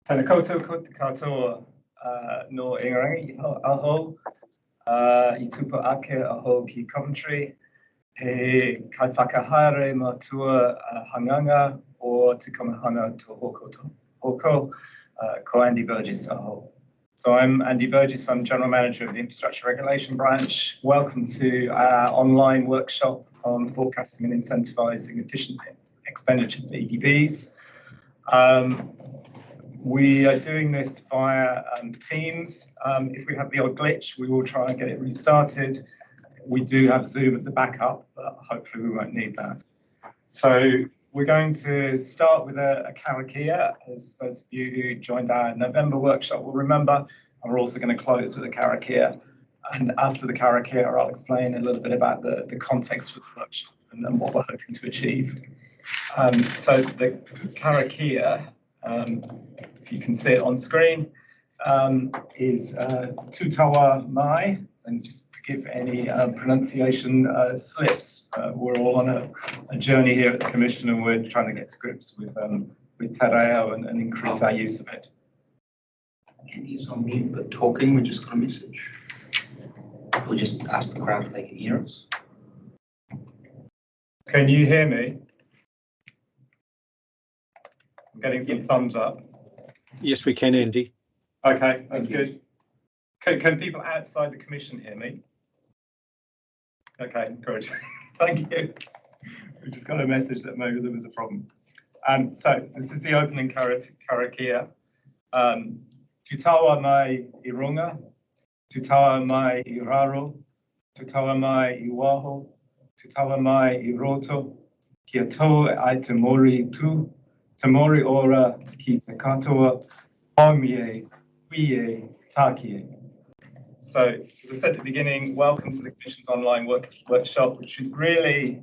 Tēnā koutou katoa no ingarangi aho, I tupu ake aho ki Coventry, he kai whakahaere matua hanganga o Te Kamahana to Hoko, ko Andy Burgess aho. So I'm Andy Burgess, I'm General Manager of the Infrastructure Regulation Branch. Welcome to our online workshop on forecasting and incentivising efficient expenditure for EDBs. We are doing this via Teams. If we have the odd glitch, we will try and get it restarted. We do have Zoom as a backup, but hopefully we won't need that. So we're going to start with a karakia, as those of you who joined our November workshop will remember, and we're also going to close with a karakia. And after the karakia, I'll explain a little bit about the context for the workshop and what we're hoping to achieve. So the karakia, if you can see it on screen, is Tutawa Mai, and just forgive any pronunciation slips. We're all on a journey here at the Commission, and we're trying to get to grips with te reo and increase our use of it. Andy's on mute but talking. We just got a message. We'll just ask the crowd if they can hear us. Can you hear me? I'm getting some thumbs up. Yes, we can, Andy. Okay, that's good. Can people outside the Commission hear me? Okay, good. Thank you. We just got a message that maybe there was a problem. So this is the opening karakia. Tutawa mai I runga, tutawa mai I raro, tutawa mai I waho, tutawa mai I roto, kia tau ai te mori tu, te mori ora ki te katoa, haumie, huie, tākie. So, as I said at the beginning, welcome to the Commission's online workshop, which is really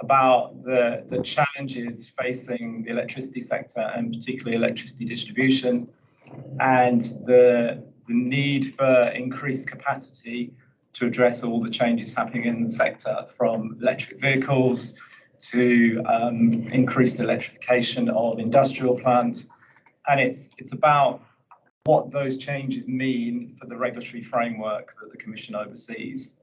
about the challenges facing the electricity sector and particularly electricity distribution, and the need for increased capacity to address all the changes happening in the sector, from electric vehicles to increased electrification of industrial plants. And it's about what those changes mean for the regulatory framework that the Commission oversees.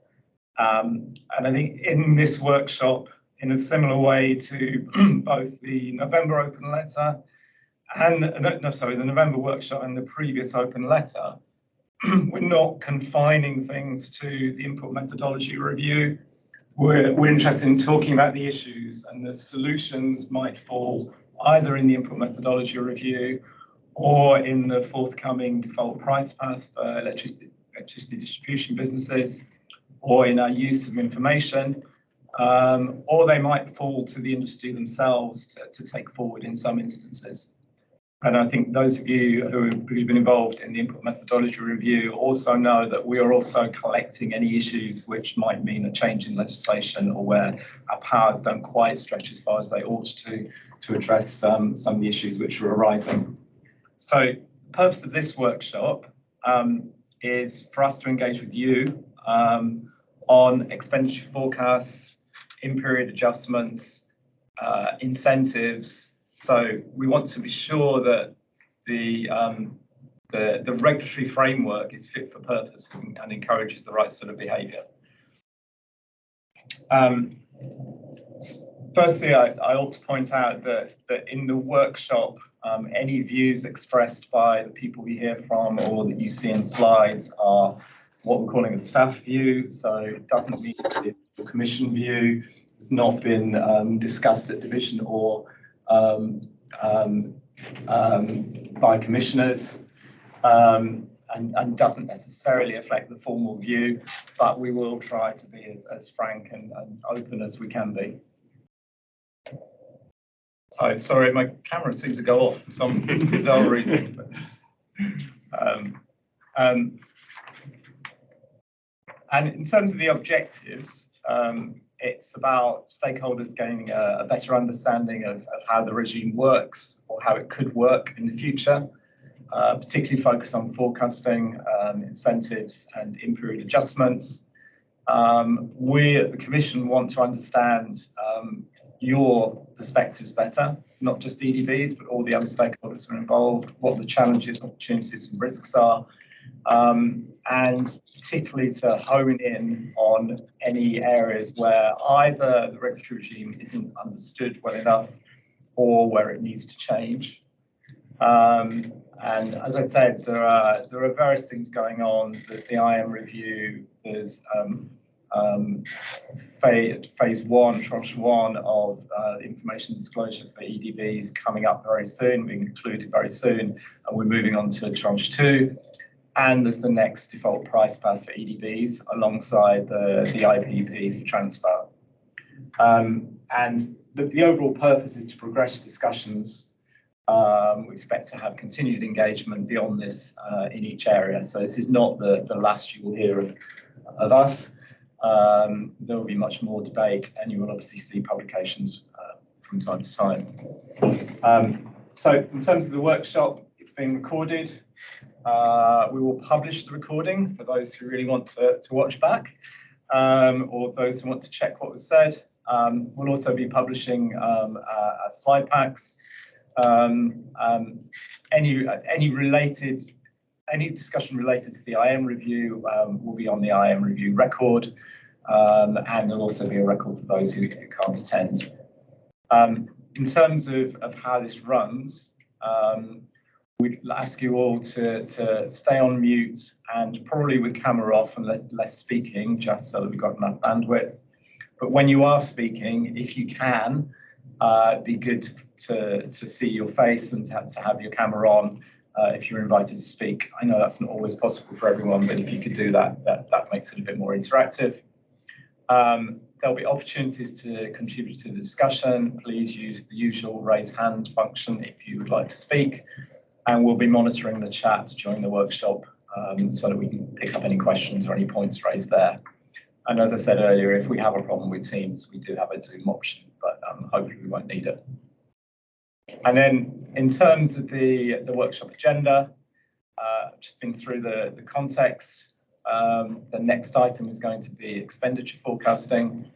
And I think in this workshop, in a similar way to both the November open letter and the November workshop and the previous open letter, we're not confining things to the input methodology review. We're interested in talking about the issues, and the solutions might fall either in the input methodology review or in the forthcoming default price path for electricity distribution businesses, or in our use of information, or they might fall to the industry themselves to take forward in some instances. And I think those of you who've been involved in the input methodology review also know that we are also collecting any issues which might mean a change in legislation, or where our powers don't quite stretch as far as they ought to address some of the issues which are arising. So the purpose of this workshop is for us to engage with you on expenditure forecasts, in-period adjustments, incentives. So we want to be sure that the regulatory framework is fit for purpose and encourages the right sort of behaviour. Firstly, I ought to point out that in the workshop, any views expressed by the people we hear from or that you see in slides are what we're calling a staff view. So it doesn't mean that the Commission view has not been discussed at division or by commissioners, and doesn't necessarily reflect the formal view, but we will try to be as frank and open as we can be. Oh, sorry, my camera seemed to go off for some bizarre reason. And in terms of the objectives, it's about stakeholders gaining a better understanding of how the regime works, or how it could work in the future, particularly focused on forecasting, incentives and in-period adjustments. We at the Commission want to understand your perspectives better, not just EDBs, but all the other stakeholders who are involved, what the challenges, opportunities and risks are, and particularly to hone in on any areas where either the regulatory regime isn't understood well enough or where it needs to change. And as I said, there are various things going on. There's the IM review, there's phase one, tranche one of information disclosure for EDBs coming up very soon, being concluded very soon, and we're moving on to tranche two. And there's the next default price path for EDBs alongside the IPP for transfer. And the overall purpose is to progress discussions. We expect to have continued engagement beyond this in each area. So this is not the last you will hear of us. There will be much more debate, and you will obviously see publications from time to time. So in terms of the workshop, it's been recorded. We will publish the recording for those who really want to watch back, or those who want to check what was said. We'll also be publishing slide packs. Any discussion related to the IM review will be on the IM review record, and there'll also be a record for those who can't attend. In terms of how this runs, we'd ask you all to stay on mute and probably with camera off and less speaking, just so that we've got enough bandwidth. But when you are speaking, if you can, it'd be good to see your face and to have your camera on if you're invited to speak. I know that's not always possible for everyone, but if you could do that, that makes it a bit more interactive. There'll be opportunities to contribute to the discussion. Please use the usual raise hand function if you would like to speak. And we'll be monitoring the chat during the workshop so that we can pick up any questions or any points raised there. And as I said earlier, if we have a problem with Teams, we do have a Zoom option, but hopefully we won't need it. And then in terms of the workshop agenda, I've just been through the context. The next item is going to be expenditure forecasting.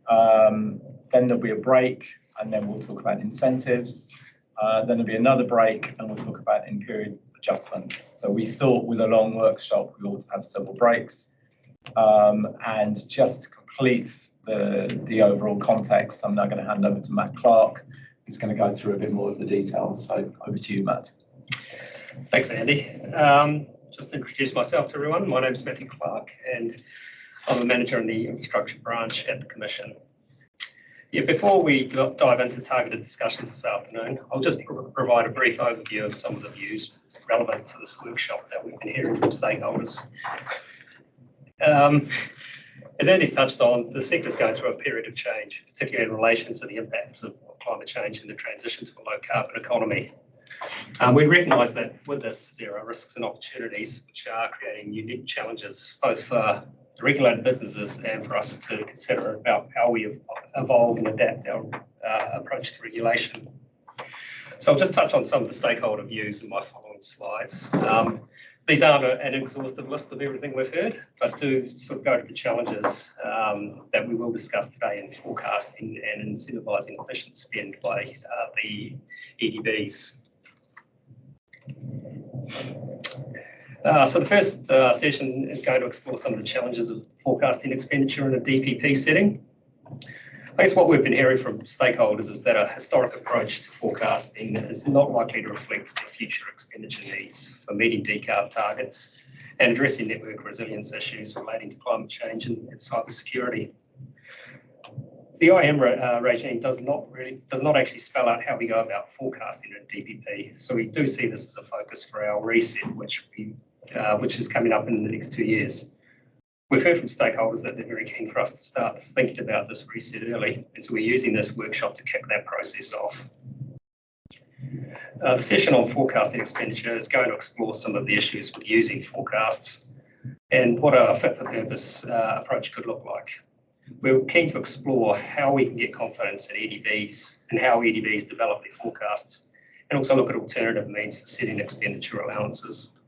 Then there'll be a break, and then we'll talk about incentives. Then there'll be another break, and we'll talk about in-period adjustments. So we thought with a long workshop, we ought to have several breaks. And just to complete the overall context, I'm now going to hand over to Matt Clark, who's going to go through a bit more of the details. So over to you, Matt. Thanks, Andy. Just to introduce myself to everyone, my name is Matthew Clark, and I'm a manager in the infrastructure branch at the Commission. Yeah, before we dive into targeted discussions this afternoon, I'll just provide a brief overview of some of the views relevant to this workshop that we've been hearing from stakeholders. As Andy's touched on, the sector is going through a period of change, particularly in relation to the impacts of climate change and the transition to a low carbon economy. We recognise that with this, there are risks and opportunities which are creating unique challenges, both for the regulated businesses and for us to consider about how we evolve and adapt our approach to regulation. So I'll just touch on some of the stakeholder views in my following slides. These aren't an exhaustive list of everything we've heard, but do sort of go to the challenges that we will discuss today in forecasting and incentivising efficient spend by the EDBs. So the first session is going to explore some of the challenges of forecasting expenditure in a DPP setting. I guess what we've been hearing from stakeholders is that a historic approach to forecasting is not likely to reflect the future expenditure needs for meeting decarb targets and addressing network resilience issues relating to climate change and cybersecurity. The IM regime does not actually spell out how we go about forecasting a DPP, so we do see this as a focus for our reset, which is coming up in the next 2 years. We've heard from stakeholders that they're very keen for us to start thinking about this reset early, and so we're using this workshop to kick that process off. The session on forecasting expenditure is going to explore some of the issues with using forecasts and what a fit-for-purpose approach could look like. We're keen to explore how we can get confidence in EDBs and how EDBs develop their forecasts, and also look at alternative means for setting expenditure allowances.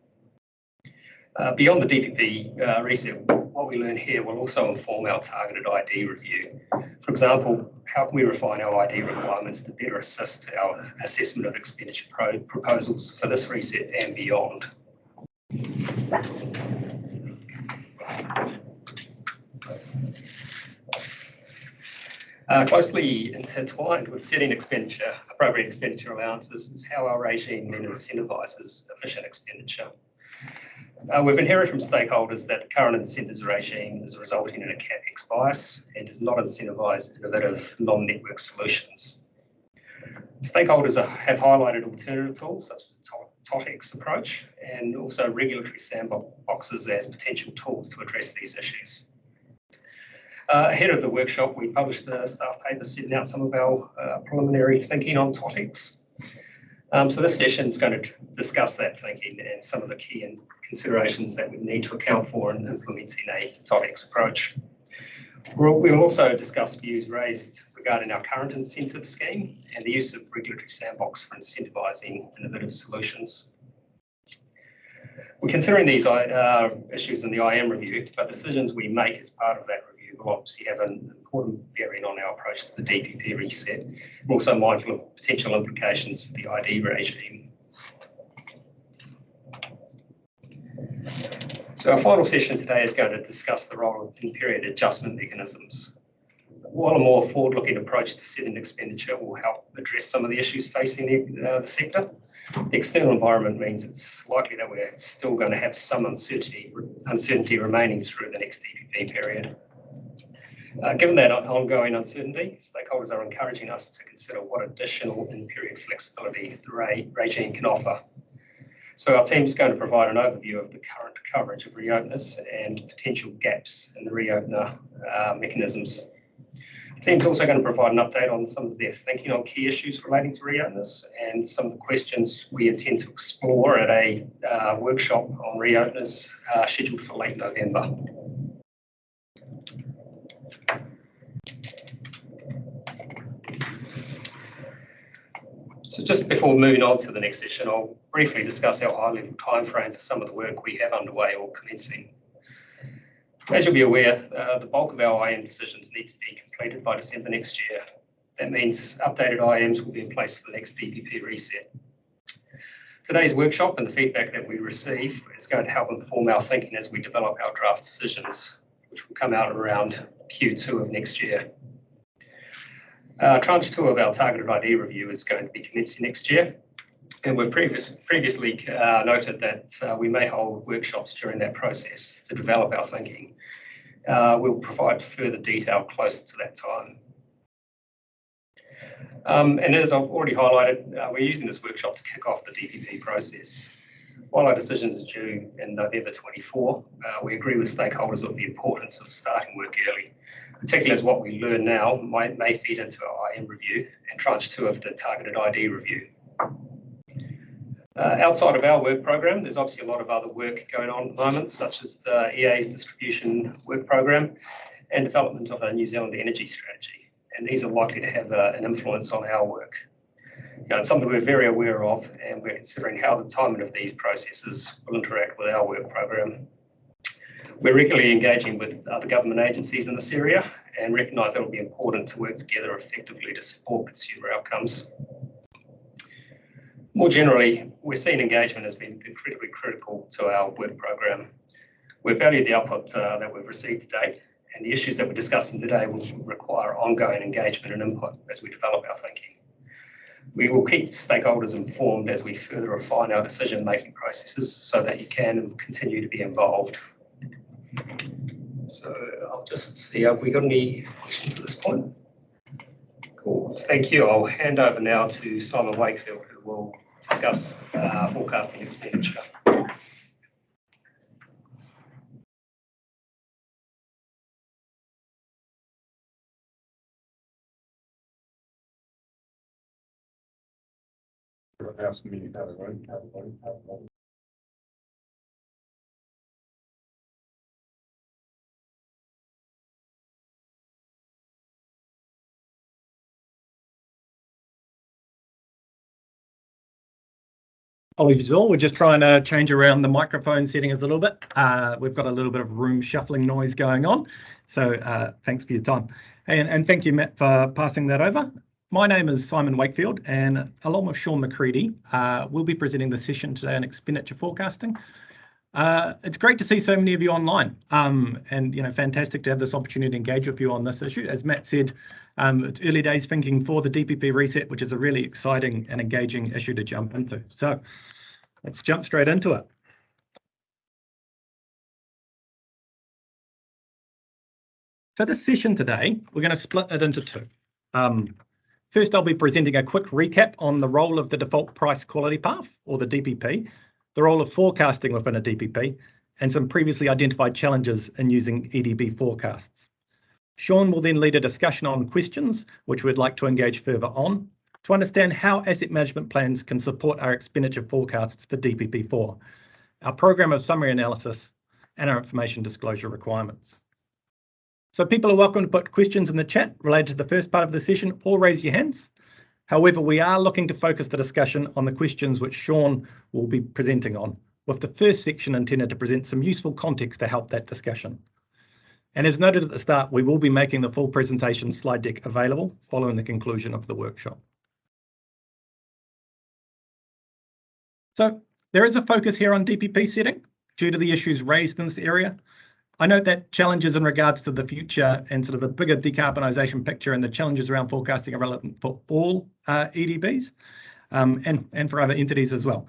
Beyond the DPP reset, what we learn here will also inform our targeted ID review For example, how can we refine our ID requirements to better assist our assessment of expenditure proposals for this reset and beyond? Closely intertwined with setting appropriate expenditure allowances is how our regime then incentivises efficient expenditure. We've been hearing from stakeholders that the current incentives regime is resulting in a CapEx bias and does not incentivise innovative non-network solutions. Stakeholders have highlighted alternative tools such as the TOTEX approach and also regulatory sandboxes as potential tools to address these issues. Ahead of the workshop, we published a staff paper setting out some of our preliminary thinking on TOTEX. So this session is going to discuss that thinking and some of the key considerations that we need to account for in implementing a TOTEX approach. We will also discuss views raised regarding our current incentive scheme and the use of regulatory sandbox for incentivising innovative solutions. We're considering these issues in the IM review, but the decisions we make as part of that review will obviously have an important bearing on our approach to the DPP reset. We're also mindful of potential implications for the ID regime. So our final session today is going to discuss the role of in-period adjustment mechanisms. While a more forward-looking approach to setting expenditure will help address some of the issues facing the sector, the external environment means it's likely that we're still going to have some uncertainty remaining through the next DPP period. Given that ongoing uncertainty, stakeholders are encouraging us to consider what additional in-period flexibility the regime can offer. So our team's going to provide an overview of the current coverage of reopeners and potential gaps in the reopener mechanisms. The team's also going to provide an update on some of their thinking on key issues relating to reopeners and some of the questions we intend to explore at a workshop on reopeners scheduled for late November. So just before moving on to the next session, I'll briefly discuss our high-level timeframe for some of the work we have underway or commencing. As you'll be aware, the bulk of our IM decisions need to be completed by December next year. That means updated IMs will be in place for the next DPP reset. Today's workshop and the feedback that we receive is going to help inform our thinking as we develop our draft decisions, which will come out around Q2 of next year. Tranche 2 of our targeted ID review is going to be commencing next year, and we've previously noted that we may hold workshops during that process to develop our thinking. We'll provide further detail closer to that time. And as I've already highlighted, we're using this workshop to kick off the DPP process. While our decisions are due in November 24, we agree with stakeholders of the importance of starting work early, particularly as what we learn now may feed into our IM review and tranche 2 of the targeted ID review. Outside of our work program, there's obviously a lot of other work going on at the moment, such as the EA's distribution work program and development of a New Zealand energy strategy. And these are likely to have an influence on our work. It's something we're very aware of, and we're considering how the timing of these processes will interact with our work program. We're regularly engaging with other government agencies in this area and recognise that it will be important to work together effectively to support consumer outcomes. More generally, we're seeing engagement has been incredibly critical to our work program. We've valued the output that we've received to date, and the issues that we're discussing today will require ongoing engagement and input as we develop our thinking. We will keep stakeholders informed as we further refine our decision-making processes so that you can continue to be involved. So I'll just see, have we got any questions at this point? Cool, thank you. I'll hand over now to Simon Wakefield, who will discuss forecasting expenditure. Ask me how to Apologies all, we're just trying to change around the microphone settings a little bit. We've got a little bit of room shuffling noise going on, so thanks for your time. And thank you, Matt, for passing that over. My name is Simon Wakefield, and along with Sean McCready, we'll be presenting the session today on expenditure forecasting. It's great to see so many of you online, and fantastic to have this opportunity to engage with you on this issue. As Matt said, it's early days thinking for the DPP reset, which is a really exciting and engaging issue to jump into. So let's jump straight into it. So this session today, we're going to split it into two. First, I'll be presenting a quick recap on the role of the default price quality path, or the DPP, the role of forecasting within a DPP, and some previously identified challenges in using EDB forecasts. Sean will then lead a discussion on questions which we'd like to engage further on to understand how asset management plans can support our expenditure forecasts for DPP4, our program of summary analysis, and our information disclosure requirements. So people are welcome to put questions in the chat related to the first part of the session or raise your hands. However, we are looking to focus the discussion on the questions which Sean will be presenting on, with the first section intended to present some useful context to help that discussion. And as noted at the start, we will be making the full presentation slide deck available following the conclusion of the workshop. So there is a focus here on DPP setting due to the issues raised in this area. I note that challenges in regards to the future and sort of the bigger decarbonisation picture and the challenges around forecasting are relevant for all EDBs and for other entities as well.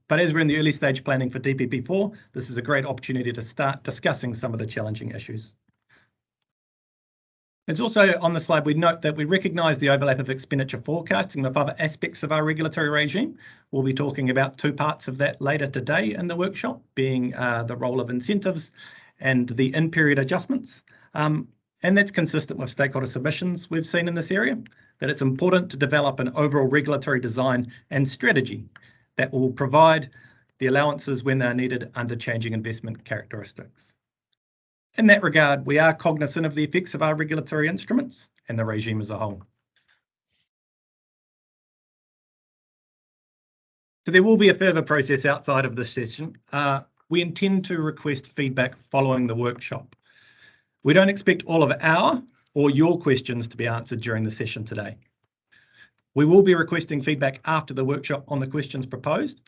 But as we're in the early stage planning for DPP4, this is a great opportunity to start discussing some of the challenging issues. It's also on the slide, we note that we recognise the overlap of expenditure forecasting with other aspects of our regulatory regime. We'll be talking about two parts of that later today in the workshop, being the role of incentives and the in-period adjustments. And that's consistent with stakeholder submissions we've seen in this area, that it's important to develop an overall regulatory design and strategy that will provide the allowances when they're needed under changing investment characteristics. In that regard, we are cognizant of the effects of our regulatory instruments and the regime as a whole. So there will be a further process outside of this session. We intend to request feedback following the workshop. We don't expect all of our or your questions to be answered during the session today. We will be requesting feedback after the workshop on the questions proposed,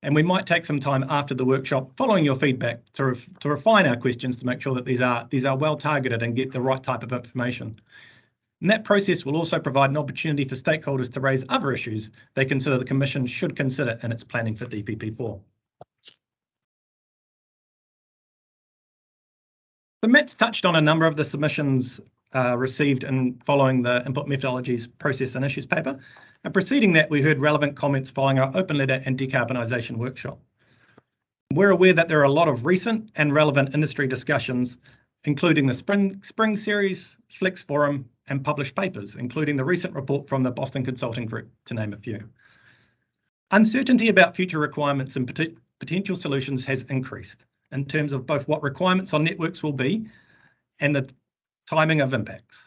and we might take some time after the workshop following your feedback to refine our questions to make sure that these are well targeted and get the right type of information. And that process will also provide an opportunity for stakeholders to raise other issues they consider the Commission should consider in its planning for DPP4. So Matt's touched on a number of the submissions received in following the input methodologies process and issues paper. And preceding that, we heard relevant comments following our open letter and decarbonisation workshop. We're aware that there are a lot of recent and relevant industry discussions, including the Spring Series, Flex Forum, and published papers, including the recent report from the Boston Consulting Group, to name a few. Uncertainty about future requirements and potential solutions has increased in terms of both what requirements on networks will be and the timing of impacts.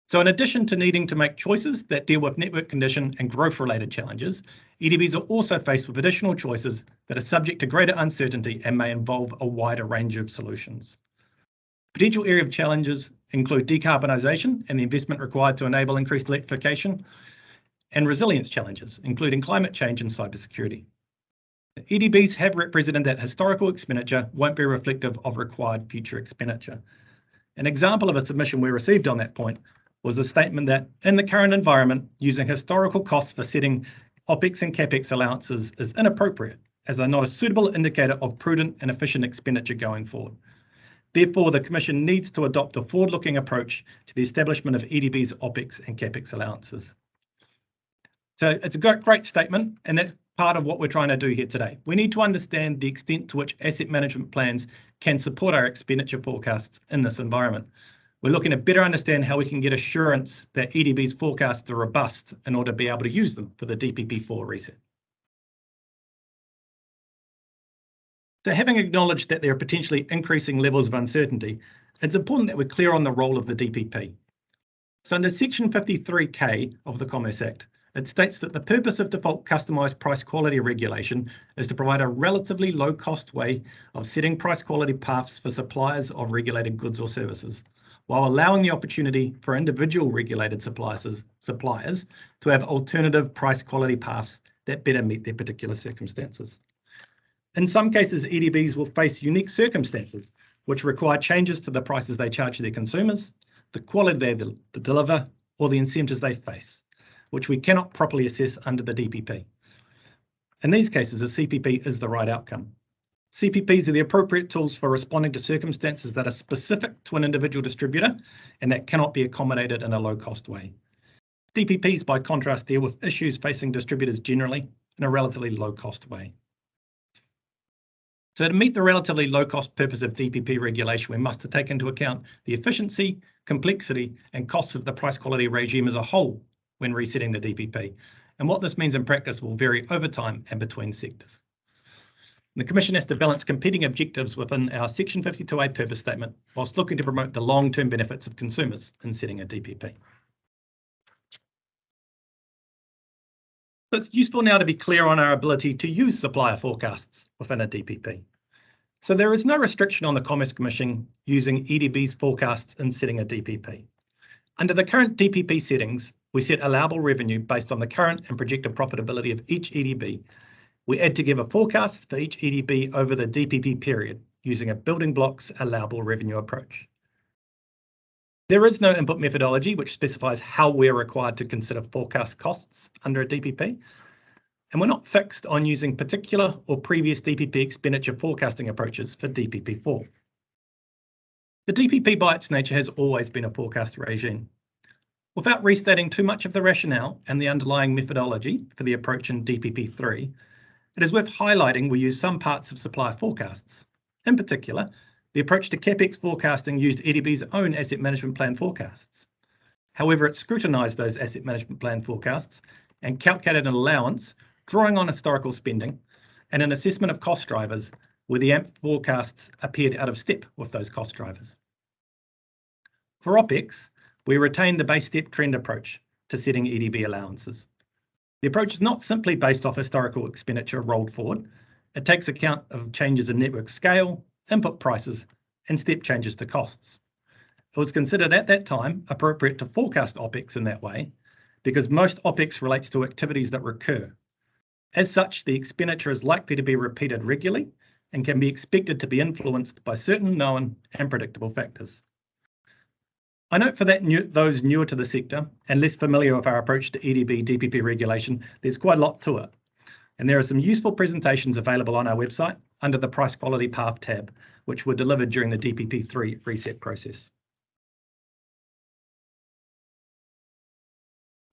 So in addition to needing to make choices that deal with network condition and growth-related challenges, EDBs are also faced with additional choices that are subject to greater uncertainty and may involve a wider range of solutions. Potential area of challenges include decarbonisation and the investment required to enable increased electrification, and resilience challenges, including climate change and cybersecurity. EDBs have represented that historical expenditure won't be reflective of required future expenditure. An example of a submission we received on that point was a statement that in the current environment, using historical costs for setting OPEX and CAPEX allowances is inappropriate, as they're not a suitable indicator of prudent and efficient expenditure going forward. Therefore, the Commission needs to adopt a forward-looking approach to the establishment of EDB's OPEX and CAPEX allowances. So it's a great statement, and that's part of what we're trying to do here today. We need to understand the extent to which asset management plans can support our expenditure forecasts in this environment. We're looking to better understand how we can get assurance that EDB's forecasts are robust in order to be able to use them for the DPP4 reset. So having acknowledged that there are potentially increasing levels of uncertainty, it's important that we're clear on the role of the DPP. So under Section 53K of the Commerce Act, It states that the purpose of default customised price quality regulation is to provide a relatively low-cost way of setting price quality paths for suppliers of regulated goods or services, while allowing the opportunity for individual regulated suppliers to have alternative price quality paths that better meet their particular circumstances. In some cases, EDBs will face unique circumstances which require changes to the prices they charge their consumers, the quality they deliver, or the incentives they face, which we cannot properly assess under the DPP. In these cases, a CPP is the right outcome. CPPs are the appropriate tools for responding to circumstances that are specific to an individual distributor and that cannot be accommodated in a low-cost way. DPPs, by contrast, deal with issues facing distributors generally in a relatively low-cost way. So to meet the relatively low-cost purpose of DPP regulation, we must take into account the efficiency, complexity, and costs of the price quality regime as a whole when resetting the DPP. And what this means in practice will vary over time and between sectors. The Commission has to balance competing objectives within our Section 52A purpose statement whilst looking to promote the long-term benefits of consumers in setting a DPP. It's useful now to be clear on our ability to use supplier forecasts within a DPP. So there is no restriction on the Commerce Commission using EDB's forecasts in setting a DPP. Under the current DPP settings, we set allowable revenue based on the current and projected profitability of each EDB. We add together forecasts for each EDB over the DPP period using a building blocks allowable revenue approach. There is no input methodology which specifies how we're required to consider forecast costs under a DPP, and we're not fixed on using particular or previous DPP expenditure forecasting approaches for DPP4. The DPP by its nature has always been a forecast regime. Without restating too much of the rationale and the underlying methodology for the approach in DPP3, it is worth highlighting we use some parts of supplier forecasts. In particular, the approach to CapEx forecasting used EDB's own asset management plan forecasts. However, it scrutinised those asset management plan forecasts and calculated an allowance, drawing on historical spending, and an assessment of cost drivers where the AMP forecasts appeared out of step with those cost drivers. For OPEX, we retained the base step trend approach to setting EDB allowances. The approach is not simply based off historical expenditure rolled forward. It takes account of changes in network scale, input prices, and step changes to costs. It was considered at that time appropriate to forecast OPEX in that way because most OPEX relates to activities that recur. As such, the expenditure is likely to be repeated regularly and can be expected to be influenced by certain known and predictable factors. I note for those newer to the sector and less familiar with our approach to EDB DPP regulation, there's quite a lot to it. And there are some useful presentations available on our website under the Price Quality Path tab, which were delivered during the DPP3 reset process.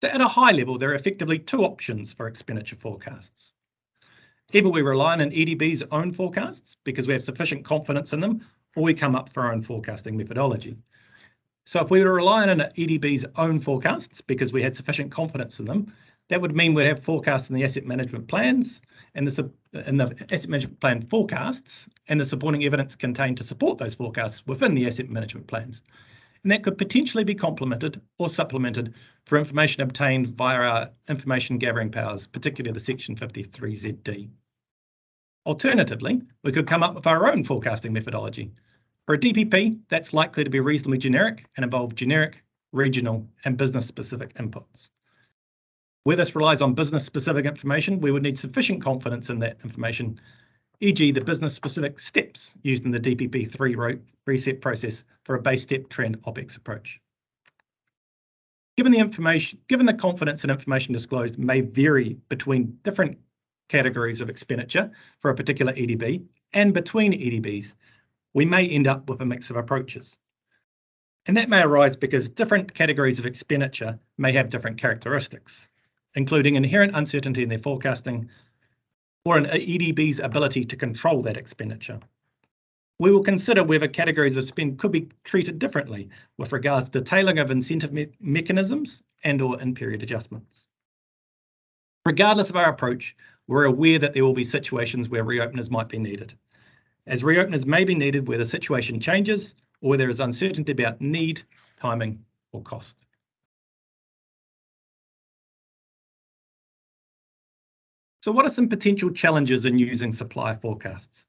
So at a high level, there are effectively two options for expenditure forecasts. Either we rely on an EDB's own forecasts because we have sufficient confidence in them, or we come up with our own forecasting methodology. So if we were relying on an EDB's own forecasts because we had sufficient confidence in them, that would mean we'd have forecasts in the asset management plans and the asset management plan forecasts and the supporting evidence contained to support those forecasts within the asset management plans. And that could potentially be complemented or supplemented for information obtained via our information gathering powers, particularly the Section 53ZD. Alternatively, we could come up with our own forecasting methodology. For a DPP, that's likely to be reasonably generic and involve generic, regional, and business-specific inputs. Where this relies on business-specific information, we would need sufficient confidence in that information, e.g. the business-specific steps used in the DPP3 reset process for a base step trend OPEX approach. Given the confidence in information disclosed may vary between different categories of expenditure for a particular EDB and between EDBs, we may end up with a mix of approaches. And that may arise because different categories of expenditure may have different characteristics, including inherent uncertainty in their forecasting or an EDB's ability to control that expenditure. We will consider whether categories of spend could be treated differently with regards to tailoring of incentive mechanisms and/or in-period adjustments. Regardless of our approach, we're aware that there will be situations where reopeners might be needed, as reopeners may be needed where the situation changes or where there is uncertainty about need, timing, or cost. So what are some potential challenges in using supply forecasts?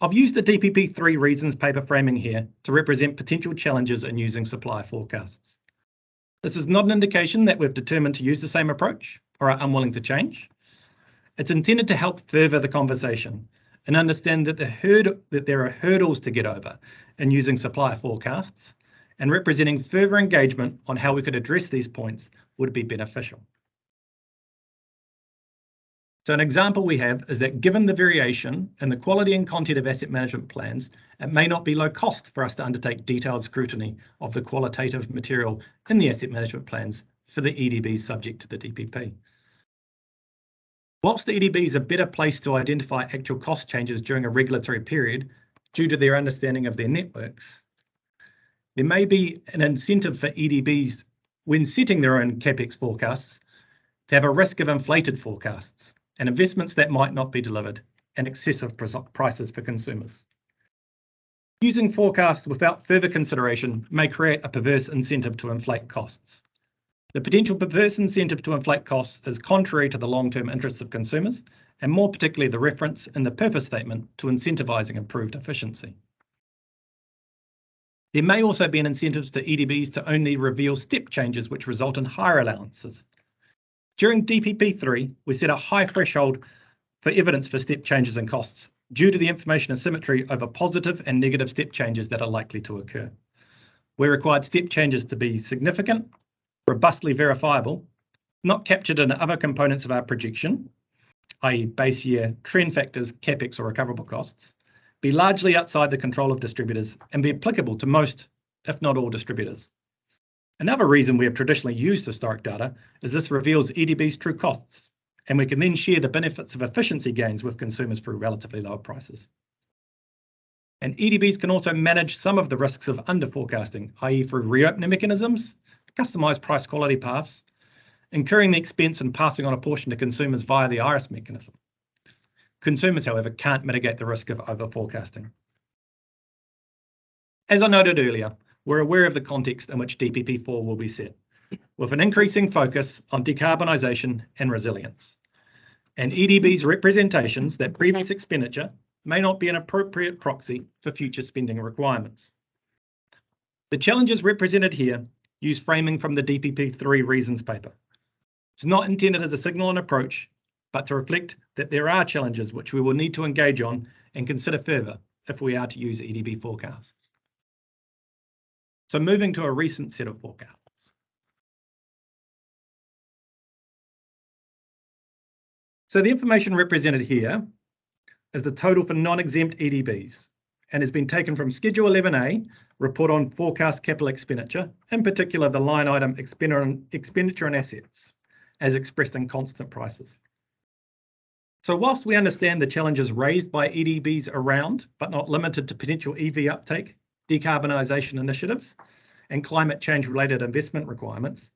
I've used the DPP 3 reasons paper framing here to represent potential challenges in using supply forecasts. This is not an indication that we've determined to use the same approach or are unwilling to change. It's intended to help further the conversation and understand that there are hurdles to get over in using supply forecasts, and representing further engagement on how we could address these points would be beneficial. So an example we have is that given the variation in the quality and content of asset management plans, it may not be low cost for us to undertake detailed scrutiny of the qualitative material in the asset management plans for the EDBs subject to the DPP. Whilst the EDB is a better place to identify actual cost changes during a regulatory period due to their understanding of their networks, there may be an incentive for EDBs when setting their own CapEx forecasts to have a risk of inflated forecasts and investments that might not be delivered and excessive prices for consumers. Using forecasts without further consideration may create a perverse incentive to inflate costs. The potential perverse incentive to inflate costs is contrary to the long-term interests of consumers, and more particularly the reference in the purpose statement to incentivising improved efficiency. There may also be an incentive to EDBs to only reveal step changes which result in higher allowances. During DPP3, we set a high threshold for evidence for step changes in costs due to the information asymmetry over positive and negative step changes that are likely to occur. We required step changes to be significant, robustly verifiable, not captured in other components of our projection, i.e. base year trend factors, CapEx or recoverable costs, be largely outside the control of distributors and be applicable to most, if not all, distributors. Another reason we have traditionally used historic data is this reveals EDB's true costs, and we can then share the benefits of efficiency gains with consumers through relatively lower prices. And EDBs can also manage some of the risks of under-forecasting, i.e. through reopening mechanisms, customised price quality paths, incurring the expense and passing on a portion to consumers via the IRIS mechanism. Consumers, however, can't mitigate the risk of over-forecasting. As I noted earlier, we're aware of the context in which DPP4 will be set, with an increasing focus on decarbonisation and resilience. And EDB's representations that previous expenditure may not be an appropriate proxy for future spending requirements. The challenges represented here use framing from the DPP3 reasons paper. It's not intended as a signal and approach, but to reflect that there are challenges which we will need to engage on and consider further if we are to use EDB forecasts. So moving to a recent set of forecasts. So the information represented here is the total for non-exempt EDBs and has been taken from Schedule 11A, Report on Forecast Capital Expenditure, in particular the line item expenditure and assets, as expressed in constant prices. So whilst we understand the challenges raised by EDBs around, but not limited to potential EV uptake, decarbonisation initiatives, and climate change related investment requirements,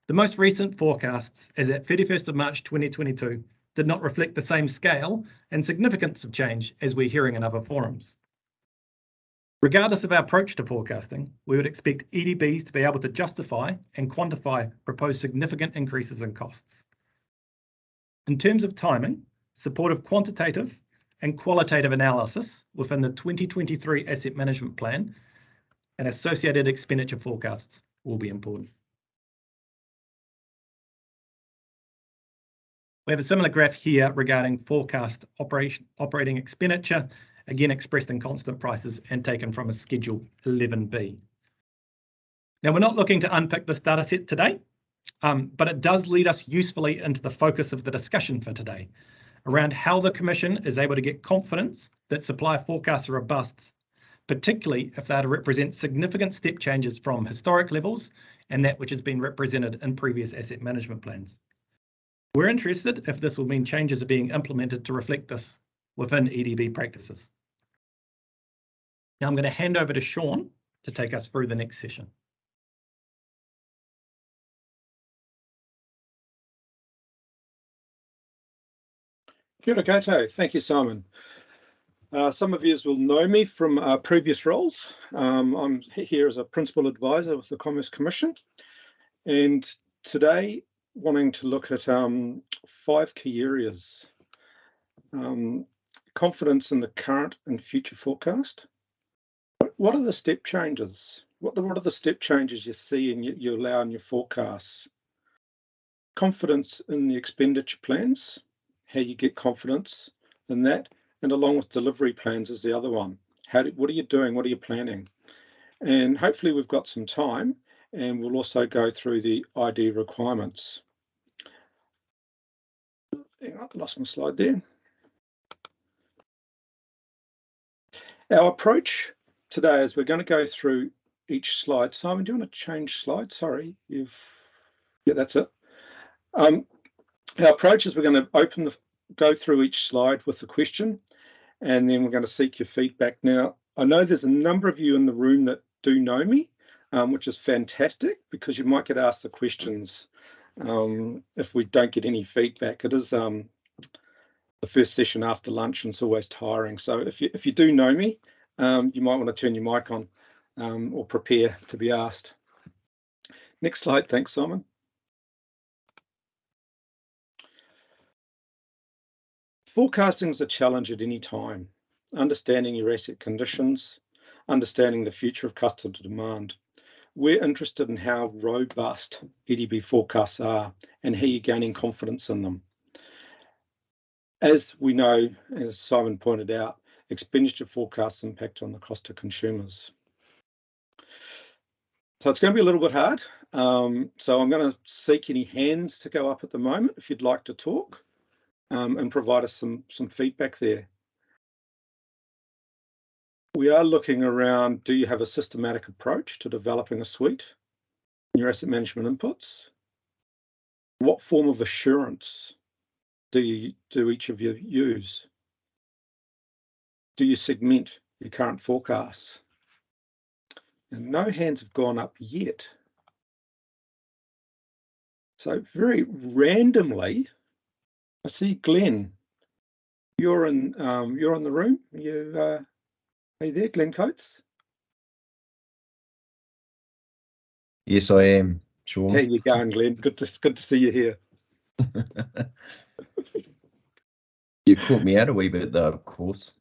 the most recent forecasts as at 31st of March 2022 did not reflect the same scale and significance of change as we're hearing in other forums. Regardless of our approach to forecasting, we would expect EDBs to be able to justify and quantify proposed significant increases in costs. In terms of timing, support of quantitative and qualitative analysis within the 2023 Asset Management Plan and associated expenditure forecasts will be important. We have a similar graph here regarding forecast operating expenditure, again expressed in constant prices and taken from a Schedule 11B. Now, we're not looking to unpick this data set today, but it does lead us usefully into the focus of the discussion for today, around how the Commission is able to get confidence that supply forecasts are robust, particularly if they are to represent significant step changes from historic levels and that which has been represented in previous asset management plans. We're interested if this will mean changes are being implemented to reflect this within EDB practices. Now I'm going to hand over to Sean to take us through the next session. Kia ora koutou. Thank you, Simon. Some of you will know me from previous roles. I'm here as a principal advisor with the Commerce Commission, and today wanting to look at 5 key areas. Confidence in the current and future forecast. What are the step changes? What are the step changes you see and you allow in your forecasts? Confidence in the expenditure plans, how you get confidence in that, and along with delivery plans is the other one. What are you doing? What are you planning? And hopefully we've got some time, and we'll also go through the ID requirements. Hang on, I lost my slide there. Our approach today is we're going to go through each slide. Simon, do you want to change slide? Sorry, yeah, that's it. Our approach is we're going to go through each slide with the question, and then we're going to seek your feedback. Now, I know there's a number of you in the room that do know me, which is fantastic because you might get asked the questions if we don't get any feedback. It is the first session after lunch, and it's always tiring. So if you do know me, you might want to turn your mic on or prepare to be asked. Next slide. Thanks, Simon. Forecasting is a challenge at any time. Understanding your asset conditions, understanding the future of customer demand. We're interested in how robust EDB forecasts are and how you're gaining confidence in them. As we know, as Simon pointed out, expenditure forecasts impact on the cost to consumers. So it's going to be a little bit hard. So I'm going to seek any hands to go up at the moment if you'd like to talk and provide us some feedback there. We are looking around, do you have a systematic approach to developing a suite in your asset management inputs? What form of assurance do each of you use? Do you segment your current forecasts? And no hands have gone up yet. So very randomly, I see Glenn. You're in the room. Are you there, Glenn Coates? Yes, I am, Sean. How you going, Glenn? Good to see you here. You caught me out a wee bit though, of course.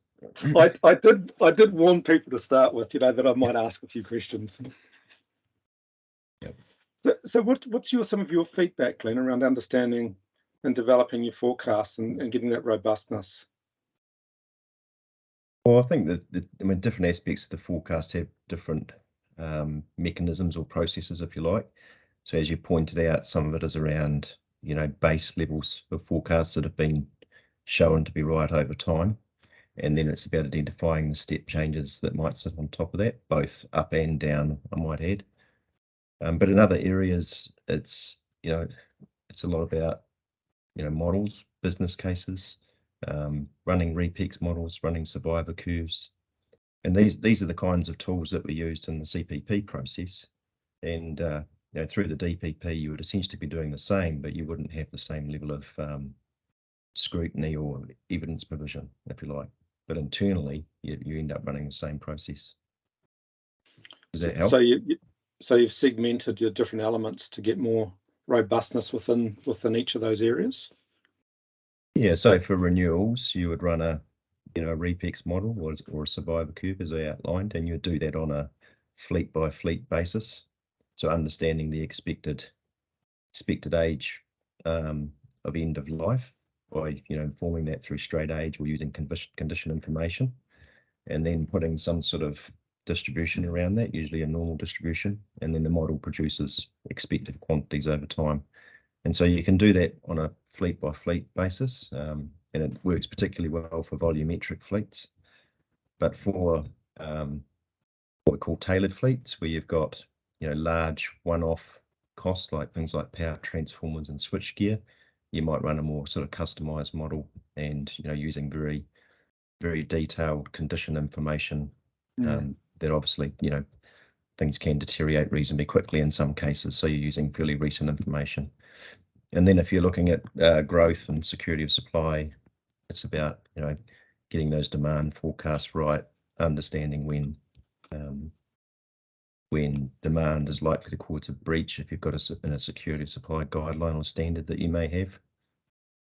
I did warn people to start with, that I might ask a few questions. Yep. So what's some of your feedback, Glenn, around understanding and developing your forecasts and getting that robustness? Well, I think that different aspects of the forecast have different mechanisms or processes, if you like. So as you pointed out, some of it is around, base levels of forecasts that have been shown to be right over time. And then it's about identifying the step changes that might sit on top of that, both up and down, I might add. But in other areas, it's a lot about, models, business cases, running REPEX models, running survivor curves. And these are the kinds of tools that we used in the CPP process. And through the DPP, you would essentially be doing the same, but you wouldn't have the same level of scrutiny or evidence provision, if you like. But internally, you end up running the same process. Does that help? So you've segmented your different elements to get more robustness within each of those areas? Yeah, so for renewals, you would run a REPEX model or a survivor curve, as I outlined, and you would do that on a fleet by fleet basis. So understanding the expected age of end of life by informing that through straight age or using condition information, and then putting some sort of distribution around that, usually a normal distribution, and then the model produces expected quantities over time. And so you can do that on a fleet by fleet basis, and it works particularly well for volumetric fleets. But for what we call tailored fleets, where you've got large one-off costs like things like power transformers and switchgear, you might run a more sort of customized model and using very, very detailed condition information. That obviously things can deteriorate reasonably quickly in some cases, so you're using fairly recent information. And then if you're looking at growth and security of supply, it's about getting those demand forecasts right, understanding when when demand is likely to cause a breach if you've got a security of supply guideline or standard that you may have.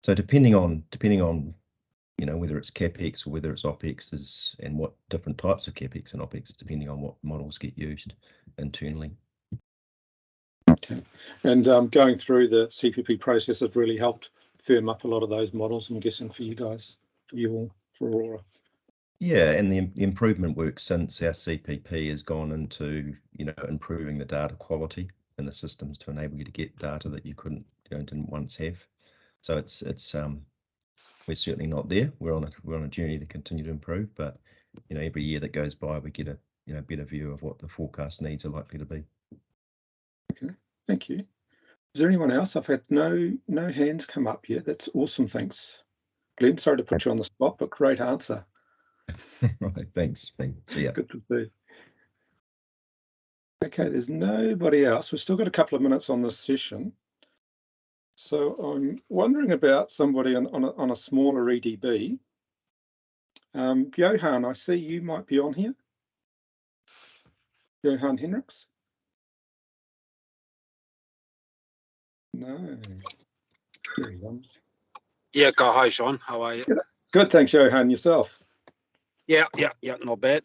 So depending on whether it's CapEx or whether it's OpEx, and what different types of CapEx and OpEx, depending on what models get used internally. Okay, and going through the CPP process has really helped firm up a lot of those models, I'm guessing, for you guys, for you all, for Aurora. Yeah, and the improvement work since our CPP has gone into, improving the data quality in the systems to enable you to get data that you didn't once have. So it's we're certainly not there. We're on a journey to continue to improve, but every year that goes by, we get a better view of what the forecast needs are likely to be. Okay, thank you. Is there anyone else? I've had no hands come up yet. That's awesome. Thanks, Glenn. Sorry to put you on the spot, but great answer. Right, thanks. So yeah. Good to see. Okay, there's nobody else. We've still got a couple of minutes on this session. So I'm wondering about somebody on a smaller EDB. Johan, I see you might be on here. Johan Hendricks? No. Here he comes. Yeah, hi, Sean. How are you? Good, thanks, Johan. Yourself? Yeah, not bad.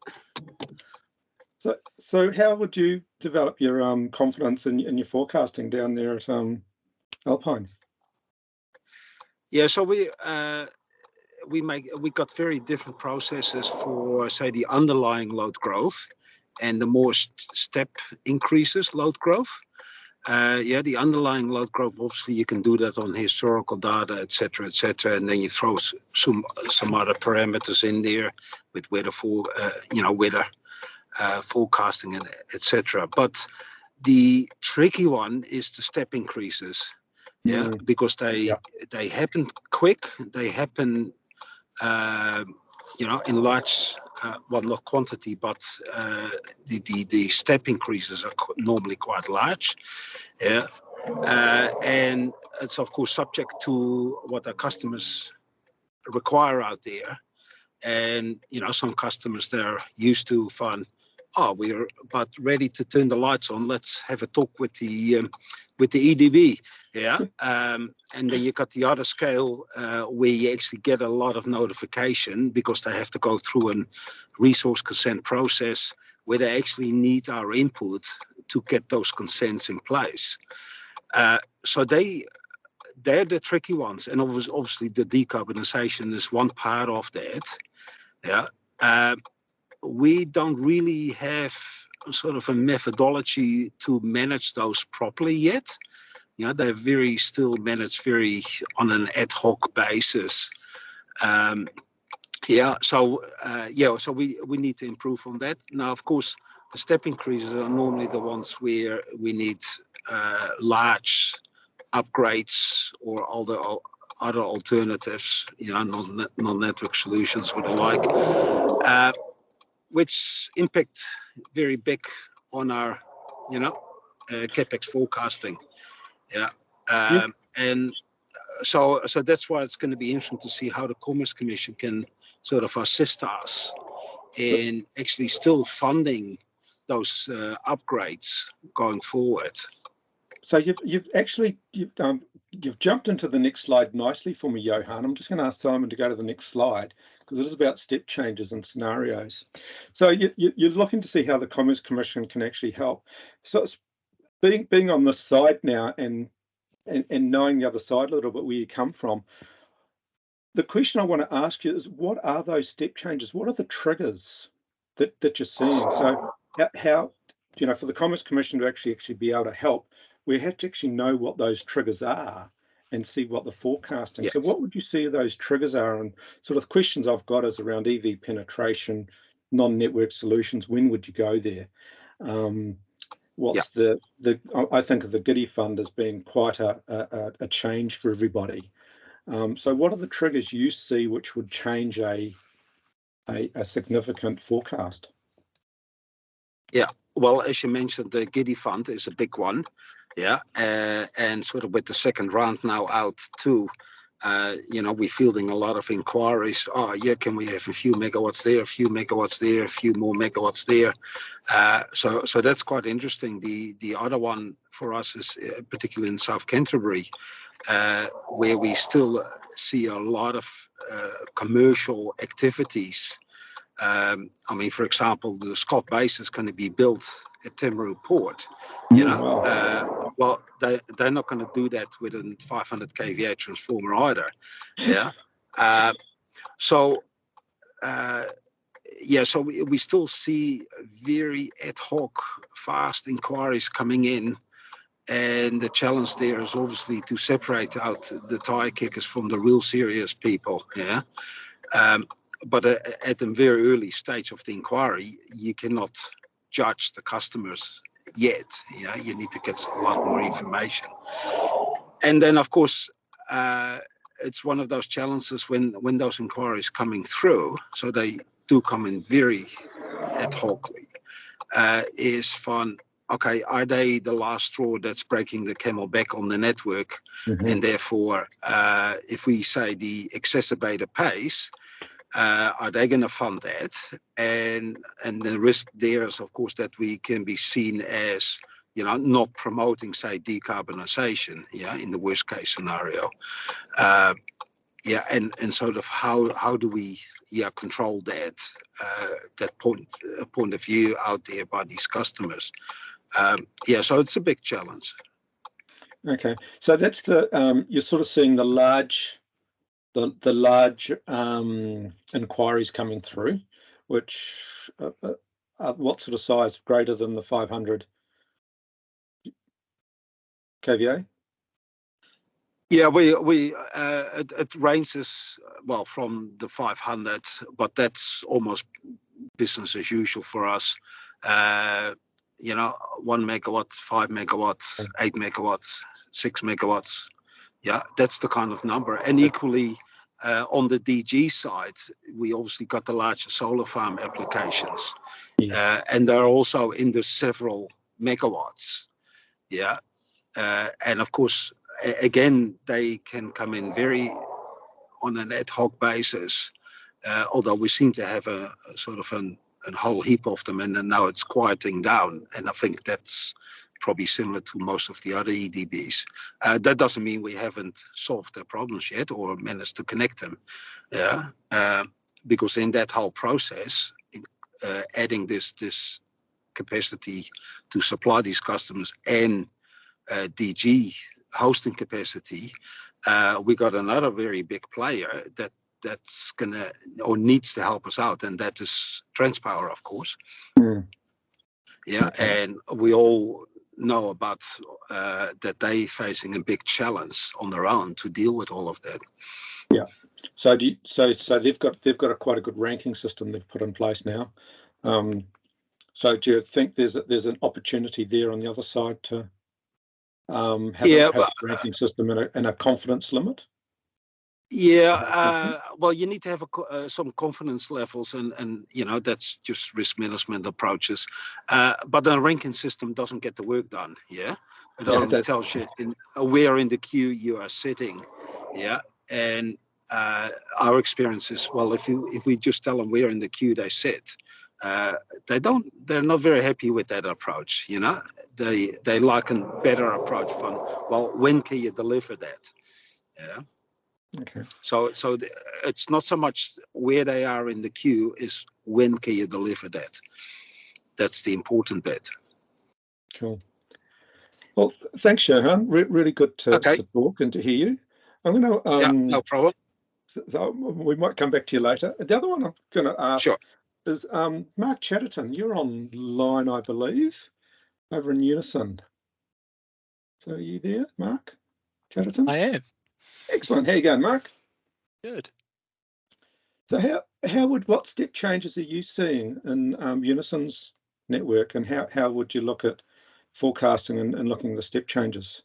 So how would you develop your confidence in your forecasting down there at Alpine? Yeah, so we got very different processes for, say, the underlying load growth and the more step increases load growth. The underlying load growth, obviously you can do that on historical data, etc., and then you throw some other parameters in there with weather forecasting and etc. But the tricky one is the step increases, because they happen quick, they happen in large, well, not quantity, but the step increases are normally quite large. And it's of course subject to what our customers require out there. And some customers, they're used to we're about ready to turn the lights on. Let's have a talk with the EDB. And then you got the other scale where you actually get a lot of notification because they have to go through a resource consent process where they actually need our input to get those consents in place. So they're the tricky ones, and obviously the decarbonization is one part of that. We don't really have sort of a methodology to manage those properly yet. They're still managed very on an ad hoc basis. So we need to improve on that. Now, of course, the step increases are normally the ones where we need large upgrades or other alternatives, non-network solutions or the like, which impact very big on our, CapEx forecasting. And so that's why it's going to be interesting to see how the Commerce Commission can sort of assist us in actually still funding those upgrades going forward. So you've jumped into the next slide nicely for me, Johan. I'm just going to ask Simon to go to the next slide because it is about step changes and scenarios. So you're looking to see how the Commerce Commission can actually help. So it's being on this side now and knowing the other side a little bit where you come from. The question I want to ask you is, what are those step changes? What are the triggers that you're seeing? So how for the Commerce Commission to actually be able to help, we have to actually know what those triggers are and see what the forecasting. Yes. So what would you see those triggers are? And sort of the questions I've got is around EV penetration, non-network solutions. When would you go there? What's I think of the Giddy Fund as being quite a change for everybody. So what are the triggers you see which would change a significant forecast? Yeah, well, as you mentioned, the Giddy Fund is a big one, and sort of with the second round now out too, we're fielding a lot of inquiries. Oh, yeah, can we have a few megawatts there, a few megawatts there, a few more megawatts there? So that's quite interesting. The other one for us is particularly in South Canterbury, where we still see a lot of commercial activities. For example, the Scott base is going to be built at Timaru Port. Well, they're not going to do that with a 500 kVA transformer either. Yeah. So we still see very ad hoc, fast inquiries coming in. And the challenge there is obviously to separate out the tire kickers from the real serious people. Yeah. But at a very early stage of the inquiry, you cannot judge the customers yet. Yeah, you need to get a lot more information. And then, of course, it's one of those challenges when those inquiries coming through, so they do come in very ad hocly, is fun. Okay, are they the last straw that's breaking the camel back on the network? And therefore, if we say the exacerbator pays, are they going to fund that? And the risk there is, of course, that we can be seen as, not promoting, say, decarbonisation, in the worst case scenario. And sort of how do we, control that point of view out there by these customers? So it's a big challenge. Okay, so that's you're sort of seeing the large inquiries coming through, which what sort of size? Greater than the 500 kVA? Yeah, it ranges from the 500, but that's almost business as usual for us. 1 megawatt, 5 megawatts, 8 megawatts, 6 megawatts. Yeah, that's the kind of number. And equally, on the DG side, we obviously got the larger solar farm applications, and they're also in the several megawatts. Yeah, and of course, again, they can come in very on an ad hoc basis. Although we seem to have a sort of a whole heap of them, and then now it's quieting down. And I think that's probably similar to most of the other EDBs. That doesn't mean we haven't solved their problems yet or managed to connect them. Because in that whole process, adding this capacity to supply these customers and DG hosting capacity, we got another very big player that's gonna or needs to help us out, and that is Transpower, of course. And we all know about that they facing a big challenge on their own to deal with all of that. So they've got quite a good ranking system they've put in place now. So do you think there's an opportunity there on the other side to have a ranking system and a confidence limit? Well, you need to have some confidence levels, and that's just risk management approaches. But the ranking system doesn't get the work done. It only tells you where in the queue you are sitting. And our experience is, well, if we just tell them where in the queue they sit, they're not very happy with that approach. They like a better approach from, well, when can you deliver that? Okay. So it's not so much where they are in the queue, is when can you deliver that? That's the important bit. Cool. Well, thanks, Johan. Really good to talk and to hear you. I'm going to no problem. So we might come back to you later. The other one I'm going to ask is Mark Chatterton. You're online, I believe, over in Unison. So are you there, Mark Chatterton? I am. Excellent. How you going, Mark? Good. So what step changes are you seeing in Unison's network, and how would you look at forecasting and looking at the step changes?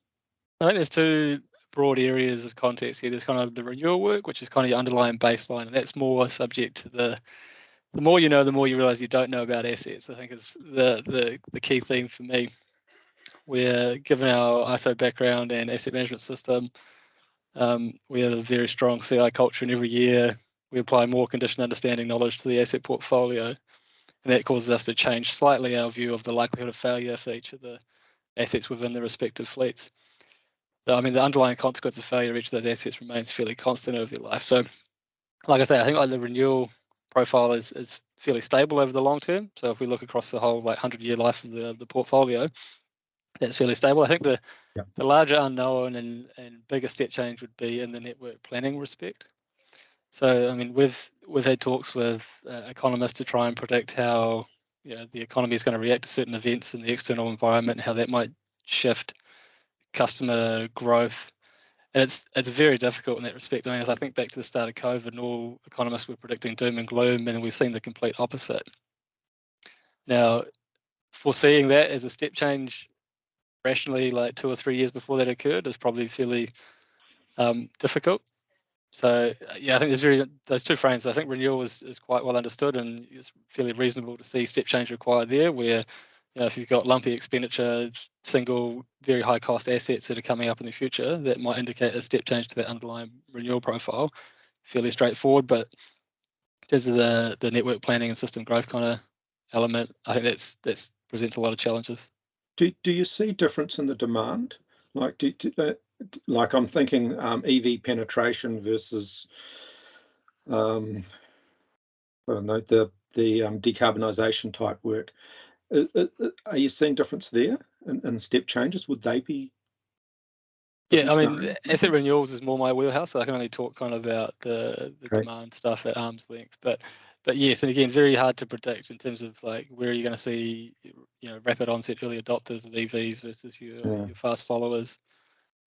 I think there's two broad areas of context here. There's kind of the renewal work, which is kind of your underlying baseline, and that's more subject to the more you know, the more you realize you don't know about assets. I think is the key theme for me. We're given our ISO background and asset management system, We have a very strong CI culture, and every year we apply more condition understanding knowledge to the asset portfolio, and that causes us to change slightly our view of the likelihood of failure for each of the assets within the respective fleets. I mean, the underlying consequence of failure of each of those assets remains fairly constant over their life. So, like I say, I think like the renewal profile is fairly stable over the long term. So if we look across the whole 100-year life of the portfolio, that's fairly stable. I think the larger unknown and bigger step change would be in the network planning respect. So I mean, we've had talks with economists to try and predict how the economy is going to react to certain events in the external environment and how that might shift customer growth. And it's very difficult in that respect. I mean, if I think back to the start of COVID, and all economists were predicting doom and gloom, and we've seen the complete opposite. Now, foreseeing that as a step change rationally, like 2 or 3 years before that occurred, is probably fairly difficult. So yeah, I think there's those two frames. I think renewal is quite well understood, and it's fairly reasonable to see step change required there, where if you've got lumpy expenditure, single, very high cost assets that are coming up in the future, that might indicate a step change to that underlying renewal profile. Fairly straightforward, but in terms of the network planning and system growth kind of element, I think that presents a lot of challenges. Do you see difference in the demand? Like, like I'm thinking EV penetration versus I don't know, the decarbonisation type work. Are you seeing difference there in step changes? Would they be? Yeah, I mean, asset renewals is more my wheelhouse, so I can only talk kind of about the demand stuff at arm's length. But yes, and again, very hard to predict in terms of like where are you going to see rapid onset early adopters of EVs versus your fast followers.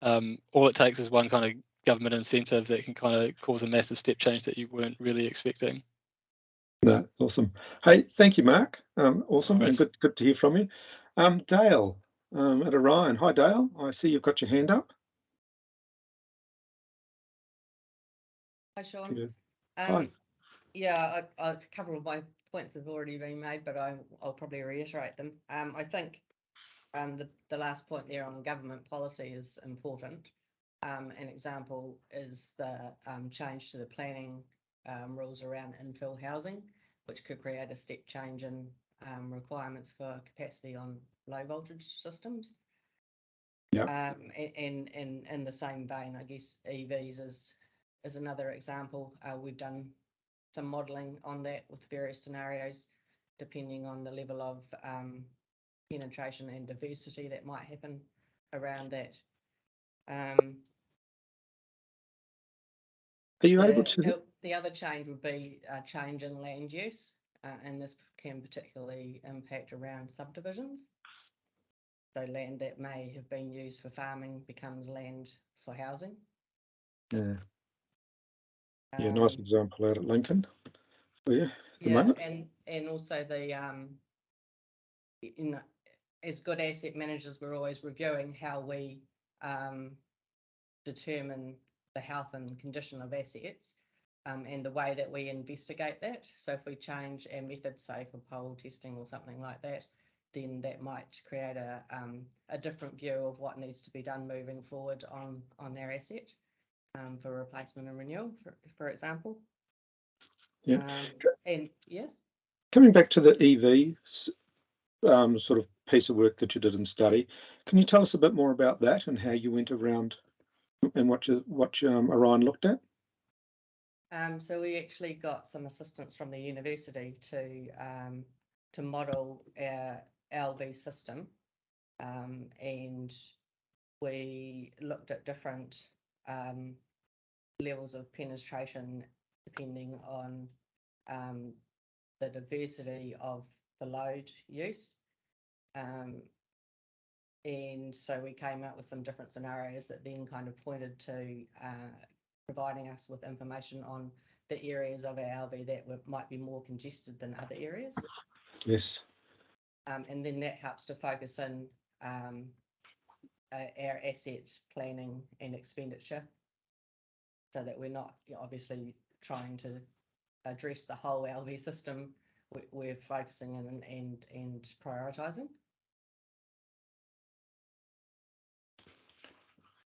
All it takes is one kind of government incentive that can kind of cause a massive step change that you weren't really expecting. No, awesome. Hey, thank you, Mark. Awesome, Nice. and good to hear from you. Dale at Orion. Hi, Dale. I see you've got your hand up. Hi, Sean. Hi. Yeah, a couple of my points have already been made, but I'll probably reiterate them. I think the last point there on government policy is important. An example is the change to the planning rules around infill housing, which could create a step change in requirements for capacity on low voltage systems. Yeah. And in the same vein, I guess EVs is another example. We've done some modelling on that with various scenarios, depending on the level of penetration and diversity that might happen around that. Are you able to? The other change would be a change in land use, and this can particularly impact around subdivisions. So land that may have been used for farming becomes land for housing. Yeah. Yeah, nice example out at Lincoln. Yeah. And also the as good asset managers, we're always reviewing how we determine the health and condition of assets, and the way that we investigate that. So if we change our method, say for pole testing or something like that, then that might create a different view of what needs to be done moving forward on our asset for replacement and renewal, for example. Yeah. And yes. Coming back to the EV sort of piece of work that you did in study, can you tell us a bit more about that and how you went around and what Orion looked at? So we actually got some assistance from the university to model our LV system, and we looked at different levels of penetration depending on the diversity of the load use. And so we came up with some different scenarios that then kind of pointed to providing us with information on the areas of our LV that might be more congested than other areas. Yes. And then that helps to focus in our asset planning and expenditure, so that we're not obviously trying to address the whole LV system. We're focusing in and prioritising.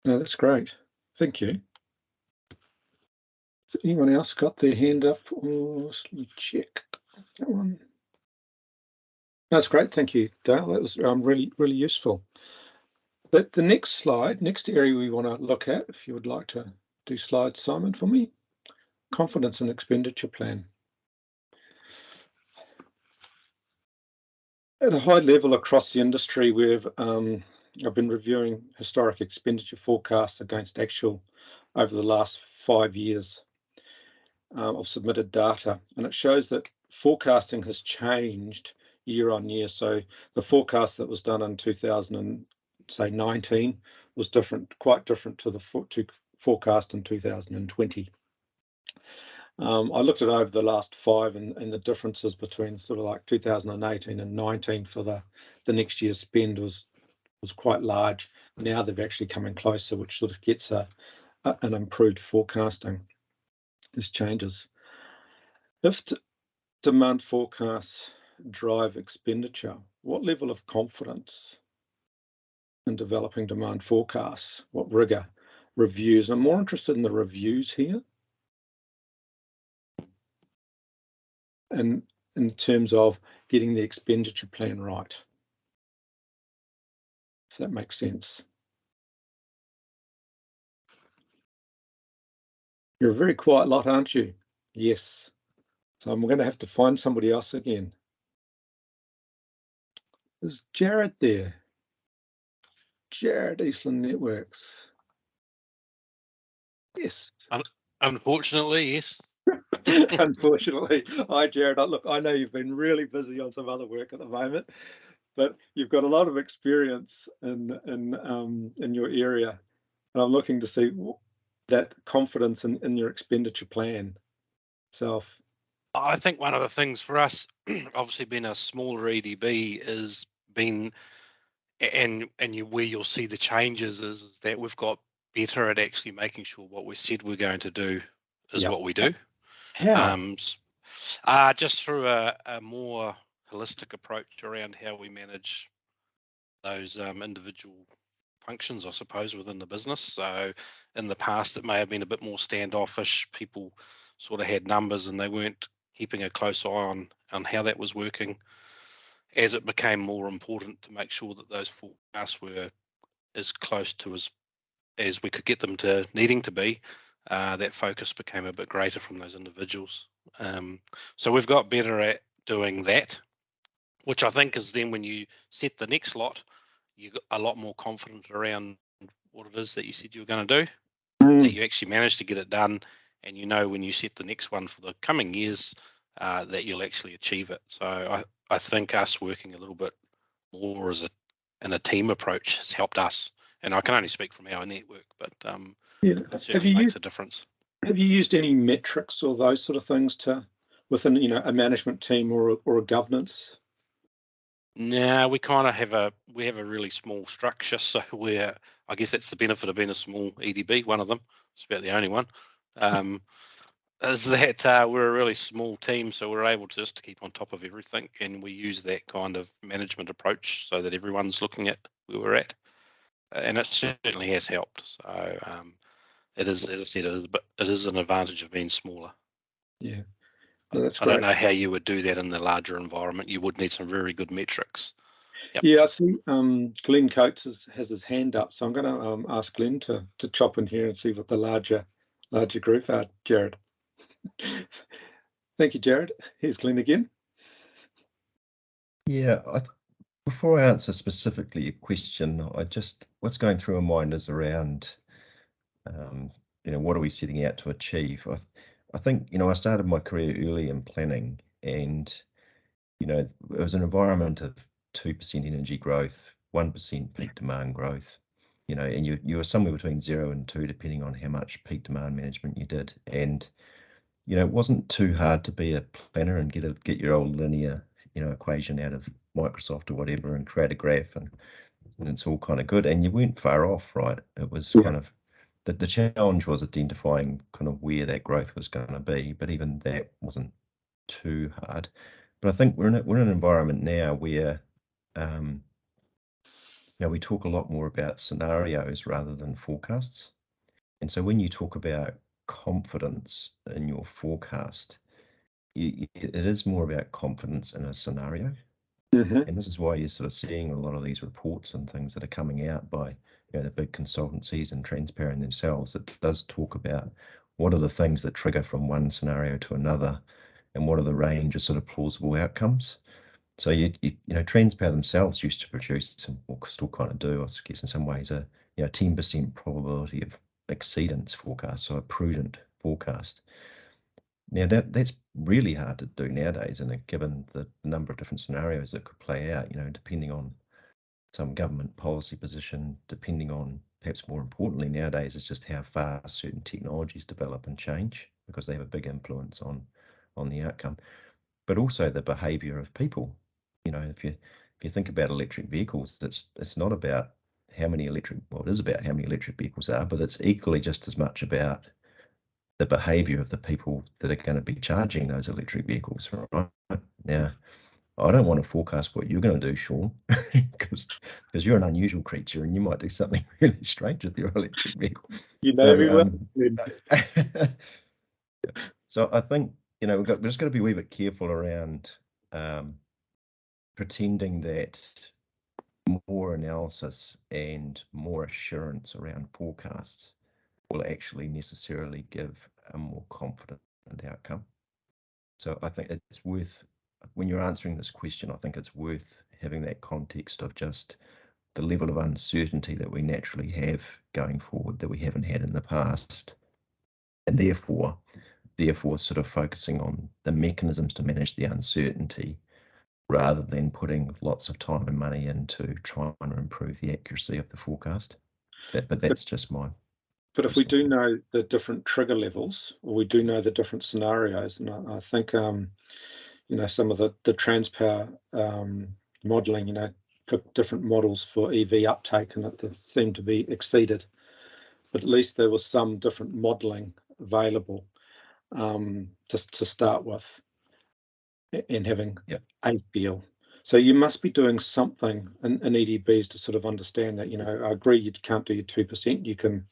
No, that's great. Thank you. Has anyone else got their hand up? Or let me check that one. That's great, thank you, Dale. That was really useful. But the next slide, next area we want to look at, if you would like to do slides, Simon, for me, confidence and expenditure plan. At a high level across the industry, I've been reviewing historic expenditure forecasts against actual over the last 5 years of submitted data, and it shows that forecasting has changed year on year. So the forecast that was done in 2019 was quite different to the forecast in 2020. I looked at over the last 5 and the differences between sort of like 2018 and 19 for the next year's spend was quite large. Now they've actually come in closer, which sort of gets an improved forecasting. There's changes. If demand forecasts drive expenditure, what level of confidence in developing demand forecasts? What rigor? Reviews? I'm more interested in the reviews here. And in terms of getting the expenditure plan right, if that makes sense. You're a very quiet lot, aren't you? Yes. So I'm going to have to find somebody else again. Is Jared there? Jared, Eastland Networks. Yes. Unfortunately, yes. Unfortunately. Hi, Jared. Look, I know you've been really busy on some other work at the moment, but you've got a lot of experience in your area, and I'm looking to see that confidence in your expenditure plan itself. I think one of the things for us, obviously being a smaller EDB, is been where you'll see the changes is that we've got better at actually making sure what we said we're going to do is what we do. How? Just through a more holistic approach around how we manage those individual functions, I suppose, within the business. So in the past, it may have been a bit more standoffish. People sort of had numbers and they weren't keeping a close eye on how that was working. As it became more important to make sure that those forecasts were as close to as we could get them to needing to be, that focus became a bit greater from those individuals. So we've got better at doing that, which I think is then when you set the next lot, you got a lot more confident around what it is that you said you were going to do, that you actually managed to get it done, and you know when you set the next one for the coming years that you'll actually achieve it. So I think us working a little bit more in a team approach has helped us, and I can only speak from our network, but it certainly makes a difference. Have you used any metrics or those sort of things within a management team or a governance? No, we kind of have a really small structure, so I guess that's the benefit of being a small EDB. One of them, it's about the only one, is that we're a really small team, so we're able just to keep on top of everything, and we use that kind of management approach so that everyone's looking at where we're at, and it certainly has helped. So it is, as I said, it is an advantage of being smaller. Yeah. No, that's great. I don't know how you would do that in the larger environment. You would need some very good metrics. Yep. Yeah, I see Glenn Coates has his hand up, so I'm going to ask Glenn to chop in here and see what the larger group are, Jared. Thank you, Jared. Here's Glenn again. Yeah, before I answer specifically your question, what's going through my mind is around, what are we setting out to achieve? I think, I started my career early in planning, and, it was an environment of 2% energy growth, 1% peak demand growth, and you were somewhere between 0 and 2, depending on how much peak demand management you did. And, it wasn't too hard to be a planner and get your old linear, equation out of Microsoft or whatever and create a graph, and it's all kind of good. And you weren't far off, right? It was kind of, the challenge was identifying kind of where that growth was going to be, but even that wasn't too hard. But I think we're in an environment now where we talk a lot more about scenarios rather than forecasts. And so when you talk about confidence in your forecast, it is more about confidence in a scenario. And this is why you're sort of seeing a lot of these reports and things that are coming out by the big consultancies and Transparent themselves. It does talk about what are the things that trigger from one scenario to another, and what are the range of sort of plausible outcomes. So you know, Transparent themselves used to produce, and still kind of do, I guess in some ways, a 10% probability of exceedance forecast, so a prudent forecast. Now that's really hard to do nowadays, and given the number of different scenarios that could play out, depending on some government policy position, depending on, perhaps more importantly nowadays, is just how fast certain technologies develop and change, because they have a big influence on the outcome, but also the behaviour of people. If you think about electric vehicles, it's not about how many it is about how many electric vehicles are, but it's equally just as much about the behaviour of the people that are going to be charging those electric vehicles, right? Now, I don't want to forecast what you're going to do, Sean, because you're an unusual creature and you might do something really strange with your electric vehicle. You know me well. So I think, we're just got to be a wee bit careful around pretending that more analysis and more assurance around forecasts will actually necessarily give a more confident outcome. So I think it's worth, when you're answering this question, I think it's worth having that context of just the level of uncertainty that we naturally have going forward that we haven't had in the past, and therefore sort of focusing on the mechanisms to manage the uncertainty, rather than putting lots of time and money into trying to improve the accuracy of the forecast. But that's just mine. But if we do know the different trigger levels, or we do know the different scenarios, and I think some of the Transpower modelling, took different models for EV uptake, and it seemed to be exceeded. But at least there was some different modelling available just to start with, and having a feel. So you must be doing something in EDBs to sort of understand that. I agree you can't do your 2%. You can.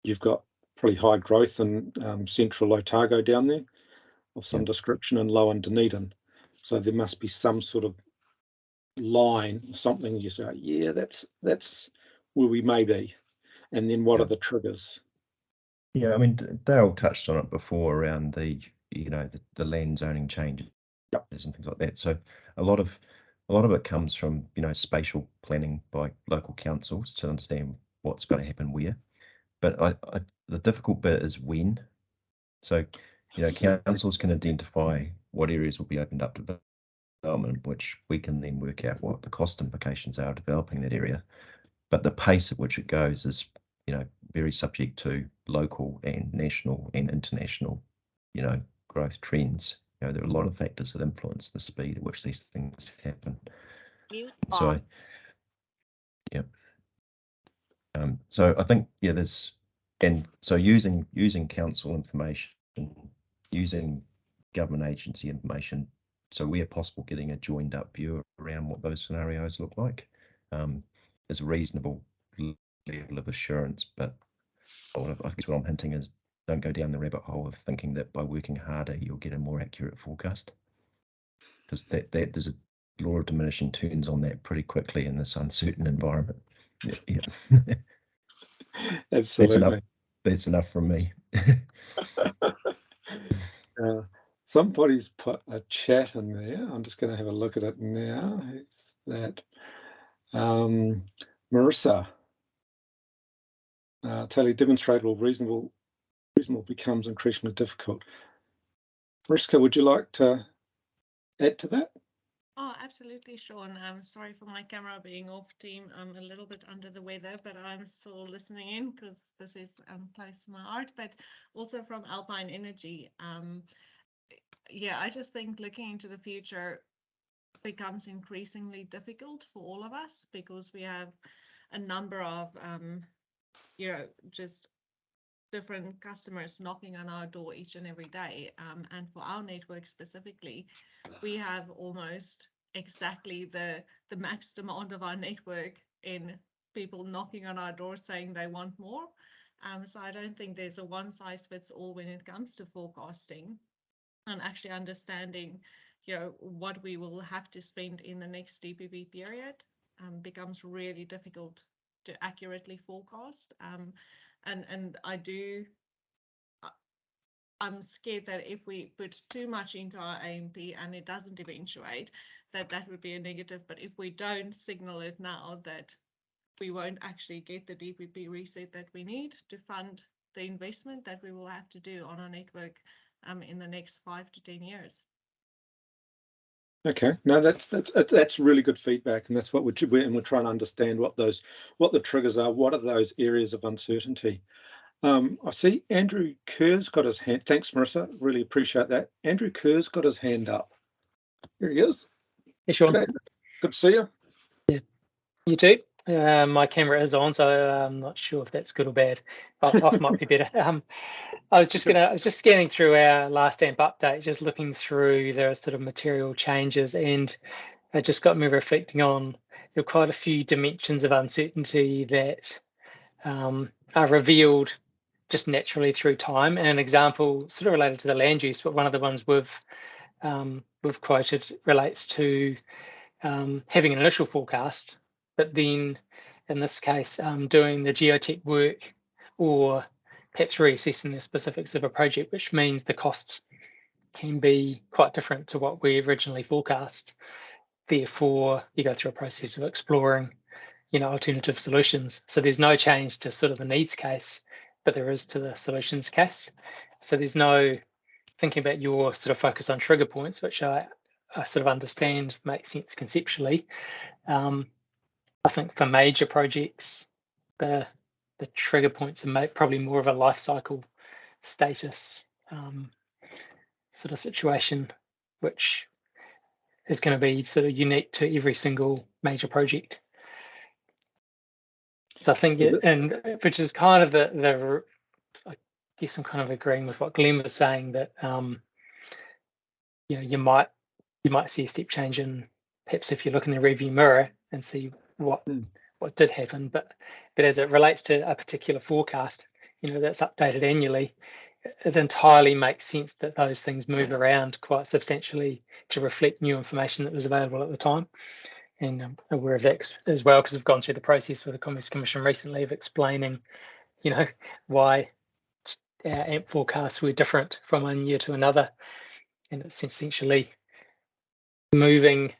You've got pretty high growth in central Otago down there of some description, and low in Dunedin. So there must be some sort of line, something you say, yeah, that's where we may be. And then what are the triggers? Yeah, I mean, Dale touched on it before around the land zoning changes and things like that. So a lot of it comes from spatial planning by local councils to understand what's going to happen where. But the difficult bit is when. So councils can identify what areas will be opened up to development, which we can then work out what the cost implications are of developing that area. But the pace at which it goes is very subject to local and national and international growth trends. There are a lot of factors that influence the speed at which these things happen. So so I think using council information, using government agency information, so where possible getting a joined up view around what those scenarios look like, is a reasonable level of assurance. But I guess what I'm hinting is, don't go down the rabbit hole of thinking that by working harder you'll get a more accurate forecast, because that there's a law of diminishing returns on that pretty quickly in this uncertain environment. Absolutely. That's enough from me. Somebody's put a chat in there. I'm just going to have a look at it now. Who's that? Marissa. Totally demonstrable, reasonable becomes increasingly difficult. Mariska, would you like to add to that? Oh, absolutely, Sean. I'm sorry for my camera being off, team. I'm a little bit under the weather, but I'm still listening in because this is close to my heart. But also from Alpine Energy, I just think looking into the future becomes increasingly difficult for all of us, because we have a number of just different customers knocking on our door each and every day. And for our network specifically, we have almost exactly the max demand of our network in people knocking on our door saying they want more. So I don't think there's a one size fits all when it comes to forecasting and actually understanding, what we will have to spend in the next DPP period becomes really difficult to accurately forecast. And I'm scared that if we put too much into our AMP and it doesn't eventuate, that would be a negative. But if we don't signal it now, that we won't actually get the DPP reset that we need to fund the investment that we will have to do on our network in the next 5 to 10 years. Okay, no, that's really good feedback, and that's what we're trying to understand what the triggers are. What are those areas of uncertainty? I see Andrew Kerr's got his hand. Thanks, Marissa. Really appreciate that. Andrew Kerr's got his hand up. Here he is. Hey, Sean. Good to see you. Yeah, you too. My camera is on, so I'm not sure if that's good or bad. Off might be better. I was just scanning through our last AMP update, just looking through the sort of material changes, and it just got me reflecting on there are quite a few dimensions of uncertainty that are revealed just naturally through time. And an example sort of related to the land use, but one of the ones we've quoted relates to having an initial forecast, but then in this case doing the geotech work or perhaps reassessing the specifics of a project, which means the costs can be quite different to what we originally forecast. Therefore, you go through a process of exploring, alternative solutions. So there's no change to sort of the needs case, but there is to the solutions case. So there's no thinking about your sort of focus on trigger points, which I sort of understand makes sense conceptually. I think for major projects, the trigger points are probably more of a life cycle status sort of situation, which is going to be sort of unique to every single major project. So I think, and which is kind of the I guess I'm kind of agreeing with what Glenn was saying, that you might see a step change in, perhaps if you look in the rearview mirror and see what did happen, but as it relates to a particular forecast, that's updated annually, it entirely makes sense that those things move around quite substantially to reflect new information that was available at the time. And I'm aware of that as well, because I've gone through the process with the Commerce Commission recently of explaining, why our AMP forecasts were different from one year to another, and it's essentially moving,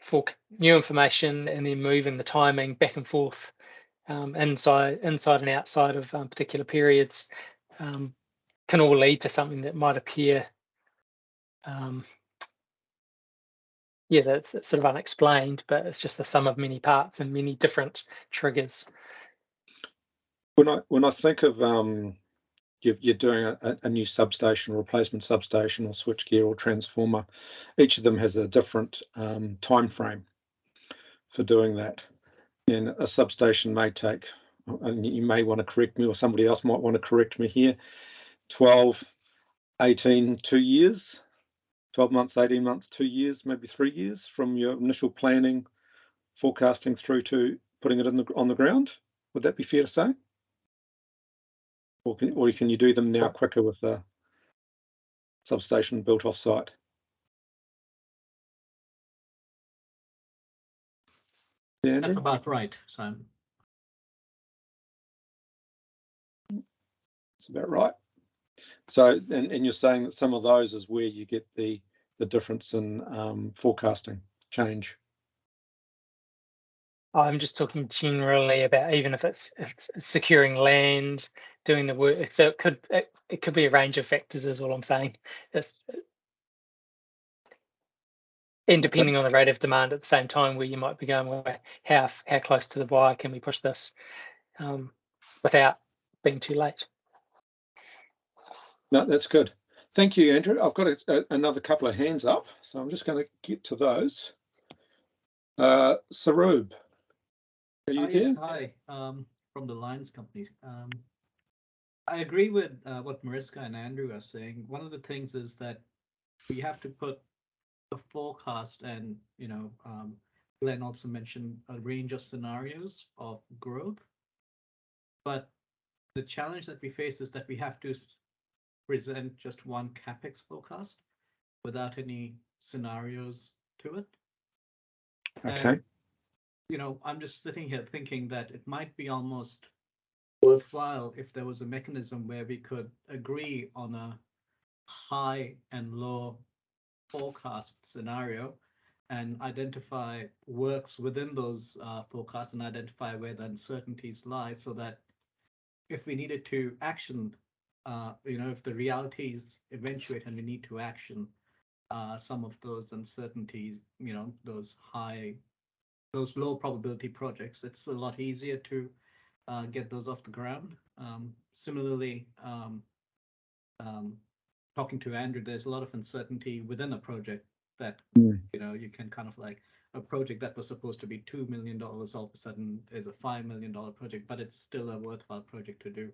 for new information and then moving the timing back and forth inside and outside of particular periods can all lead to something that might appear that's sort of unexplained, but it's just the sum of many parts and many different triggers. When I think of you're doing a new substation, replacement substation, or switchgear or transformer, each of them has a different time frame for doing that. And a substation may take, and you may want to correct me, or somebody else might want to correct me here, 12, 18, 2 years, 12 months, 18 months, 2 years, maybe 3 years from your initial planning, forecasting through to putting it on the ground. Would that be fair to say? Or can you do them now quicker with the substation built off site? Yeah, that's about right, Simon. That's about right. So, and you're saying that some of those is where you get the difference in forecasting change. I'm just talking generally about even if it's securing land, doing the work. So it could be a range of factors, is what I'm saying. And depending on the rate of demand at the same time, where you might be going, well, how close to the wire can we push this without being too late? No, that's good. Thank you, Andrew. I've got another couple of hands up, so I'm just going to get to those. Sarub, are you there? Yes, hi, from the Lions Company. I agree with what Mariska and Andrew are saying. One of the things is that we have to put a forecast, and Glenn also mentioned a range of scenarios of growth, but the challenge that we face is that we have to present just one CapEx forecast without any scenarios to it. Okay. And, you know, I'm just sitting here thinking that it might be almost worthwhile if there was a mechanism where we could agree on a high and low forecast scenario and identify works within those forecasts and identify where the uncertainties lie, so that if we needed to action, you know, if the realities eventuate and we need to action some of those uncertainties, you know, those low probability projects, it's a lot easier to get those off the ground. Similarly, talking to Andrew, there's a lot of uncertainty within a project that, you know, you can kind of like a project that was supposed to be $2 million all of a sudden is a $5 million project, but it's still a worthwhile project to do.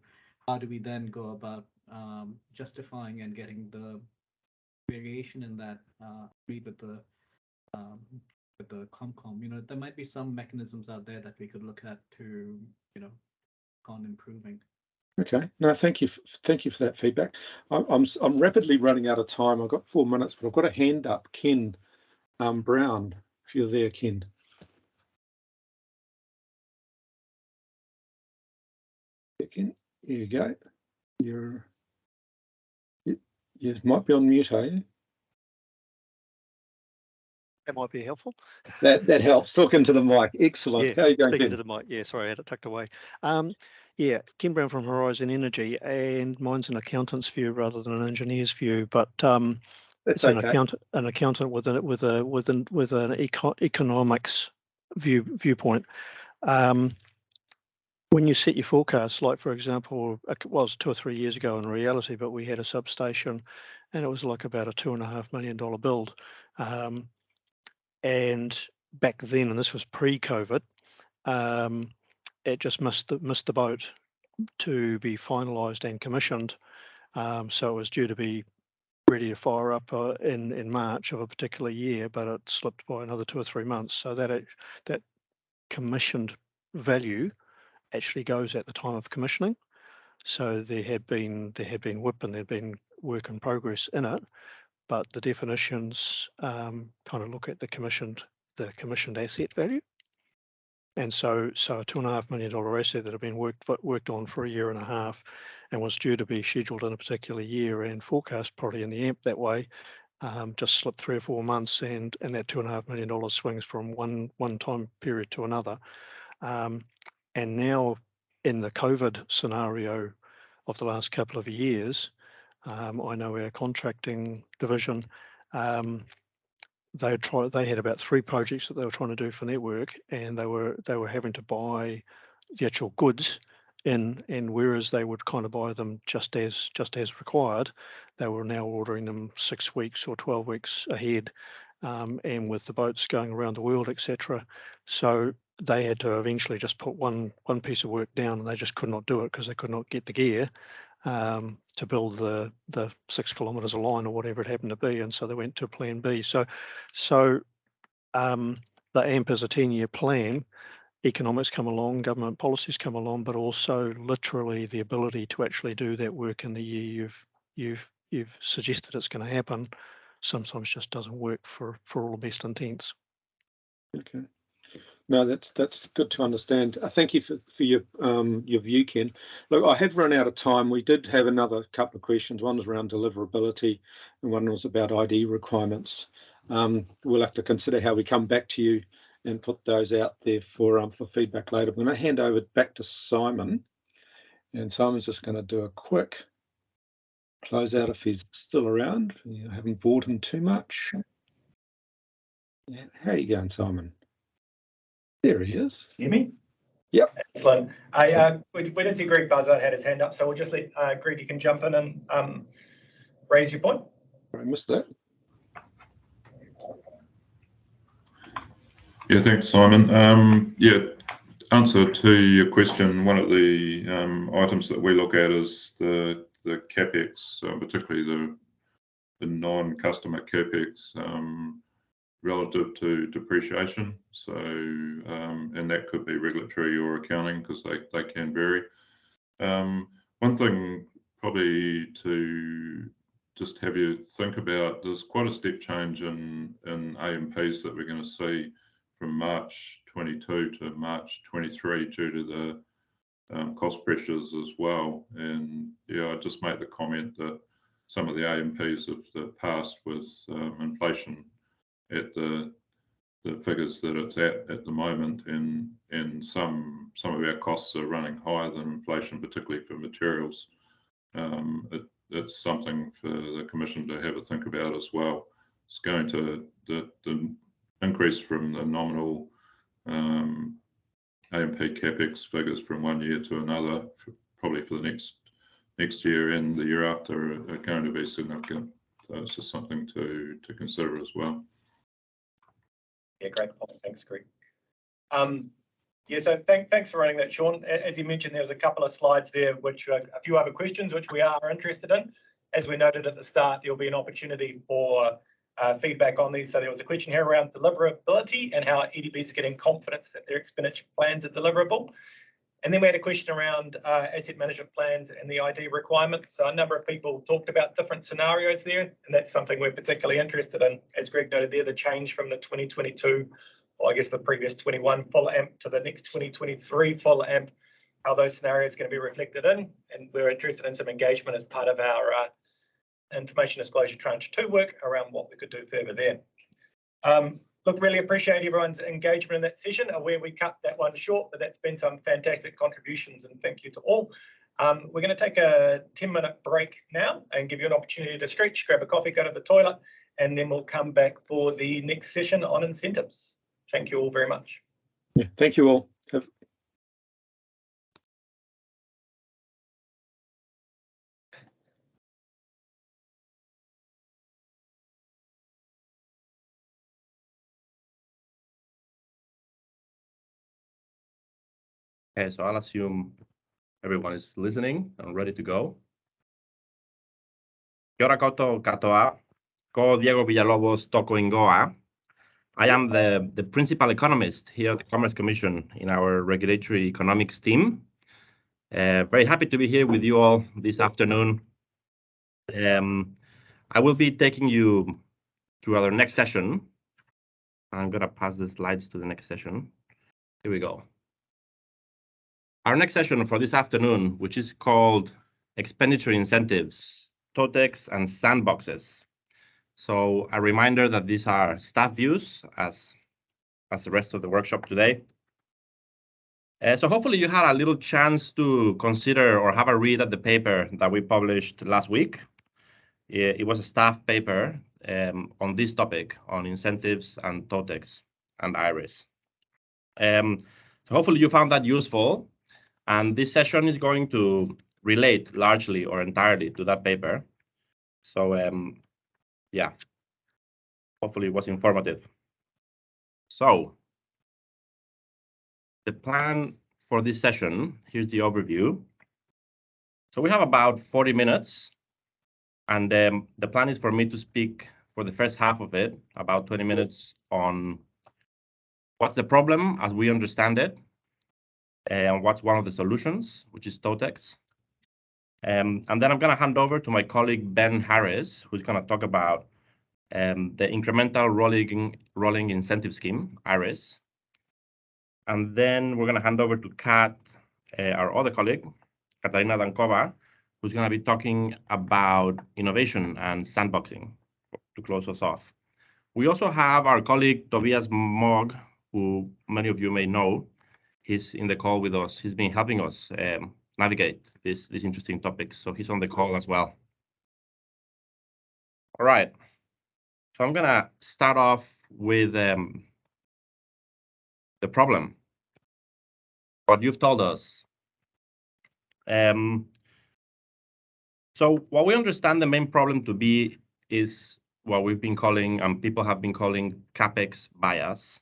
How do we then go about justifying and getting the variation in that read with the ComCom? You know, there might be some mechanisms out there that we could look at to, you know, on improving. Okay. No, thank you. Thank you for that feedback. I'm rapidly running out of time. I've got 4 minutes, but I've got a hand up. Ken Brown, if you're there, Ken. Ken, here you go. You might be on mute, are you? That might be helpful. That helps. Talk into the mic. Excellent. Yeah, how are you going, speaking Ken? to the mic. Yeah, sorry, I had it tucked away. Yeah, Ken Brown from Horizon Energy, and mine's an accountant's view rather than an engineer's view, but it's okay. an accountant with an economics viewpoint. When you set your forecast, like for example, it was 2 or 3 years ago in reality, but we had a substation, and it was like about a $2.5 million build. And back then, and this was pre-COVID, it just missed the boat to be finalised and commissioned. So it was due to be ready to fire up in March of a particular year, but it slipped by another 2 or 3 months. So that commissioned value actually goes at the time of commissioning. So there had been WIP and there'd been work in progress in it, but the definitions kind of look at the commissioned asset value. And so a $2.5 million asset that had been worked on for 1.5 years and was due to be scheduled in a particular year and forecast probably in the AMP that way, just slipped 3 or 4 months, and that $2.5 million swings from one time period to another. And now in the COVID scenario of the last couple of years, I know our contracting division, they had about 3 projects that they were trying to do for network, and they were having to buy the actual goods in, and whereas they would kind of buy them just as required, they were now ordering them 6 weeks or 12 weeks ahead, and with the boats going around the world, etc. So they had to eventually just put one piece of work down, and they just could not do it because they could not get the gear to build the 6 kilometres of line or whatever it happened to be, and so they went to plan B. So the AMP is a 10-year plan. Economics come along, government policies come along, but also literally the ability to actually do that work in the year you've suggested it's going to happen sometimes just doesn't work for all best intents. Okay. No, that's good to understand. Thank you for your view, Ken. Look, I have run out of time. We did have another couple of questions. One was around deliverability, and one was about ID requirements. We'll have to consider how we come back to you and put those out there for feedback later. I'm going to hand over back to Simon, and Simon's just going to do a quick close out if he's still around. You haven't bored him too much. Yeah. How are you going, Simon? There he is. Hear me? Yep. Excellent. We didn't see Greg Buzzard had his hand up, so we'll just let Greg, you can jump in and raise your point. I missed that. Yeah, thanks, Simon. Yeah, answer to your question, one of the items that we look at is the CapEx, particularly the non-customer CapEx relative to depreciation. So, and that could be regulatory or accounting because they can vary. One thing probably to just have you think about, there's quite a step change in AMPs that we're going to see from March 22 to March 23 due to the cost pressures as well. And yeah, I just make the comment that some of the AMPs of the past with inflation at the figures that it's at the moment, and some of our costs are running higher than inflation, particularly for materials. It's something for the Commission to have a think about as well. It's going to the increase from the nominal AMP capex figures from one year to another, probably for the next year and the year after, are going to be significant. So it's just something to consider as well. Yeah, great point. Thanks, Greg. Yeah, so thanks for running that, Sean. As you mentioned, there was a couple of slides there, which are a few other questions which we are interested in. As we noted at the start, there'll be an opportunity for feedback on these. So there was a question here around deliverability and how EDBs are getting confidence that their expenditure plans are deliverable. And then we had a question around asset management plans and the ID requirements. So a number of people talked about different scenarios there, and that's something we're particularly interested in. As Greg noted there, the change from the 2022, or I guess the previous 21 full AMP to the next 2023 full AMP, how those scenarios are going to be reflected in. And we're interested in some engagement as part of our information disclosure tranche 2 work around what we could do further there. Look, really appreciate everyone's engagement in that session. Aware we cut that one short, but that's been some fantastic contributions, and thank you to all. We're going to take a 10-minute break now and give you an opportunity to stretch, grab a coffee, go to the toilet, and then we'll come back for the next session on incentives. Thank you all very much. Yeah, thank you all. Okay, so I'll assume everyone is listening and ready to go. Kia ora koutou katoa, ko Diego Villalobos toko ingoa. I am the principal economist here at the Commerce Commission in our regulatory economics team. Very happy to be here with you all this afternoon. I will be taking you to our next session. I'm going to pass the slides to the next session. Here we go. Our next session for this afternoon, which is called Expenditure Incentives, TOTEX and Sandboxes. So a reminder that these are staff views as the rest of the workshop today. So hopefully you had a little chance to consider or have a read at the paper that we published last week. It was a staff paper on this topic, on incentives and TOTEX and IRIS. So hopefully you found that useful. And this session is going to relate largely or entirely to that paper. So yeah, hopefully it was informative. So the plan for this session, here's the overview. So we have about 40 minutes, and the plan is for me to speak for the first half of it, about 20 minutes on what's the problem as we understand it, and what's one of the solutions, which is TOTEX. And then I'm going to hand over to my colleague, Ben Harris, who's going to talk about the incremental rolling incentive scheme, IRIS. And then we're going to hand over to Kat, our other colleague, Katarina Dankova, who's going to be talking about innovation and sandboxing to close us off. We also have our colleague, Tobias Mogg, who many of you may know. He's in the call with us. He's been helping us navigate these interesting topics. So he's on the call as well. All right. So I'm going to start off with the problem, what you've told us. So what we understand the main problem to be is what we've been calling, and people have been calling, CapEx bias.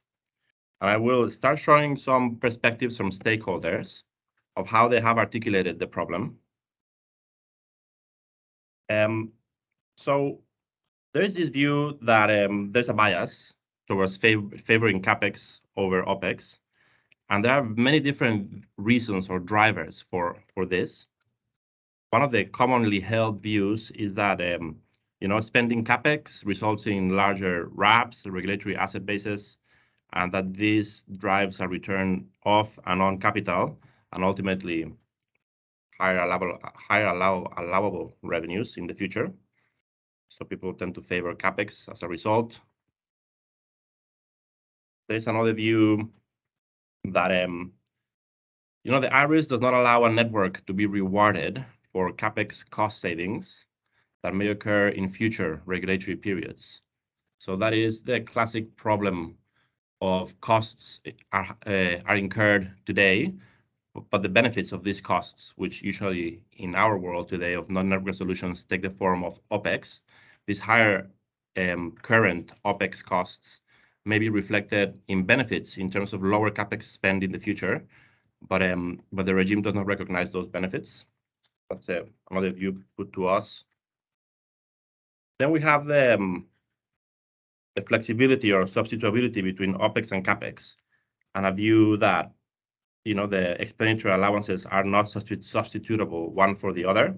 And I will start showing some perspectives from stakeholders of how they have articulated the problem. So there is this view that there's a bias towards favoring CapEx over OpEx. And there are many different reasons or drivers for this. One of the commonly held views is that spending capex results in larger RABs, regulatory asset bases, and that this drives a return of and on capital, and ultimately higher allowable revenues in the future. So people tend to favor capex as a result. There's another view that the IRIS does not allow a network to be rewarded for capex cost savings that may occur in future regulatory periods. So that is the classic problem of costs are incurred today, but the benefits of these costs, which usually in our world today of non-network solutions take the form of OPEX, these higher current OPEX costs may be reflected in benefits in terms of lower capex spend in the future, but the regime does not recognize those benefits. That's another view put to us. Then we have the flexibility or substitutability between OPEX and CAPEX, and a view that the expenditure allowances are not substitutable one for the other.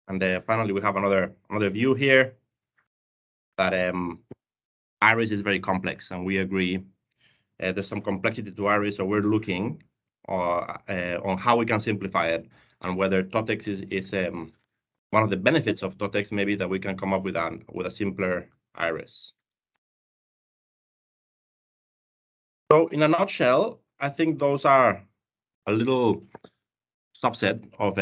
And finally, we have another view here that IRIS is very complex, and we agree there's some complexity to IRIS, so we're looking on how we can simplify it, and whether TOTEX is one of the benefits of TOTEX, maybe that we can come up with a simpler IRIS. So in a nutshell, I think those are a little subset of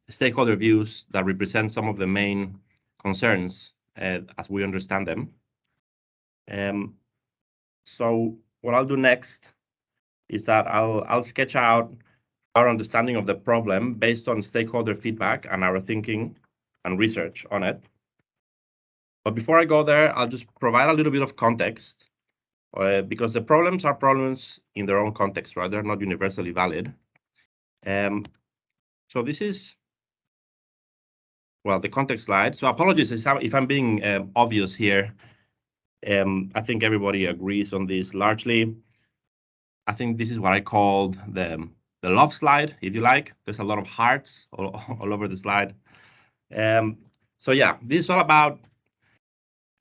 stakeholder views that represent some of the main concerns as we understand them. So what I'll do next is that I'll sketch out our understanding of the problem based on stakeholder feedback and our thinking and research on it. But before I go there, I'll just provide a little bit of context because the problems are problems in their own context, right? They're not universally valid. So this is, well, the context slide. So apologies if I'm being obvious here. I think everybody agrees on this largely. I think this is what I called the love slide, if you like. There's a lot of hearts all over the slide. So yeah, this is all about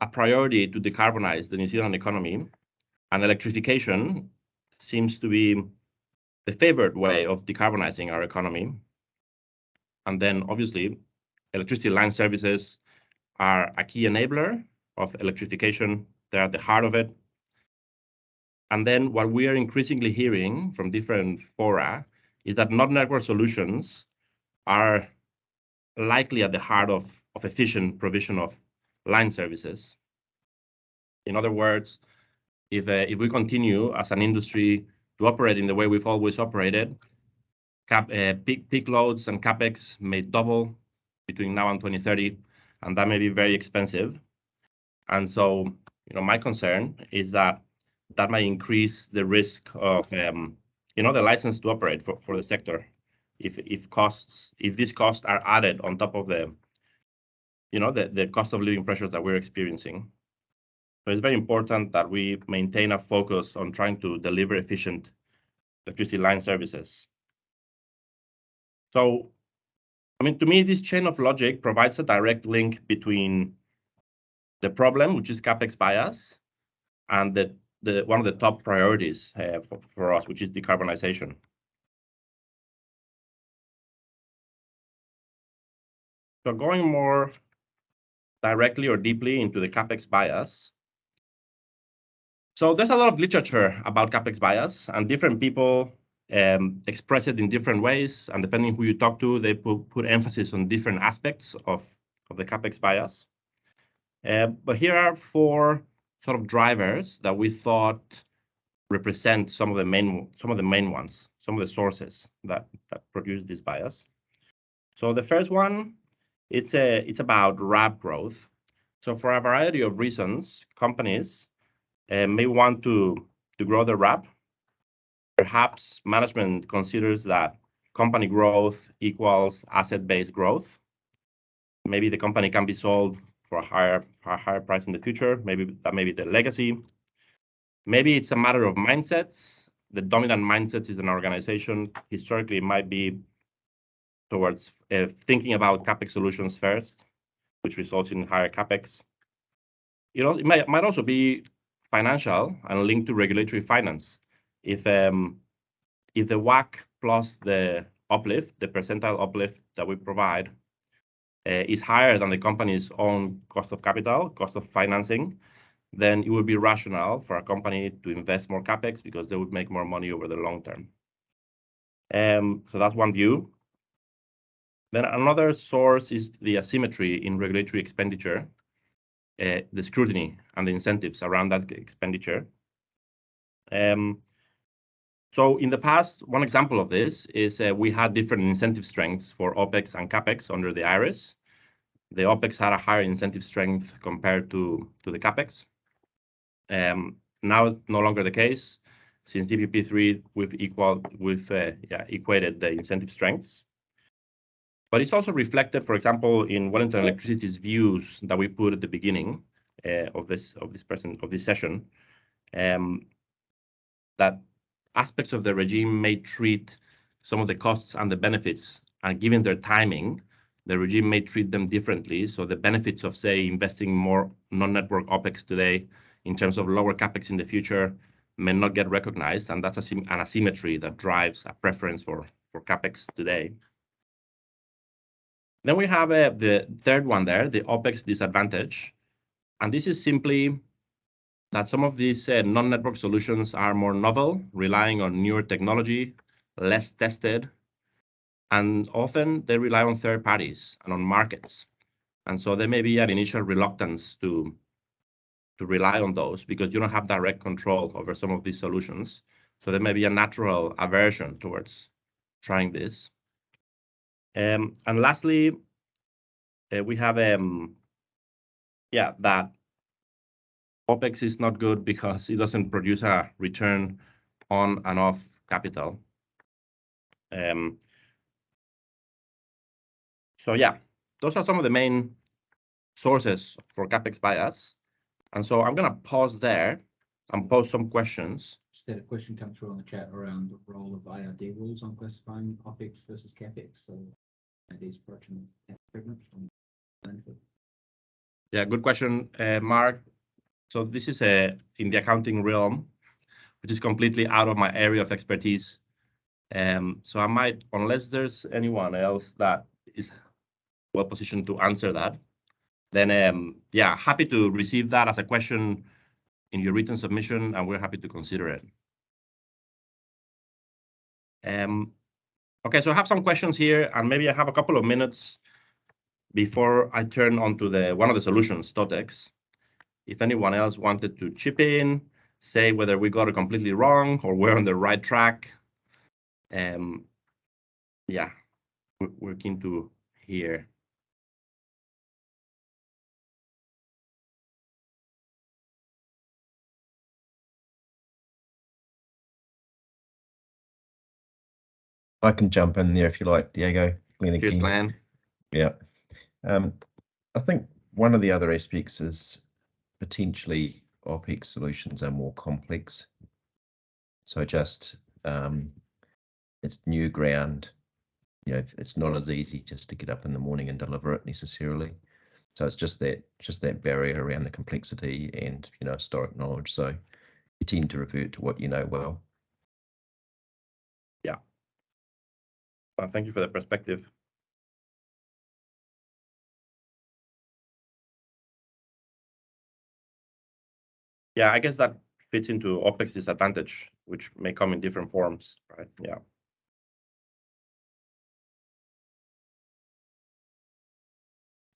a priority to decarbonize the New Zealand economy, and electrification seems to be the favored way of decarbonizing our economy. And then obviously, electricity line services are a key enabler of electrification. They're at the heart of it. And then what we are increasingly hearing from different fora is that non-network solutions are likely at the heart of efficient provision of line services. In other words, if we continue as an industry to operate in the way we've always operated, peak loads and capex may double between now and 2030, and that may be very expensive. And so, my concern is that might increase the risk of, the license to operate for the sector. If these costs are added on top of the cost of living pressures that we're experiencing. So it's very important that we maintain a focus on trying to deliver efficient electricity line services. So, to me, this chain of logic provides a direct link between the problem, which is capex bias, and one of the top priorities for us, which is decarbonization. So going more directly or deeply into the capex bias. So there's a lot of literature about capex bias, and different people express it in different ways, and depending who you talk to, they put emphasis on different aspects of the capex bias. But here are 4 sort of drivers that we thought represent some of the main ones, some of the sources that produce this bias. So the first one, it's about RAB growth. So for a variety of reasons, companies may want to grow their RAB. Perhaps management considers that company growth equals asset-based growth. Maybe the company can be sold for a higher price in the future. Maybe that may be the legacy. Maybe it's a matter of mindsets. The dominant mindset is an organization historically might be towards thinking about CapEx solutions first, which results in higher CapEx. You know, it might also be financial and linked to regulatory finance. If the WACC plus the uplift, the percentile uplift that we provide, is higher than the company's own cost of capital, cost of financing, then it would be rational for a company to invest more CapEx because they would make more money over the long term. So that's one view. Then another source is the asymmetry in regulatory expenditure, the scrutiny and the incentives around that expenditure. So in the past, one example of this is we had different incentive strengths for OPEX and CAPEX under the IRIS. The OPEX had a higher incentive strength compared to the CAPEX. Now it's no longer the case. Since DPP3, we've equated the incentive strengths. But it's also reflected, for example, in Wellington Electricity's views that we put at the beginning of this session, that aspects of the regime may treat some of the costs and the benefits, and given their timing, the regime may treat them differently. So the benefits of, say, investing more non-network OPEX today in terms of lower CapEx in the future may not get recognized, and that's an asymmetry that drives a preference for CapEx today. Then we have the third one there, the OPEX disadvantage. And this is simply that some of these non-network solutions are more novel, relying on newer technology, less tested, and often they rely on third parties and on markets. And so there may be an initial reluctance to rely on those because you don't have direct control over some of these solutions. So there may be a natural aversion towards trying this. And lastly, we have that OPEX is not good because it doesn't produce a return on and off capital. So yeah, those are some of the main sources for CapEx bias. And so I'm going to pause there and pose some questions. Just had a question come through on the chat around the role of IRD rules on classifying OPEX versus CapEx. So IRD's approaching benefit. Yeah, good question, Mark. So this is in the accounting realm, which is completely out of my area of expertise. So I might, unless there's anyone else that is well positioned to answer that, then yeah, happy to receive that as a question in your written submission, and we're happy to consider it. Okay, so I have some questions here, and maybe I have a couple of minutes before I turn on to one of the solutions, TOTEX. If anyone else wanted to chip in, say whether we got it completely wrong or we're on the right track. Yeah, we're keen to hear. I can jump in there if you like, Diego. Cheers, Glenn. Yeah. I think one of the other aspects is potentially OPEX solutions are more complex. So just it's new ground. You know, it's not as easy just to get up in the morning and deliver it necessarily. So it's just that barrier around the complexity and, you know, historic knowledge. So you tend to revert to what you know well. Yeah. Well, thank you for that perspective. Yeah, I guess that fits into OPEX disadvantage, which may come in different forms, right? Yeah.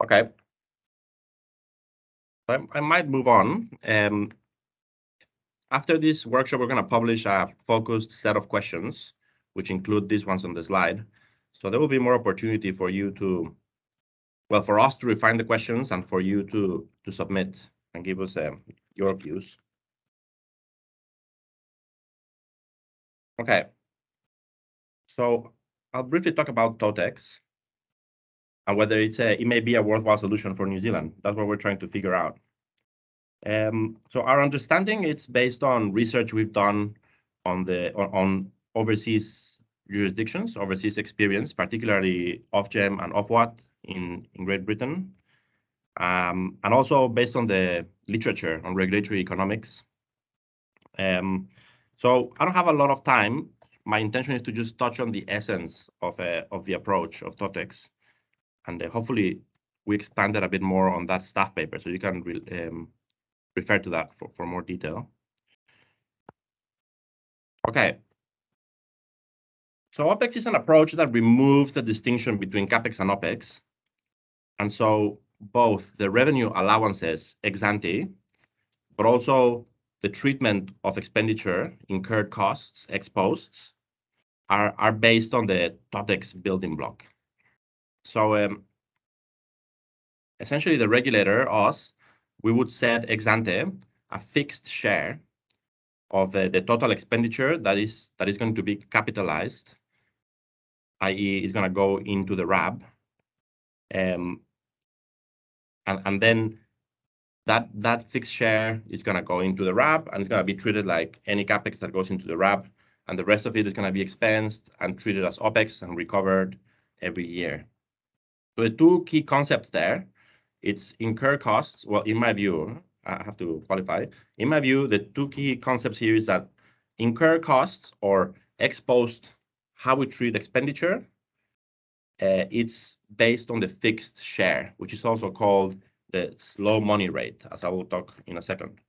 Okay. I might move on. After this workshop, we're going to publish a focused set of questions, which include these ones on the slide. So there will be more opportunity for you to, well, for us to refine the questions and for you to submit and give us your views. Okay. So I'll briefly talk about TOTEX and whether it may be a worthwhile solution for New Zealand. That's what we're trying to figure out. So our understanding, it's based on research we've done on overseas jurisdictions, overseas experience, particularly Ofgem and Ofwat in Great Britain, and also based on the literature on regulatory economics. So I don't have a lot of time. My intention is to just touch on the essence of the approach of TOTEX, and hopefully we expanded a bit more on that staff paper, so you can refer to that for more detail. Okay. So OPEX is an approach that removes the distinction between CAPEX and OPEX. And so both the revenue allowances ex ante, but also the treatment of expenditure, incurred costs ex post, are based on the TOTEX building block. So essentially the regulator, us, we would set ex ante a fixed share of the total expenditure that is going to be capitalized, i.e. is going to go into the RAB. And then that fixed share is going to go into the RAB, and it's going to be treated like any CAPEX that goes into the RAB, and the rest of it is going to be expensed and treated as OPEX and recovered every year. So the two key concepts there, it's incur costs. Well, in my view, I have to qualify. In my view, the two key concepts here is that incur costs, or ex post, how we treat expenditure, it's based on the fixed share, which is also called the slow money rate, as I will talk in a second.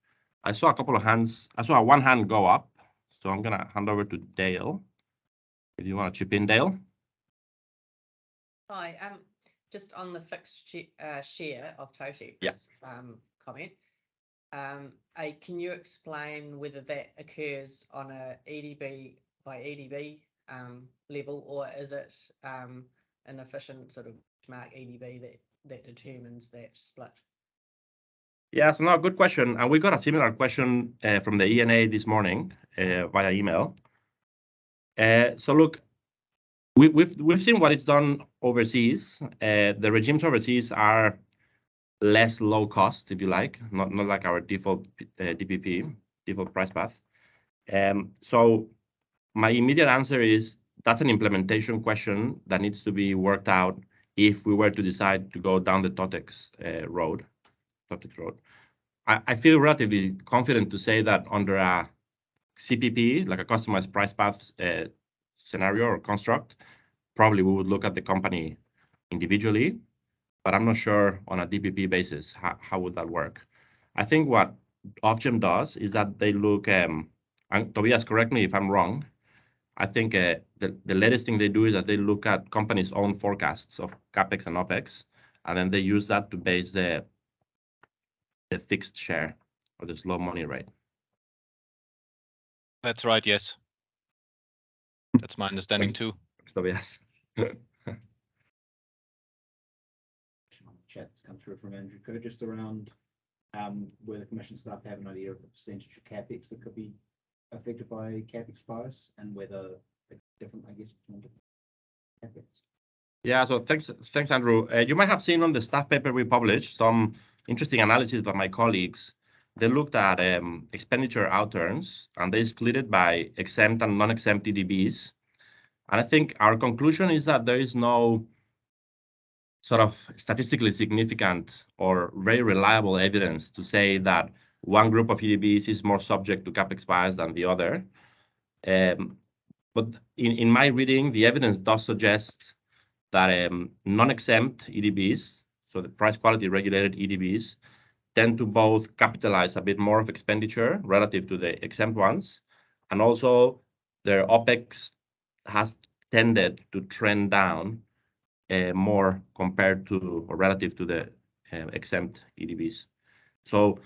I saw a couple of hands. I saw one hand go up, so I'm going to hand over to Dale. If you want to chip in, Dale. Hi, just on the fixed share of TOTEX comment, can you explain whether that occurs on a EDB by EDB level, or is it an efficient sort of benchmark EDB that determines that split? Yeah, so no, good question. And we got a similar question from the ENA this morning via email. So look, we've seen what it's done overseas. The regimes overseas are less low cost, if you like, not like our default DPP, default price path. So my immediate answer is that's an implementation question that needs to be worked out if we were to decide to go down the TOTEX road. I feel relatively confident to say that under a CPP, like a customized price path scenario or construct, probably we would look at the company individually, but I'm not sure on a DPP basis how would that work. I think what Ofgem does is that they look, and Tobias, correct me if I'm wrong, I think the latest thing they do is that they look at companies' own forecasts of CAPEX and OPEX, and then they use that to base the fixed share or the slow money rate. That's right, yes. That's my understanding too. Thanks, Tobias. Chat's come through from Andrew Kerr just around where the commission staff have an idea of the percentage of CAPEX that could be affected by CAPEX bias, and whether it's different, I guess, between different CAPEX. Yeah, so thanks, Andrew. You might have seen on the staff paper we published some interesting analysis by my colleagues. They looked at expenditure outturns, and they split it by exempt and non-exempt EDBs. And I think our conclusion is that there is no sort of statistically significant or very reliable evidence to say that one group of EDBs is more subject to CAPEX bias than the other. But in my reading, the evidence does suggest that non-exempt EDBs, so the price quality regulated EDBs, tend to both capitalize a bit more of expenditure relative to the exempt ones, and also their OPEX has tended to trend down more compared to or relative to the exempt EDBs. So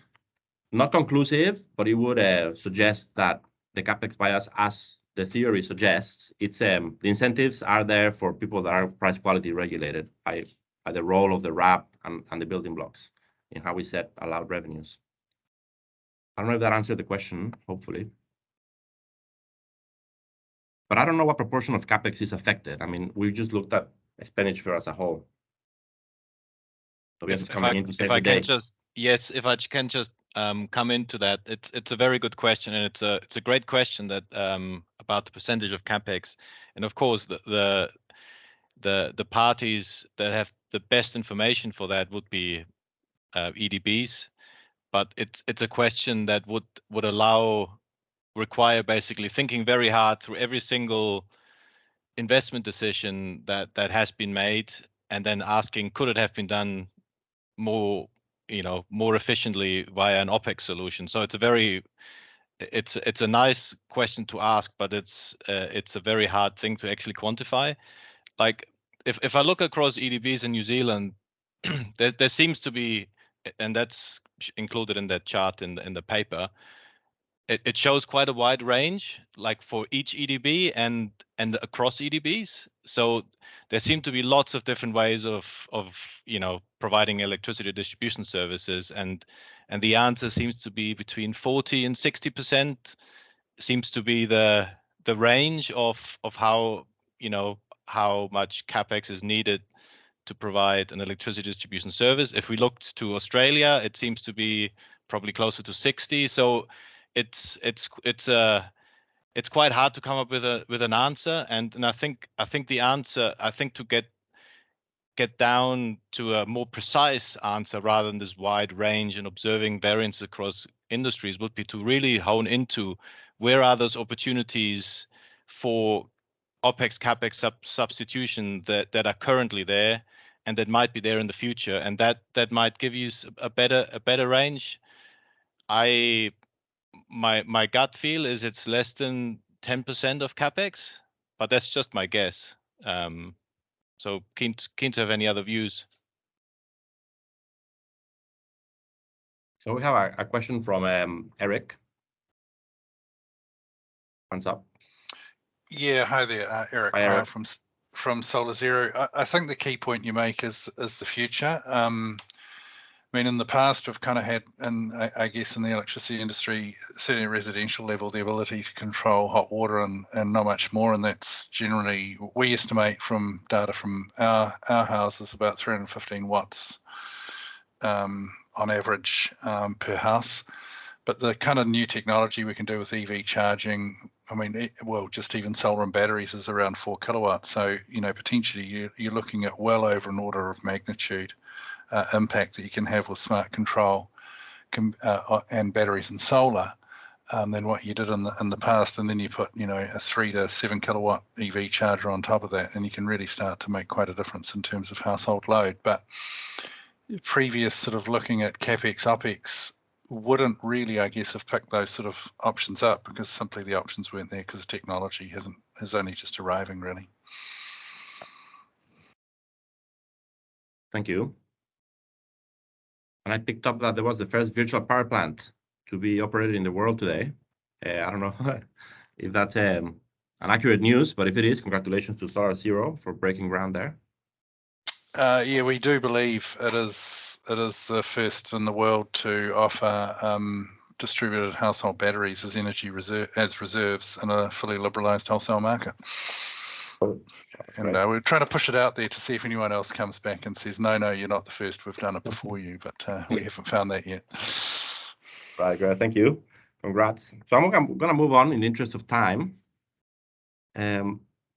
not conclusive, but it would suggest that the CAPEX bias, as the theory suggests, it's the incentives are there for people that are price quality regulated by the role of the RAB and the building blocks in how we set allowed revenues. I don't know if that answered the question, hopefully. But I don't know what proportion of CAPEX is affected. I mean, we just looked at expenditure as a whole. So we have to come in to save the day. Yes, if I can just come into that. It's a very good question, and it's a great question that about the percentage of capex. And of course, the parties that have the best information for that would be EDBs, but it's a question that would require basically thinking very hard through every single investment decision that has been made, and then asking, could it have been done more efficiently via an OPEX solution? So it's a nice question to ask, but it's a very hard thing to actually quantify. Like if I look across EDBs in New Zealand, there seems to be, and that's included in that chart in the paper, it shows quite a wide range, like for each EDB and across EDBs. So there seem to be lots of different ways of providing electricity distribution services, and the answer seems to be between 40 and 60% seems to be the range of how how much capex is needed to provide an electricity distribution service. If we looked to Australia, it seems to be probably closer to 60. So it's quite hard to come up with an answer, and I think the answer, to get down to a more precise answer rather than this wide range and observing variance across industries, would be to really hone into where are those opportunities for OPEX CAPEX substitution that are currently there and that might be there in the future, and that might give you a better range. My gut feel is it's less than 10% of CAPEX, but that's just my guess. So keen to have any other views. So we have a question from Eric. Hands up. Yeah, hi there, Eric. Hi, Eric. From Solar Zero. I think the key point you make is the future. I mean, in the past, we've kind of had, and I guess in the electricity industry, certainly at residential level, the ability to control hot water and not much more. And that's generally, we estimate from data from our houses, about 315 watts on average per house. But the kind of new technology we can do with EV charging, I mean, just even solar and batteries is around 4 kilowatts. So, potentially you're looking at well over an order of magnitude impact that you can have with smart control and batteries and solar than what you did in the past. And then you put, a 3 to 7 kilowatt EV charger on top of that, and you can really start to make quite a difference in terms of household load. But previous sort of looking at CapEx, OPEX wouldn't really, I guess, have picked those sort of options up because simply the options weren't there because the technology is only just arriving, really. Thank you. And I picked up that there was the first virtual power plant to be operated in the world today. I don't know if that's an accurate news, but if it is, congratulations to Solar Zero for breaking ground there. Yeah, we do believe it is the first in the world to offer distributed household batteries as reserves in a fully liberalised wholesale market. And we're trying to push it out there to see if anyone else comes back and says, no, you're not the first, we've done it before you, but we haven't found that yet. Right, great, thank you. Congrats. So I'm going to move on in the interest of time.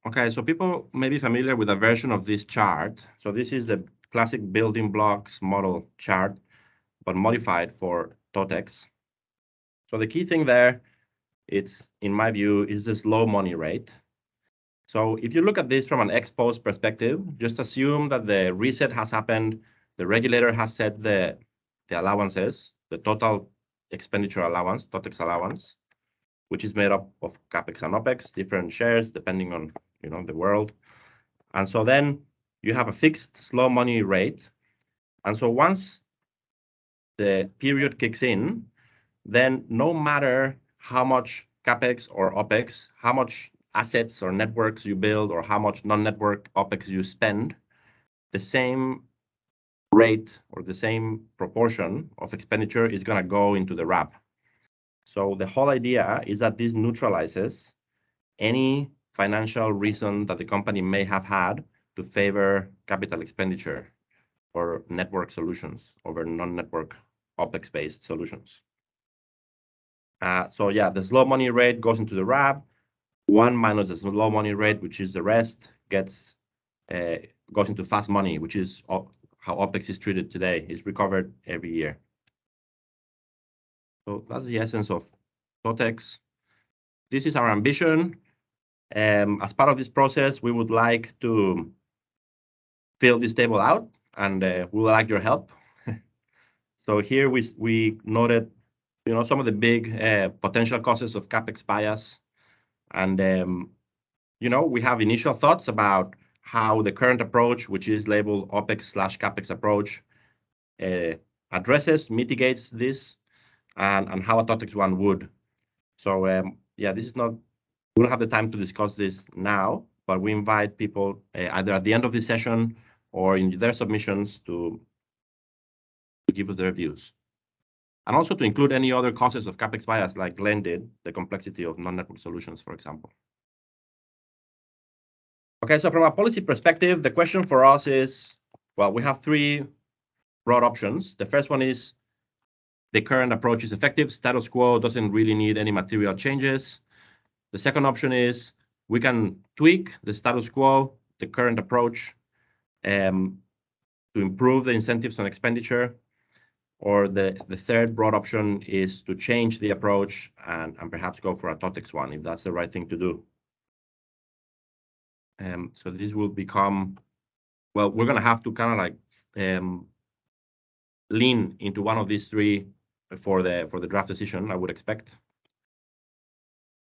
Okay, so people may be familiar with a version of this chart. So this is the classic building blocks model chart, but modified for TOTEX. So the key thing there, in my view, is the slow money rate. So if you look at this from an ex-post perspective, just assume that the reset has happened, the regulator has set the allowances, the total expenditure allowance, TOTEX allowance, which is made up of CAPEX and OPEX, different shares depending on the world. And so then you have a fixed slow money rate. And so once the period kicks in, then no matter how much CAPEX or OPEX, how much assets or networks you build or how much non-network OPEX you spend, the same rate or the same proportion of expenditure is going to go into the RAB. So the whole idea is that this neutralizes any financial reason that the company may have had to favor capital expenditure or network solutions over non-network OpEx-based solutions. So yeah, the slow money rate goes into the RAB. 1 minus the slow money rate, which is the rest, goes into fast money, which is how OpEx is treated today. It's recovered every year. So that's the essence of TOTEX. This is our ambition. As part of this process, we would like to fill this table out, and we would like your help. So here we noted, some of the big potential causes of CapEx bias, and we have initial thoughts about how the current approach, which is labeled OpEx/CapEx approach, addresses, mitigates this, and how a TOTEX one would. So yeah, we don't have the time to discuss this now, but we invite people either at the end of this session or in their submissions to give us their views. And also to include any other causes of CapEx bias, like Glenn did, the complexity of non-network solutions, for example. Okay, so from a policy perspective, the question for us is, well, we have 3 broad options. The first one is the current approach is effective. Status quo doesn't really need any material changes. The second option is we can tweak the status quo, the current approach, to improve the incentives on expenditure. Or the third broad option is to change the approach and perhaps go for a TOTEX one, if that's the right thing to do. So this will become, well, we're going to have to kind of like lean into one of these 3 for the draft decision, I would expect.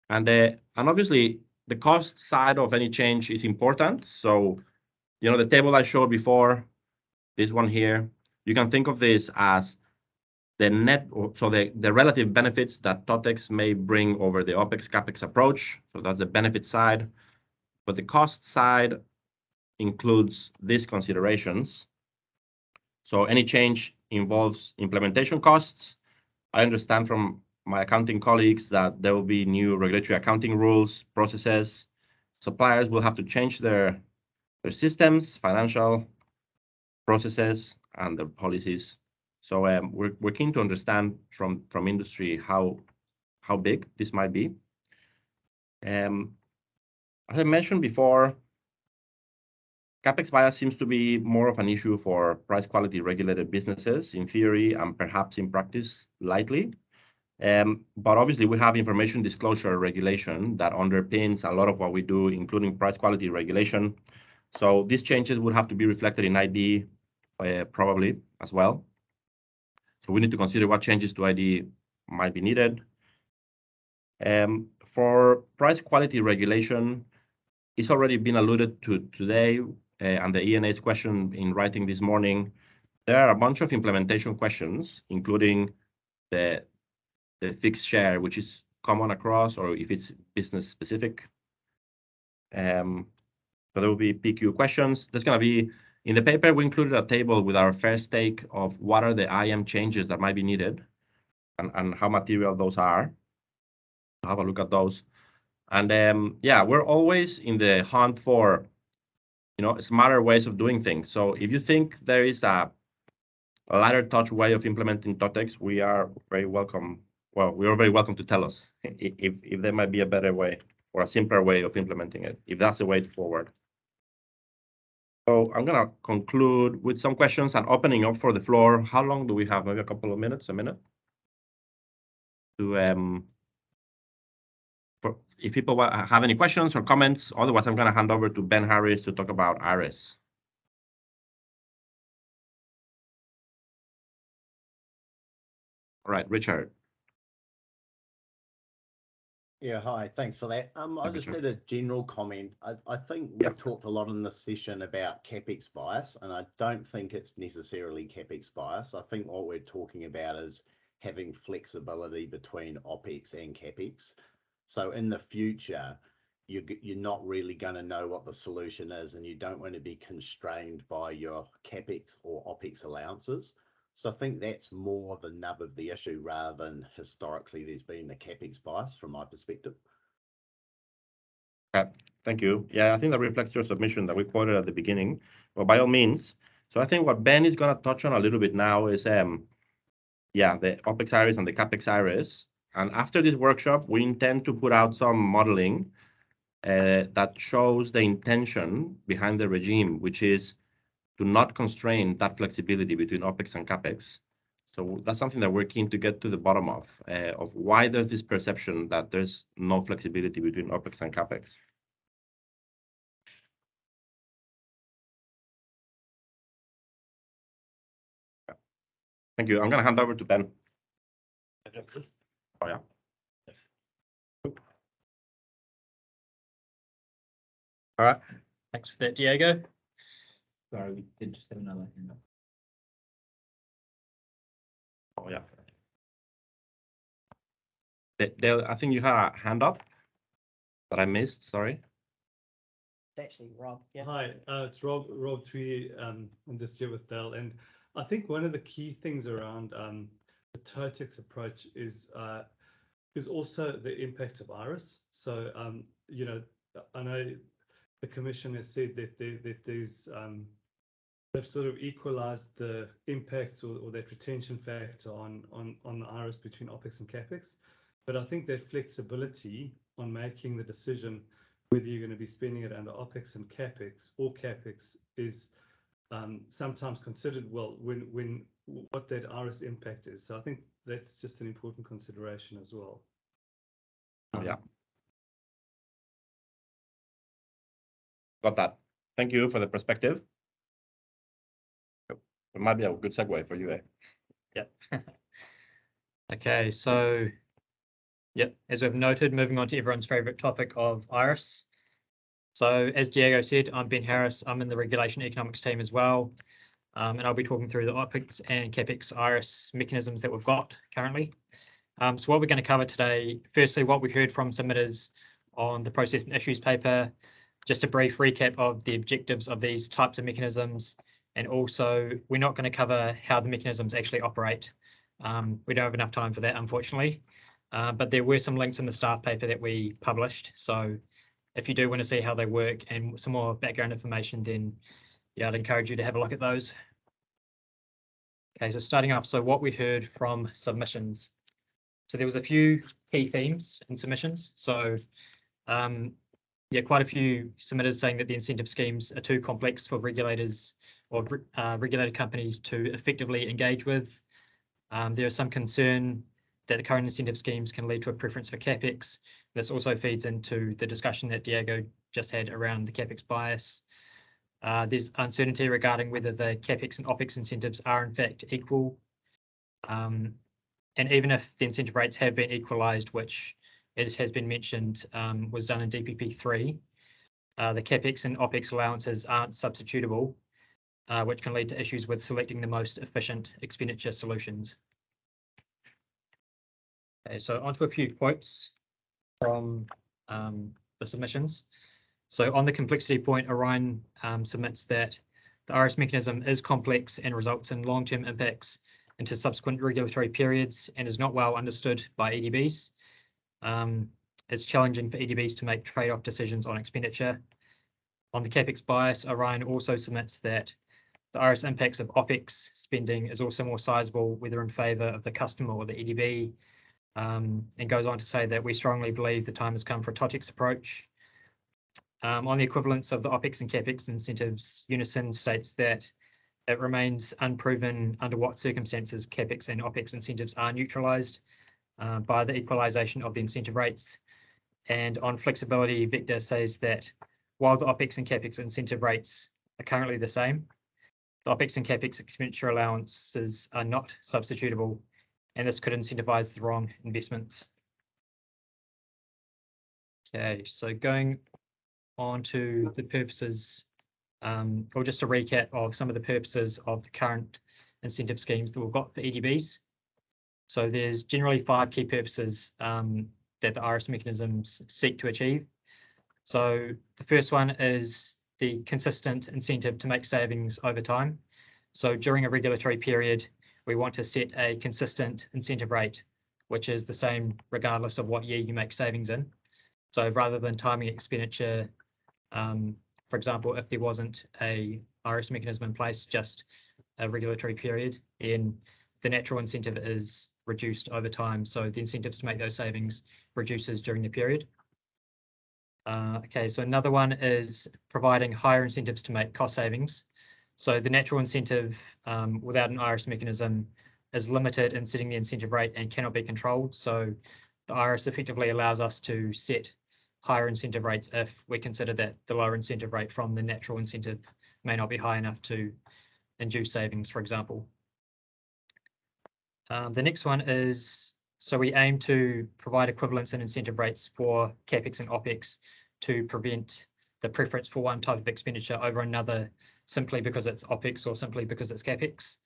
And obviously, the cost side of any change is important. So, the table I showed before, this one here, you can think of this as the net, so the relative benefits that TOTEX may bring over the OpEx-CapEx approach. So that's the benefit side. But the cost side includes these considerations. So any change involves implementation costs. I understand from my accounting colleagues that there will be new regulatory accounting rules, processes. Suppliers will have to change their systems, financial processes, and their policies. So we're keen to understand from industry how big this might be. As I mentioned before, CapEx bias seems to be more of an issue for price quality regulated businesses in theory and perhaps in practice lightly. But obviously we have information disclosure regulation that underpins a lot of what we do, including price quality regulation. So these changes would have to be reflected in ID probably as well. So we need to consider what changes to ID might be needed. For price quality regulation, it's already been alluded to today, and the ENA's question in writing this morning. There are a bunch of implementation questions, including the fixed share, which is common across, or if it's business specific. So there will be PQ questions. There's going to be, in the paper, we included a table with our first take of what are the IM changes that might be needed and how material those are. So have a look at those. And yeah, we're always in the hunt for, smarter ways of doing things. So if you think there is a lighter touch way of implementing TOTEX, we are very welcome. Well, we are very welcome to tell us if there might be a better way or a simpler way of implementing it, if that's the way forward. So I'm going to conclude with some questions and opening up for the floor. How long do we have? Maybe a couple of minutes, a minute? To if people have any questions or comments, otherwise I'm going to hand over to Ben Harris to talk about IRIS. All right, Richard. Yeah, hi, thanks for that. I just had a general comment. I think we've talked a lot in this session about CapEx bias, and I don't think it's necessarily CapEx bias. I think what we're talking about is having flexibility between OpEx and CapEx. So in the future, you're not really going to know what the solution is, and you don't want to be constrained by your CapEx or OpEx allowances. So I think that's more the nub of the issue rather than historically there's been a CapEx bias from my perspective. Okay, thank you. Yeah, I think that reflects your submission that we quoted at the beginning. Well, by all means. So I think what Ben is going to touch on a little bit now is yeah, the OPEX iris and the CAPEX iris. And after this workshop, we intend to put out some modeling that shows the intention behind the regime, which is to not constrain that flexibility between OPEX and CAPEX. So that's something that we're keen to get to the bottom of why there's this perception that there's no flexibility between OPEX and CAPEX. Thank you. I'm going to hand over to Ben. Oh, yeah. All right. Thanks for that, Diego. Sorry, we did just have another hand up. Oh, yeah. Dale, I think you had a hand up that I missed. Sorry. It's actually Rob. Yeah. Hi, it's Rob Twee, I'm just here with Dell, and I think one of the key things around the TOTEX approach is also the impact of iris. So you know, I know the Commission has said that there's they've sort of equalized the impact or that retention factor on the iris between OPEX and CAPEX, but I think that flexibility on making the decision whether you're going to be spending it under OPEX and CAPEX or CAPEX is sometimes considered well when what that iris impact is. So I think that's just an important consideration as well. Yeah. Got that. Thank you for the perspective. It might be a good segue for you, eh? Yeah. Okay, so yep, as we've noted, moving on to everyone's favorite topic of iris. So as Diego said, I'm Ben Harris. I'm in the regulation economics team as well. And I'll be talking through the OPEX and CAPEX iris mechanisms that we've got currently. So what we're going to cover today, firstly, what we heard from submitters on the process and issues paper, just a brief recap of the objectives of these types of mechanisms. And also, we're not going to cover how the mechanisms actually operate. We don't have enough time for that, unfortunately. But there were some links in the staff paper that we published. So if you do want to see how they work and some more background information, then yeah, I'd encourage you to have a look at those. Okay, so starting off, so what we heard from submissions. So there was a few key themes in submissions. So yeah, quite a few submitters saying that the incentive schemes are too complex for regulators or regulated companies to effectively engage with. There is some concern that the current incentive schemes can lead to a preference for CAPEX. This also feeds into the discussion that Diego just had around the CAPEX bias. There's uncertainty regarding whether the CAPEX and OPEX incentives are in fact equal. And even if the incentive rates have been equalised, which, as has been mentioned, was done in DPP3, the CAPEX and OPEX allowances aren't substitutable, which can lead to issues with selecting the most efficient expenditure solutions. Okay, so onto a few quotes from the submissions. So on the complexity point, Orion submits that the iris mechanism is complex and results in long-term impacts into subsequent regulatory periods and is not well understood by EDBs. It's challenging for EDBs to make trade-off decisions on expenditure. On the CAPEX bias, Orion also submits that the iris impacts of OPEX spending is also more sizable, whether in favour of the customer or the EDB, and goes on to say that we strongly believe the time has come for a TOTEX approach. On the equivalence of the OPEX and CAPEX incentives, Unison states that it remains unproven under what circumstances CAPEX and OPEX incentives are neutralised by the equalisation of the incentive rates. And on flexibility, Victor says that while the OPEX and CAPEX incentive rates are currently the same, the OPEX and CAPEX expenditure allowances are not substitutable, and this could incentivize the wrong investments. Okay, so going on to the purposes, or just a recap of some of the purposes of the current incentive schemes that we've got for EDBs. So there's generally 5 key purposes that the iris mechanisms seek to achieve. So the first one is the consistent incentive to make savings over time. So during a regulatory period, we want to set a consistent incentive rate, which is the same regardless of what year you make savings in. So rather than timing expenditure, for example, if there wasn't a iris mechanism in place, just a regulatory period, then the natural incentive is reduced over time. So the incentives to make those savings reduces during the period. Okay, so another one is providing higher incentives to make cost savings. So the natural incentive without an IRIS mechanism is limited in setting the incentive rate and cannot be controlled. So the IRIS effectively allows us to set higher incentive rates if we consider that the lower incentive rate from the natural incentive may not be high enough to induce savings, for example. The next one is, so we aim to provide equivalence in incentive rates for CapEx and OpEx to prevent the preference for one type of expenditure over another simply because it's OpEx or simply because it's CapEx.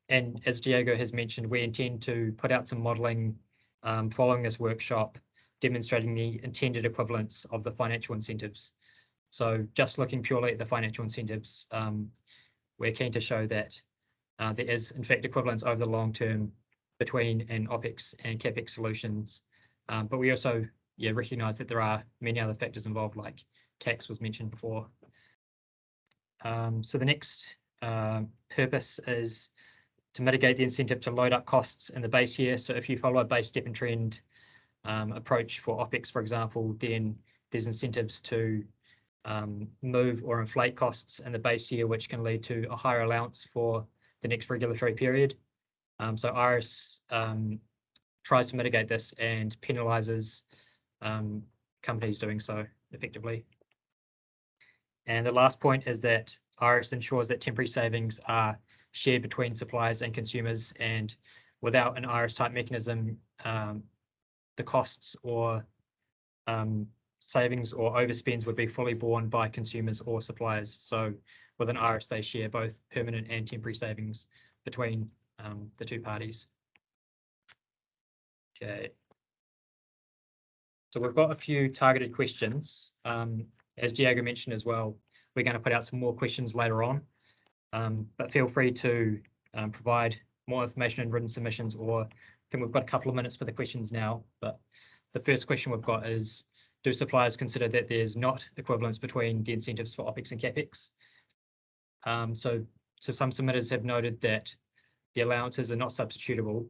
And as Diego has mentioned, we intend to put out some modelling following this workshop, demonstrating the intended equivalence of the financial incentives. So just looking purely at the financial incentives, we're keen to show that there is in fact equivalence over the long term between an OpEx and CapEx solutions. But we also recognise that there are many other factors involved, like tax was mentioned before. So the next purpose is to mitigate the incentive to load up costs in the base year. So if you follow a base step and trend approach for OpEx, for example, then there's incentives to move or inflate costs in the base year, which can lead to a higher allowance for the next regulatory period. So IRIS tries to mitigate this and penalises companies doing so effectively. And the last point is that IRIS ensures that temporary savings are shared between suppliers and consumers, and without an IRIS type mechanism, the costs or savings or overspends would be fully borne by consumers or suppliers. So with an IRIS, they share both permanent and temporary savings between the two parties. Okay. So we've got a few targeted questions. As Diego mentioned as well, we're going to put out some more questions later on, but feel free to provide more information in written submissions, or I think we've got a couple of minutes for the questions now. But the first question we've got is, do suppliers consider that there's not equivalence between the incentives for OpEx and CapEx? So some submitters have noted that the allowances are not substitutable,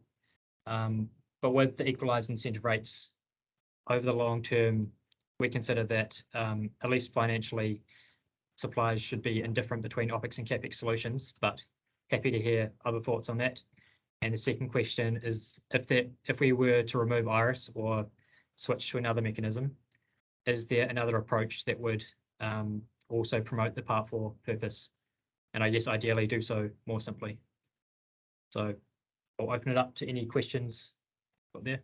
but with the equalised incentive rates over the long term, we consider that at least financially, suppliers should be indifferent between OpEx and CapEx solutions, but happy to hear other thoughts on that. And the second question is, if we were to remove IRIS or switch to another mechanism, is there another approach that would also promote the Part 4 purpose? And I guess ideally do so more simply. So I'll open it up to any questions got there.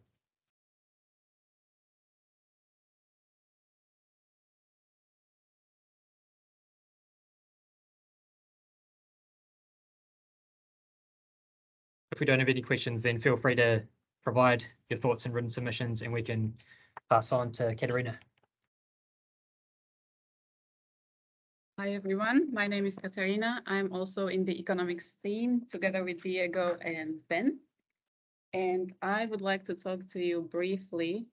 If we don't have any questions, then feel free to provide your thoughts in written submissions and we can pass on to Katerina. Hi everyone, my name is Katerina. I'm also in the economics team together with Diego and Ben. And I would like to talk to you briefly.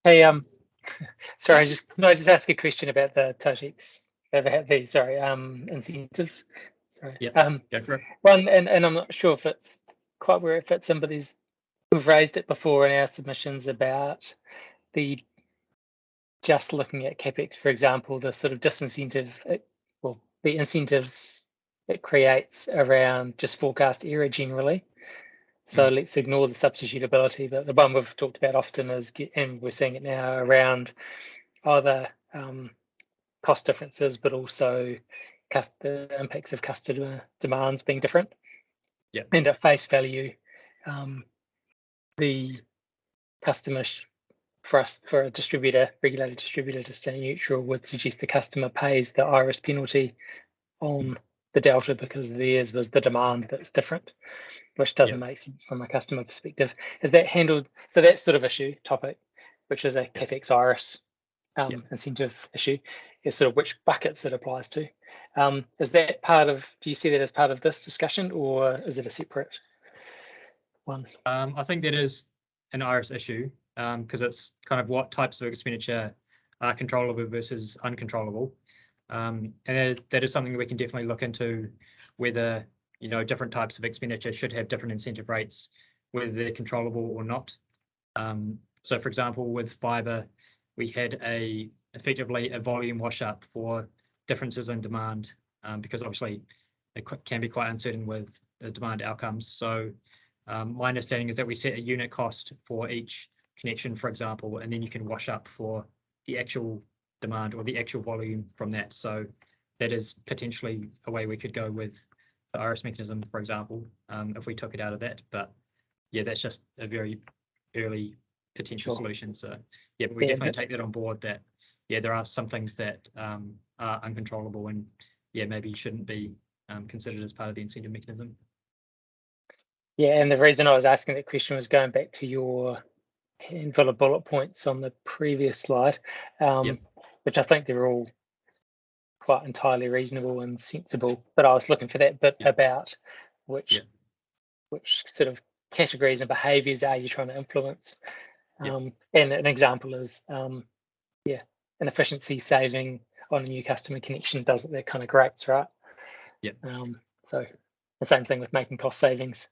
Hey, sorry, just ask a question about the TOTEX, incentives. Sorry. Yeah, go for it. One, and I'm not sure if it's quite where it fits in, but we've raised it before in our submissions about the just looking at CapEx, for example, the sort of disincentive, the incentives it creates around just forecast error generally. So let's ignore the substitutability, but the one we've talked about often is, and we're seeing it now, around either cost differences, but also the impacts of customer demands being different. Yeah. And at face value, the customer for a distributor, regulated distributor, to stay neutral would suggest the customer pays the IRIS penalty on the delta because theirs was the demand that's different, which doesn't make sense from a customer perspective. Is that handled for that sort of topic, which is a CapEx IRIS incentive issue, is sort of which buckets it applies to? Is that part of, do you see that as part of this discussion, or is it a separate one? I think that is an IRIS issue because it's kind of what types of expenditure are controllable versus uncontrollable. And that is something we can definitely look into, whether different types of expenditure should have different incentive rates, whether they're controllable or not. So for example, with fibre, we had effectively a volume wash up for differences in demand, because obviously it can be quite uncertain with the demand outcomes. So my understanding is that we set a unit cost for each connection, for example, and then you can wash up for the actual demand or the actual volume from that. So that is potentially a way we could go with the IRIS mechanism, for example, if we took it out of that. But yeah, that's just a very early potential solution. So yeah, but we definitely take that on board, that there are some things that are uncontrollable and maybe shouldn't be considered as part of the incentive mechanism. Yeah, and the reason I was asking that question was going back to your handful of bullet points on the previous slide, which I think they're all quite entirely reasonable and sensible. But I was looking for that bit about which sort of categories and behaviours are you trying to influence. And an example is, an efficiency saving on a new customer connection does it. They're kind of great, right? So the same thing with making cost savings.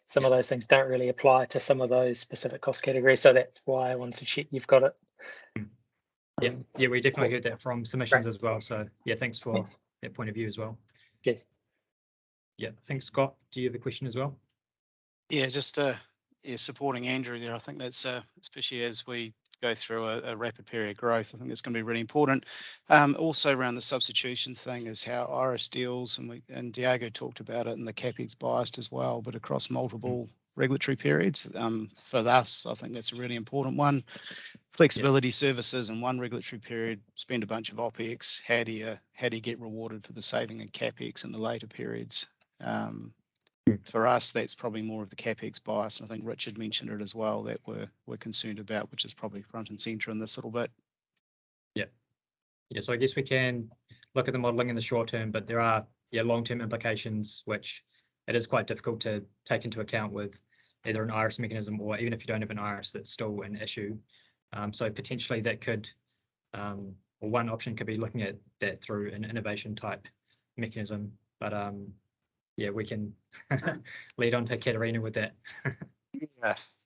Some of those things don't really apply to some of those specific cost categories. So that's why I wanted to check you've got it. Yeah, we definitely heard that from submissions as well. So yeah, thanks for that point of view as well. Yes. Yeah, thanks, Scott. Do you have a question as well? Yeah, just supporting Andrew there. I think that's especially as we go through a rapid period of growth, I think that's going to be really important. Also around the substitution thing is how IRIS deals, and Diego talked about it, and the CapEx biased as well, but across multiple regulatory periods. For us, I think that's a really important one. Flexibility services in one regulatory period, spend a bunch of OPEX. How do you get rewarded for the saving in CapEx in the later periods? For us, that's probably more of the CapEx bias. And I think Richard mentioned it as well, that we're concerned about, which is probably front and centre in this little bit. Yeah, so I guess we can look at the modelling in the short term, but there are long-term implications, which it is quite difficult to take into account with either an IRIS mechanism, or even if you don't have an IRIS, that's still an issue. So potentially that could, or one option could be looking at that through an innovation type mechanism. But yeah, we can lead on to Katerina with that.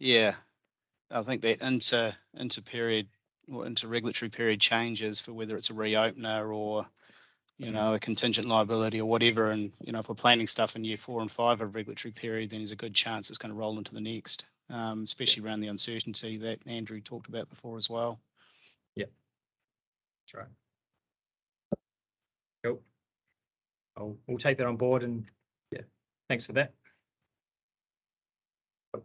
Yeah, I think that inter-period or inter-regulatory period changes for whether it's a reopener or a contingent liability or whatever, and if we're planning stuff in year 4 and 5 of regulatory period, then there's a good chance it's going to roll into the next, especially around the uncertainty that Andrew talked about before as well. Yeah, that's right. Cool. We'll take that on board, and thanks for that. So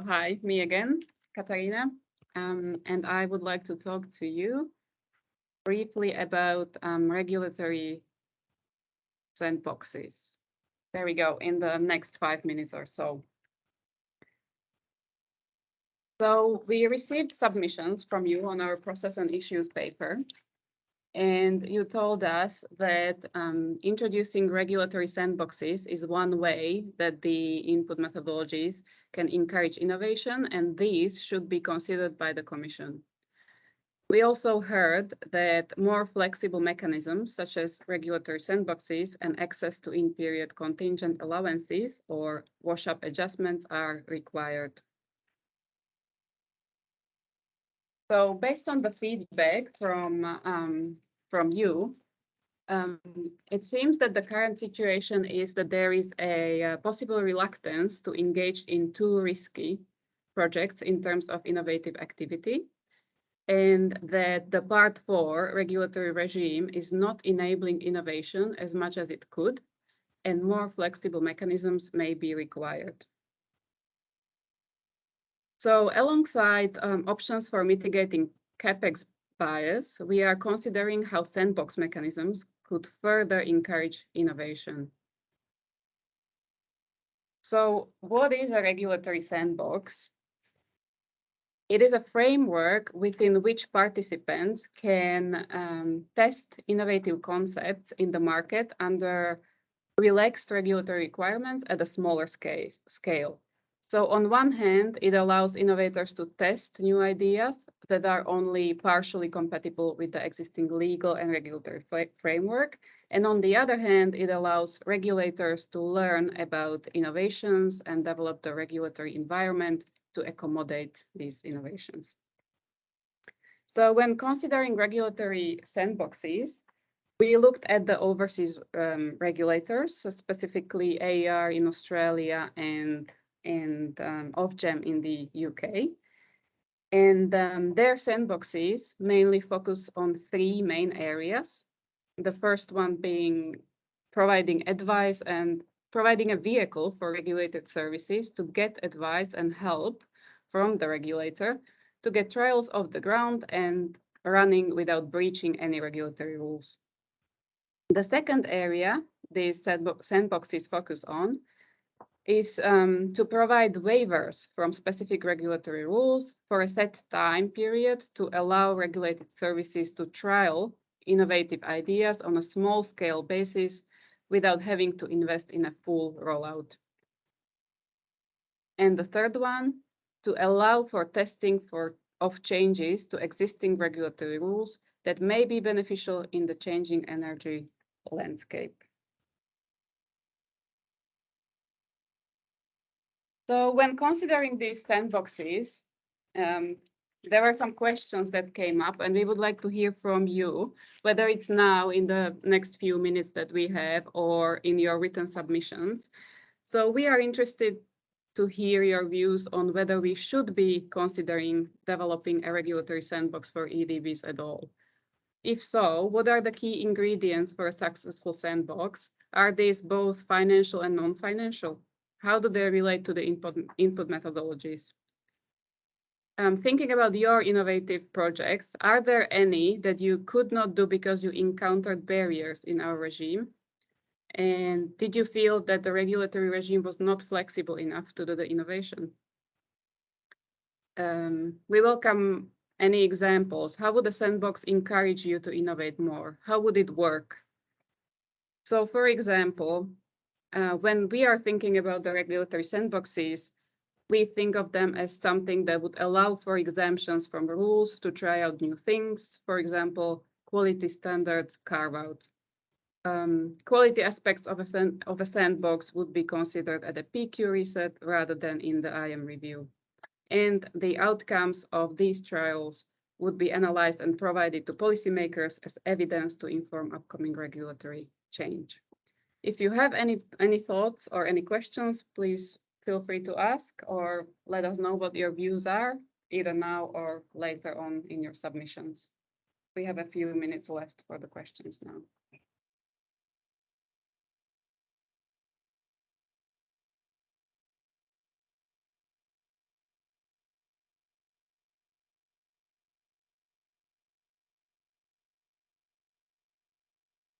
hi, me again, Katarina, and I would like to talk to you briefly about regulatory sandboxes. There we go, in the next 5 minutes or so. So we received submissions from you on our process and issues paper, and you told us that introducing regulatory sandboxes is one way that the input methodologies can encourage innovation, and these should be considered by the Commission. We also heard that more flexible mechanisms, such as regulatory sandboxes and access to in-period contingent allowances or wash-up adjustments, are required. So based on the feedback from you, it seems that the current situation is that there is a possible reluctance to engage in too risky projects in terms of innovative activity, and that the Part 4 regulatory regime is not enabling innovation as much as it could, and more flexible mechanisms may be required. So alongside options for mitigating CapEx bias, we are considering how sandbox mechanisms could further encourage innovation. So what is a regulatory sandbox? It is a framework within which participants can test innovative concepts in the market under relaxed regulatory requirements at a smaller scale. So on one hand, it allows innovators to test new ideas, that are only partially compatible with the existing legal and regulatory framework. And on the other hand, it allows regulators to learn about innovations and develop the regulatory environment to accommodate these innovations. So when considering regulatory sandboxes, we looked at the overseas regulators, so specifically AER in Australia and Ofgem in the UK. And their sandboxes mainly focus on three main areas. The first one being providing advice and providing a vehicle for regulated services to get advice and help from the regulator to get trials off the ground and running without breaching any regulatory rules. The second area these sandboxes focus on is to provide waivers from specific regulatory rules for a set time period to allow regulated services to trial innovative ideas on a small scale basis without having to invest in a full rollout. And the third one, to allow for testing of changes to existing regulatory rules that may be beneficial in the changing energy landscape. So when considering these sandboxes, there are some questions that came up, and we would like to hear from you, whether it's now in the next few minutes that we have or in your written submissions. So we are interested to hear your views on whether we should be considering developing a regulatory sandbox for EDBs at all. If so, what are the key ingredients for a successful sandbox? Are these both financial and non-financial? How do they relate to the input methodologies? Thinking about your innovative projects, are there any that you could not do because you encountered barriers in our regime? And did you feel that the regulatory regime was not flexible enough to do the innovation? We welcome any examples. How would the sandbox encourage you to innovate more? How would it work? So for example, when we are thinking about the regulatory sandboxes, we think of them as something that would allow for exemptions from rules to try out new things. For example, quality standards carve-out. Quality aspects of a sandbox would be considered at a PQ reset rather than in the IM review. And the outcomes of these trials would be analyzed and provided to policymakers as evidence to inform upcoming regulatory change. If you have any thoughts or any questions, please feel free to ask or let us know what your views are, either now or later on in your submissions. We have a few minutes left for the questions now.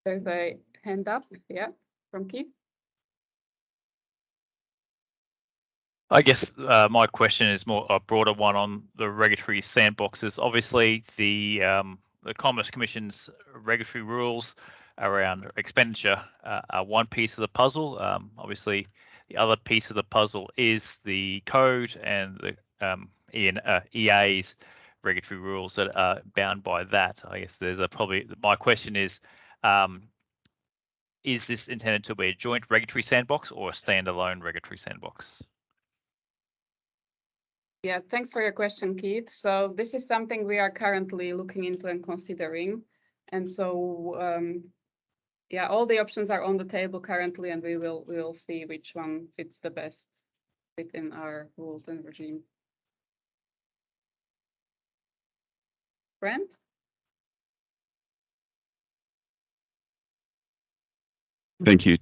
There's a hand up, yeah, from Keith. I guess my question is more a broader one on the regulatory sandboxes. Obviously, the Commerce Commission's regulatory rules around expenditure are one piece of the puzzle. Obviously, the other piece of the puzzle is the code and the EA's regulatory rules that are bound by that. I guess there's my question is this intended to be a joint regulatory sandbox or a standalone regulatory sandbox? Yeah, thanks for your question, Keith. So this is something we are currently looking into and considering. And so, yeah, all the options are on the table currently, and we will see which one fits the best within our rules and regime. Brent? Thank you.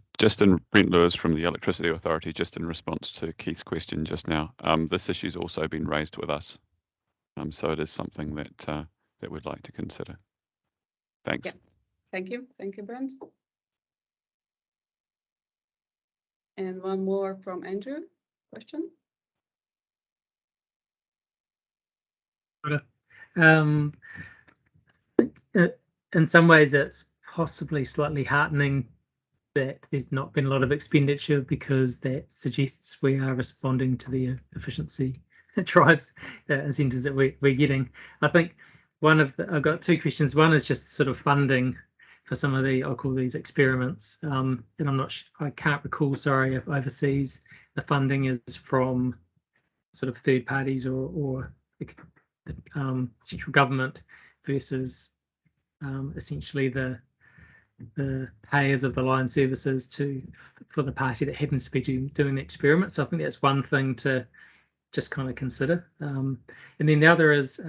Brent Lewis from the Electricity Authority, just in response to Keith's question just now. This issue's also been raised with us. So it is something that we'd like to consider. Thanks. Yeah. Thank you. Thank you, Brent. And one more from Andrew. Question? In some ways, it's possibly slightly heartening that there's not been a lot of expenditure, because that suggests we are responding to the efficiency drives incentives that we're getting. I think I've got two questions. One is just sort of funding for some of the, I'll call these experiments, and I can't recall, sorry, if overseas the funding is from sort of third parties or central government versus essentially the payers of the line services for the party that happens to be doing the experiment. So I think that's one thing to just kind of consider. And then the other is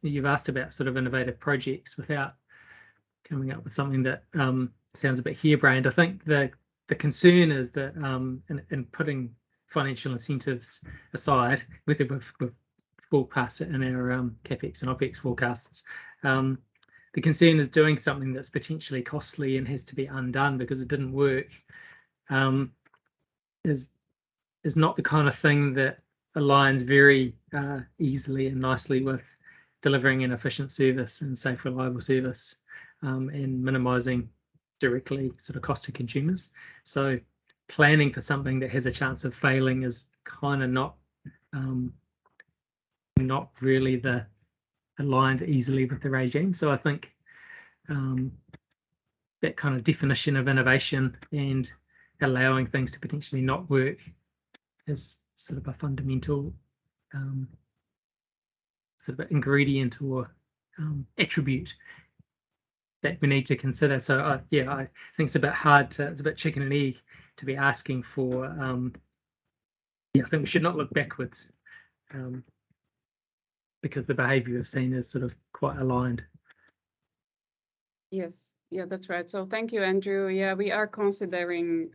you've asked about sort of innovative projects without coming up with something that sounds a bit harebrained. I think the concern is that in putting financial incentives aside, whether we've forecast it in our capex and opex forecasts, the concern is doing something that's potentially costly and has to be undone because it didn't work is not the kind of thing that aligns very easily and nicely with delivering an efficient service and safe, reliable service and minimising directly sort of cost to consumers. So planning for something that has a chance of failing is kind of not really aligned easily with the regime. So I think that kind of definition of innovation and allowing things to potentially not work is sort of a fundamental sort of ingredient or attribute that we need to consider. So I think it's a bit hard it's a bit chicken and egg to be asking for. I think we should not look backwards because the behaviour we've seen is sort of quite aligned. Yes, yeah, that's right. So thank you, Andrew. Yeah, we are considering,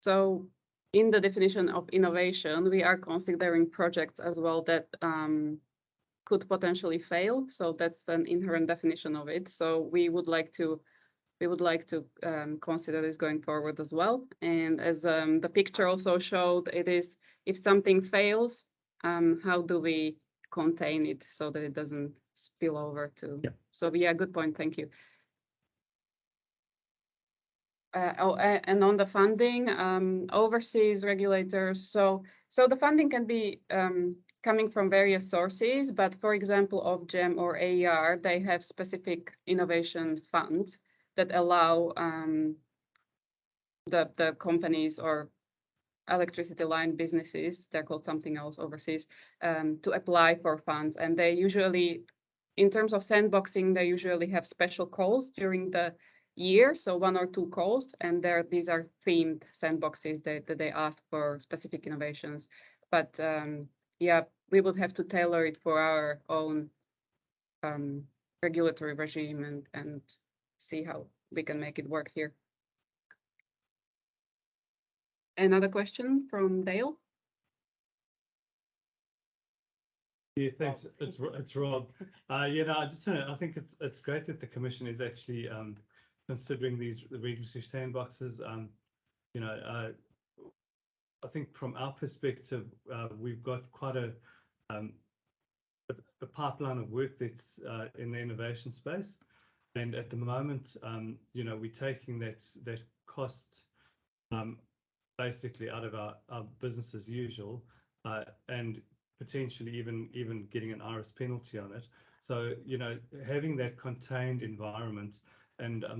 so in the definition of innovation, we are considering projects as well that could potentially fail. So that's an inherent definition of it. So we would like to consider this going forward as well. And as the picture also showed, it is if something fails, how do we contain it so that it doesn't spill over to? Yeah. So yeah, good point. Thank you. And on the funding, overseas regulators. So the funding can be coming from various sources, but for example, Ofgem or AER, they have specific innovation funds that allow the companies or electricity line businesses, they're called something else overseas, to apply for funds. And they usually, in terms of sandboxing, they usually have special calls during the year, so 1 or 2 calls, and these are themed sandboxes that they ask for specific innovations. But yeah, we would have to tailor it for our own regulatory regime and see how we can make it work here. Another question from Dale. Yeah, thanks. It's Rob. I think it's great that the Commission is actually considering these regulatory sandboxes. I think from our perspective, we've got quite a pipeline of work that's in the innovation space, and at the moment, we're taking that cost basically out of our business as usual, and potentially even getting an IRIS penalty on it. So having that contained environment, and I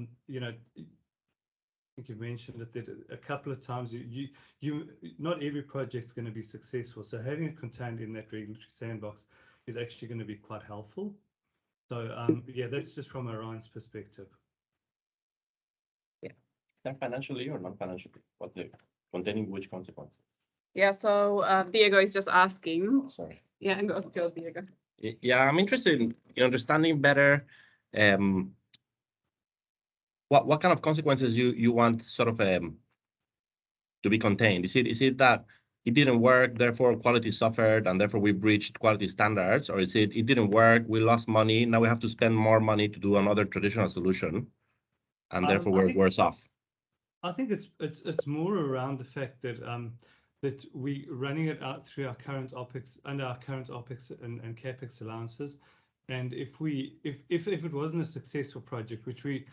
think you've mentioned it that a couple of times. You not every project's going to be successful. So having it contained in that regulatory sandbox is actually going to be quite helpful. So yeah, that's just from Orion's perspective. Yeah. Is that financially or non-financially? Containing which consequences? Yeah, so Diego is just asking. Oh, sorry. Yeah, go Diego. Yeah, I'm interested in understanding better what kind of consequences you want sort of to be contained. Is it that it didn't work, therefore quality suffered, and therefore we breached quality standards, or is it didn't work, we lost money, now we have to spend more money to do another traditional solution, and therefore we're worse off? I think it's more around the fact that that we're running it out through our current OPEX and and CAPEX allowances, and if it wasn't a successful project, which we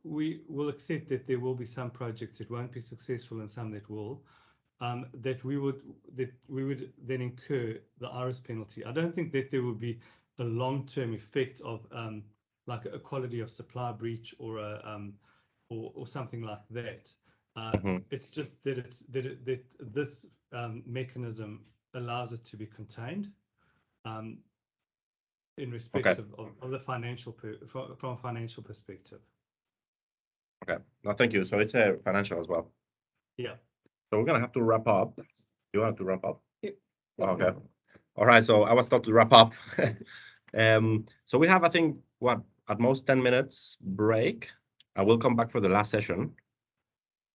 will accept that there will be some projects that won't be successful and some that will, that we would then incur the IRIS penalty. I don't think that there would be a long-term effect of like a quality of supply breach or a or something like that. It's just that that this mechanism allows it to be contained in respect of the financial from a financial perspective. Okay, no, thank you. So it's a financial as well. Yeah. So we're gonna have to wrap up. You have to wrap up. Yeah. Okay. All right. So I was told to wrap up. So we have, I think, what at most 10 minutes break. I will come back for the last session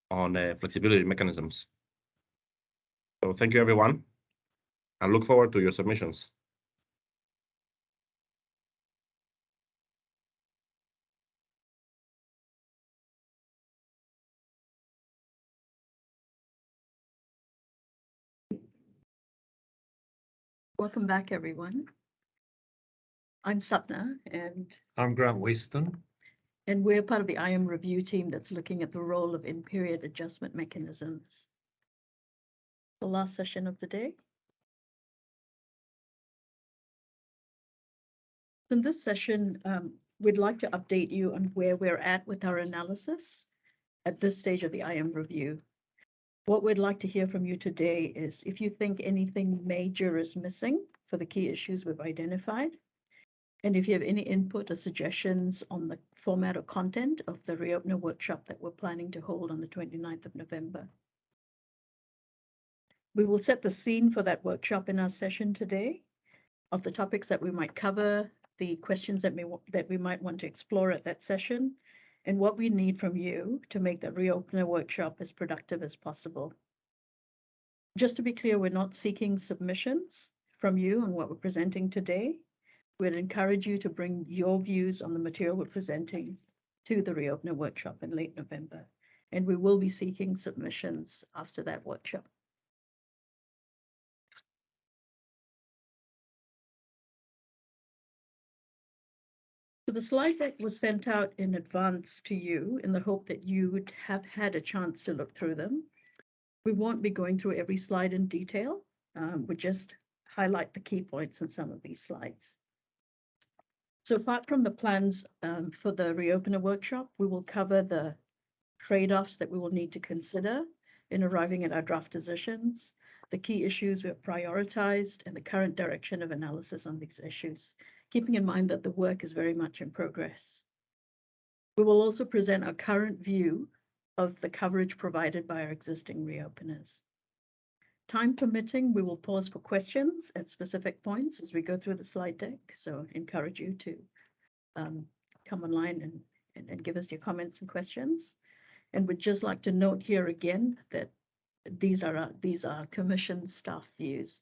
on flexibility mechanisms. So thank you, everyone. I look forward to your submissions. Welcome back, everyone. I'm Sapna, and I'm Grant Weston. And we're part of the IM review team that's looking at the role of in-period adjustment mechanisms. The last session of the day. In this session, we'd like to update you on where we're at with our analysis at this stage of the IM review. What we'd like to hear from you today is if you think anything major is missing for the key issues we've identified, and if you have any input or suggestions on the format or content of the reopener workshop that we're planning to hold on the 29th of November. We will set the scene for that workshop in our session today of the topics that we might cover, the questions that we might want to explore at that session, and what we need from you to make the reopener workshop as productive as possible. Just to be clear, we're not seeking submissions from you on what we're presenting today. We'd encourage you to bring your views on the material we're presenting to the reopener workshop in late November, and we will be seeking submissions after that workshop. So the slide deck was sent out in advance to you in the hope that you would have had a chance to look through them. We won't be going through every slide in detail. We'll just highlight the key points in some of these slides. So apart from the plans for the reopener workshop, we will cover the trade-offs that we will need to consider in arriving at our draft decisions, the key issues we have prioritized, and the current direction of analysis on these issues, keeping in mind that the work is very much in progress. We will also present our current view of the coverage provided by our existing reopeners. Time permitting, we will pause for questions at specific points as we go through the slide deck, so encourage you to come online and give us your comments and questions. And we'd just like to note here again that these are commission staff views.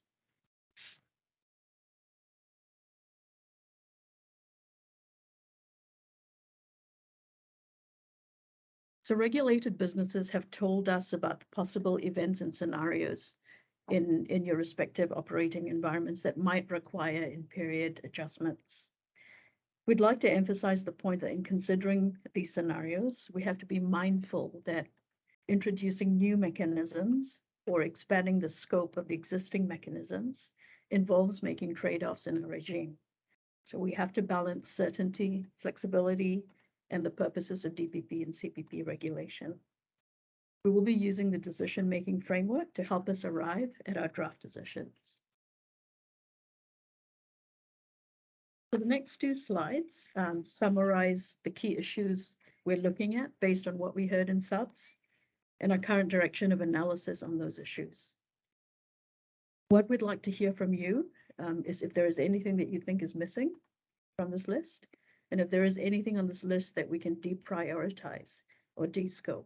So regulated businesses have told us about the possible events and scenarios in your respective operating environments that might require in-period adjustments. We'd like to emphasize the point that in considering these scenarios, we have to be mindful that introducing new mechanisms or expanding the scope of the existing mechanisms involves making trade-offs in a regime. So we have to balance certainty, flexibility, and the purposes of DPP and CPP regulation. We will be using the decision-making framework to help us arrive at our draft decisions. So the next two slides summarize the key issues we're looking at based on what we heard in subs and our current direction of analysis on those issues. What we'd like to hear from you is if there is anything that you think is missing from this list, and if there is anything on this list that we can deprioritize or descope.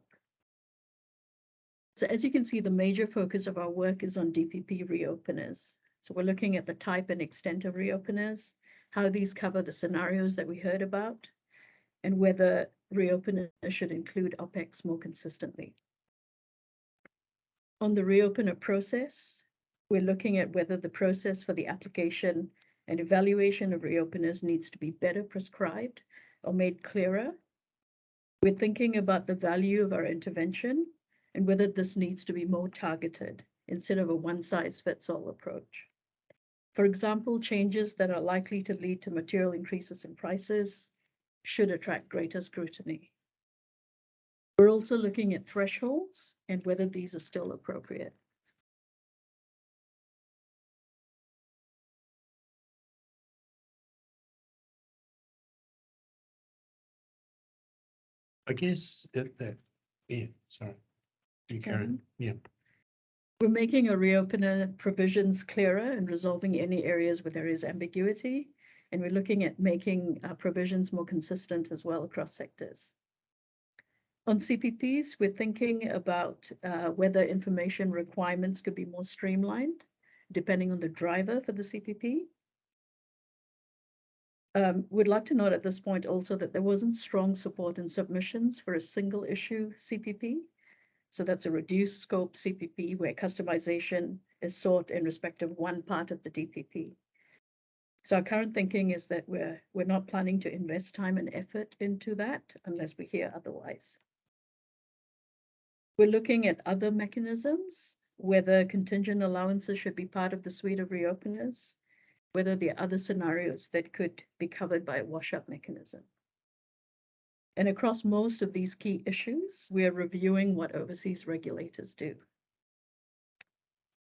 So as you can see, the major focus of our work is on DPP reopeners. So we're looking at the type and extent of reopeners, how these cover the scenarios that we heard about, and whether reopeners should include OPEX more consistently. On the reopener process, we're looking at whether the process for the application and evaluation of reopeners needs to be better prescribed or made clearer. We're thinking about the value of our intervention and whether this needs to be more targeted instead of a one-size-fits-all approach. For example, changes that are likely to lead to material increases in prices should attract greater scrutiny. We're also looking at thresholds and whether these are still appropriate. I guess yeah, sorry. You carry on. Yeah. We're making a reopener provisions clearer and resolving any areas where there is ambiguity. And we're looking at making provisions more consistent as well across sectors. On CPPs, we're thinking about whether information requirements could be more streamlined, depending on the driver for the CPP. We'd like to note at this point also that there wasn't strong support in submissions for a single issue CPP. So that's a reduced scope CPP where customization is sought in respect of one part of the DPP. So our current thinking is that we're not planning to invest time and effort into that unless we hear otherwise. We're looking at other mechanisms, whether contingent allowances should be part of the suite of reopeners, whether there are other scenarios that could be covered by a wash-up mechanism. And across most of these key issues, we are reviewing what overseas regulators do.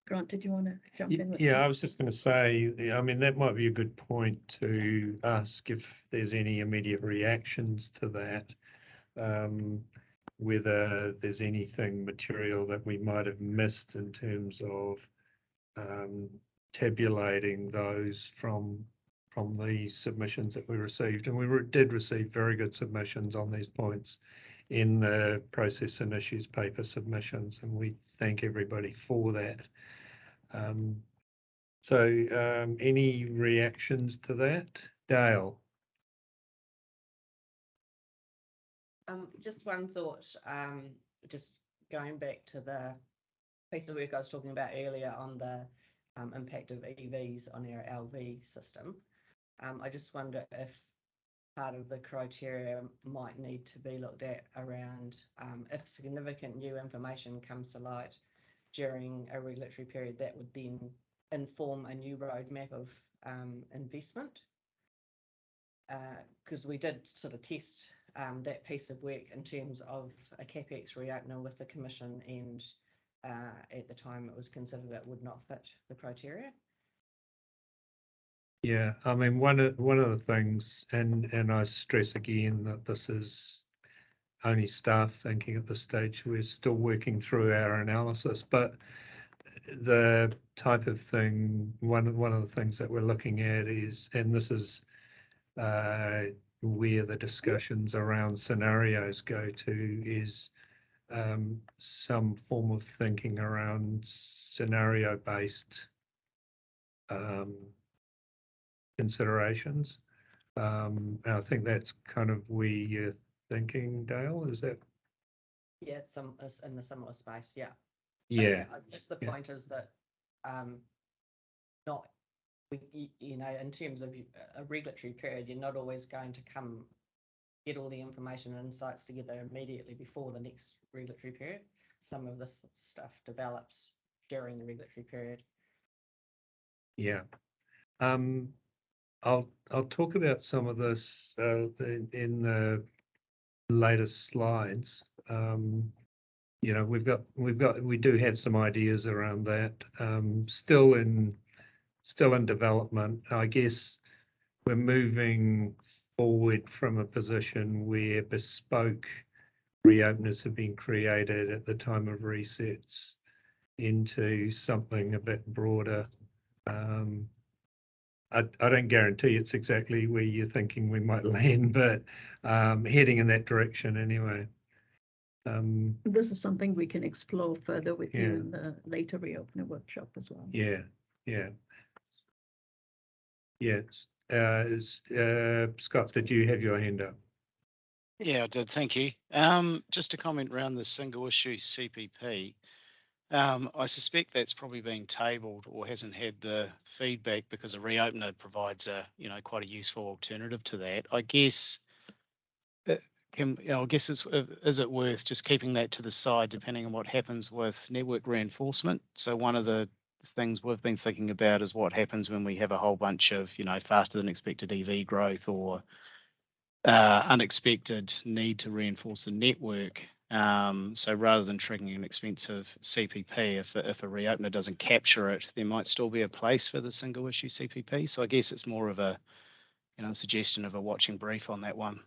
Grant, did you want to jump in? Yeah, I was just going to say, I mean, that might be a good point to ask if there's any immediate reactions to that, whether there's anything material that we might have missed in terms of tabulating those from the submissions that we received. And we did receive very good submissions on these points in the process and issues paper submissions, and we thank everybody for that. Any reactions to that? Dale? Just one thought, just going back to the piece of work I was talking about earlier on the impact of EVs on our LV system. I just wonder if part of the criteria might need to be looked at around if significant new information comes to light during a regulatory period, that would then inform a new roadmap of investment. Because we did sort of test that piece of work in terms of a CapEx reopener with the Commission, and at the time it was considered it would not fit the criteria. Yeah, I mean, one of the things, and I stress again that this is only staff thinking at this stage. We're still working through our analysis, but the type of thing, one of the things that we're looking at is, and this is where the discussions around scenarios go to, is some form of thinking around scenario-based considerations. I think that's kind of where you're thinking, Dale, is that? Yeah, it's in the similar space, yeah. Yeah. I guess the point is that you know, in terms of a regulatory period, you're not always going to get all the information and insights together immediately before the next regulatory period. Some of this stuff develops during the regulatory period. Yeah. I'll talk about some of this in the latest slides. You know, we do have some ideas around that. Still in development. I guess we're moving forward from a position where bespoke reopeners have been created at the time of resets into something a bit broader. I don't guarantee it's exactly where you're thinking we might land, but heading in that direction anyway. This is something we can explore further with you in the later reopener workshop as well. Yeah. Scott, did you have your hand up? Yeah, I did. Thank you. Just a comment around the single issue CPP. I suspect that's probably been tabled or hasn't had the feedback because a reopener provides quite a useful alternative to that. I guess I guess is it worth just keeping that to the side depending on what happens with network reinforcement? So one of the things we've been thinking about is what happens when we have a whole bunch of, faster than expected EV growth or unexpected need to reinforce the network. So rather than triggering an expensive CPP, if a reopener doesn't capture it, there might still be a place for the single issue CPP. So I guess it's more of a, suggestion of a watching brief on that one.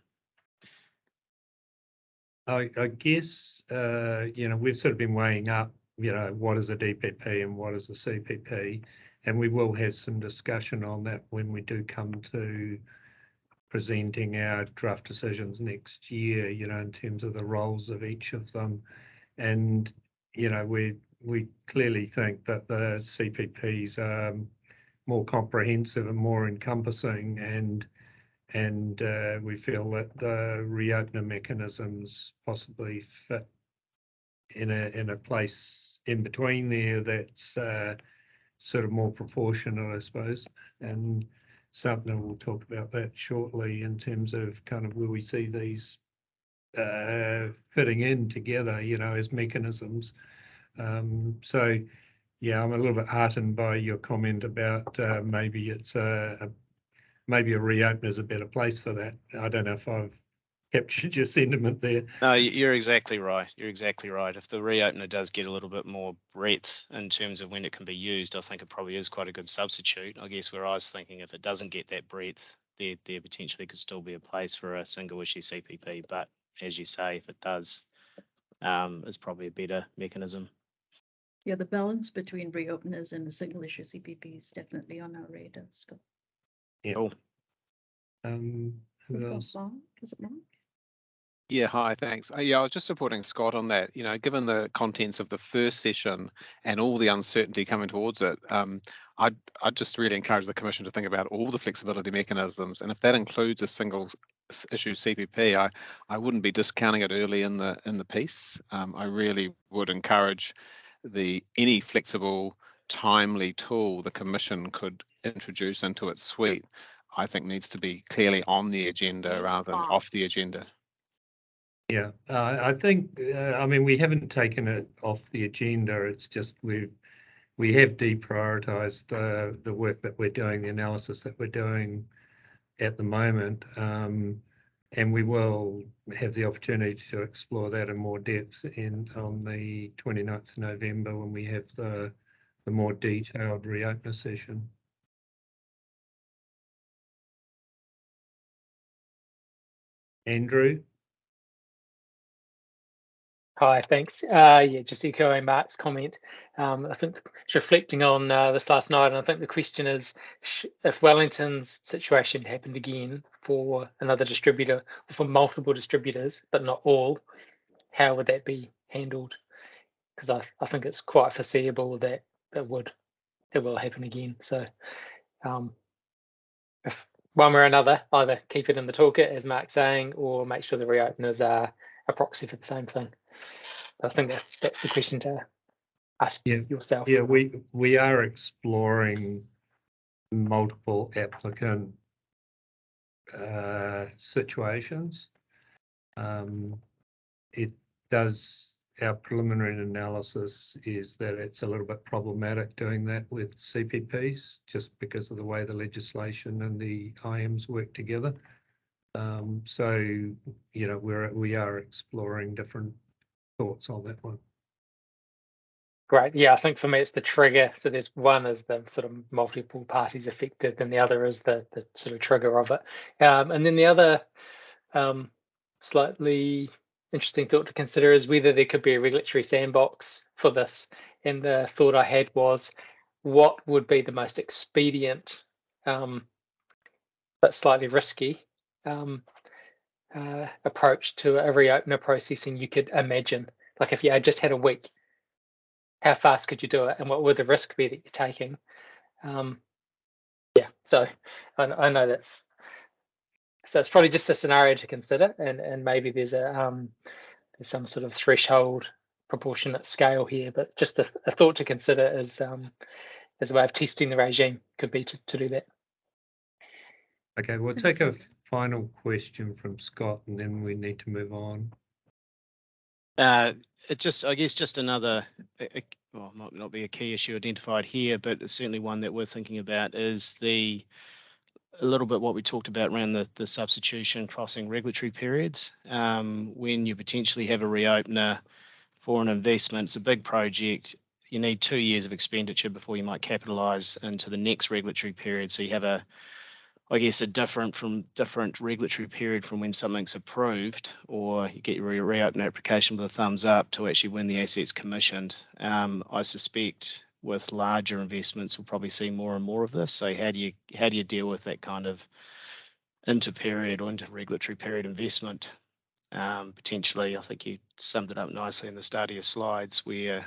I guess, we've sort of been weighing up, what is a DPP and what is a CPP, and we will have some discussion on that when we do come to presenting our draft decisions next year, in terms of the roles of each of them. And, we clearly think that the CPPs are more comprehensive and more encompassing, and we feel that the reopener mechanisms possibly fit in a place in between there that's sort of more proportional, I suppose. And something we'll talk about that shortly in terms of kind of where we see these fitting in together, as mechanisms. So yeah, I'm a little bit heartened by your comment about maybe it's maybe a reopener is a better place for that. I don't know if I've captured your sentiment there. No, you're exactly right. You're exactly right. If the reopener does get a little bit more breadth in terms of when it can be used, I think it probably is quite a good substitute. I guess where I was thinking, if it doesn't get that breadth, there potentially could still be a place for a single issue CPP. But as you say, if it does, it's probably a better mechanism. Yeah, the balance between reopeners and the single issue CPP is definitely on our radar, Scott. Yeah. Cool. Who else? Is it Mark? Yeah, hi, thanks. Yeah, I was just supporting Scott on that. Given the contents of the first session and all the uncertainty coming towards it, I'd just really encourage the Commission to think about all the flexibility mechanisms, and if that includes a single issue CPP, I wouldn't be discounting it early in the piece. I really would encourage any flexible, timely tool the Commission could introduce into its suite. I think needs to be clearly on the agenda rather than off the agenda. Yeah, I think, we haven't taken it off the agenda. It's just we have deprioritized the work that we're doing, the analysis that we're doing at the moment. And we will have the opportunity to explore that in more depth on the 29th of November when we have the more detailed reopener session. Andrew? Hi, thanks. Yeah, just echoing Mark's comment. I think reflecting on this last night, and I think the question is, if Wellington's situation happened again for another distributor, or for multiple distributors, but not all, how would that be handled? Because I think it's quite foreseeable that it will happen again. So if one way or another, either keep it in the toolkit, as Mark's saying, or make sure the reopeners are a proxy for the same thing. I think that's the question to ask yourself. Yeah, we are exploring multiple applicant situations. Our preliminary analysis is that it's a little bit problematic doing that with CPPs just because of the way the legislation and the IMs work together. So, we are exploring different thoughts on that one. Great. Yeah, I think for me it's the trigger. So there's one is the sort of multiple parties affected, and the other is the sort of trigger of it. And then the other slightly interesting thought to consider is whether there could be a regulatory sandbox for this. And the thought I had was, what would be the most expedient but slightly risky approach to a reopener processing you could imagine? Like if you had just had a week, how fast could you do it, and what would the risk be that you're taking? Yeah, so I know it's probably just a scenario to consider, and maybe there's some sort of threshold proportionate scale here, but just a thought to consider as a way of testing the regime could be to do that. Okay, we'll take a final question from Scott, and then we need to move on. It just, I guess, just another, well, might not be a key issue identified here, but it's certainly one that we're thinking about is a little bit what we talked about around the substitution crossing regulatory periods. When you potentially have a reopener for an investment, it's a big project. You need 2 years of expenditure before you might capitalise into the next regulatory period. So you have a different regulatory period from when something's approved, or you get your reopen application with a thumbs up to actually when the asset's commissioned. I suspect with larger investments, we'll probably see more and more of this. So how do you deal with that kind of inter-period or inter-regulatory period investment? Potentially, I think you summed it up nicely in the start of your slides, where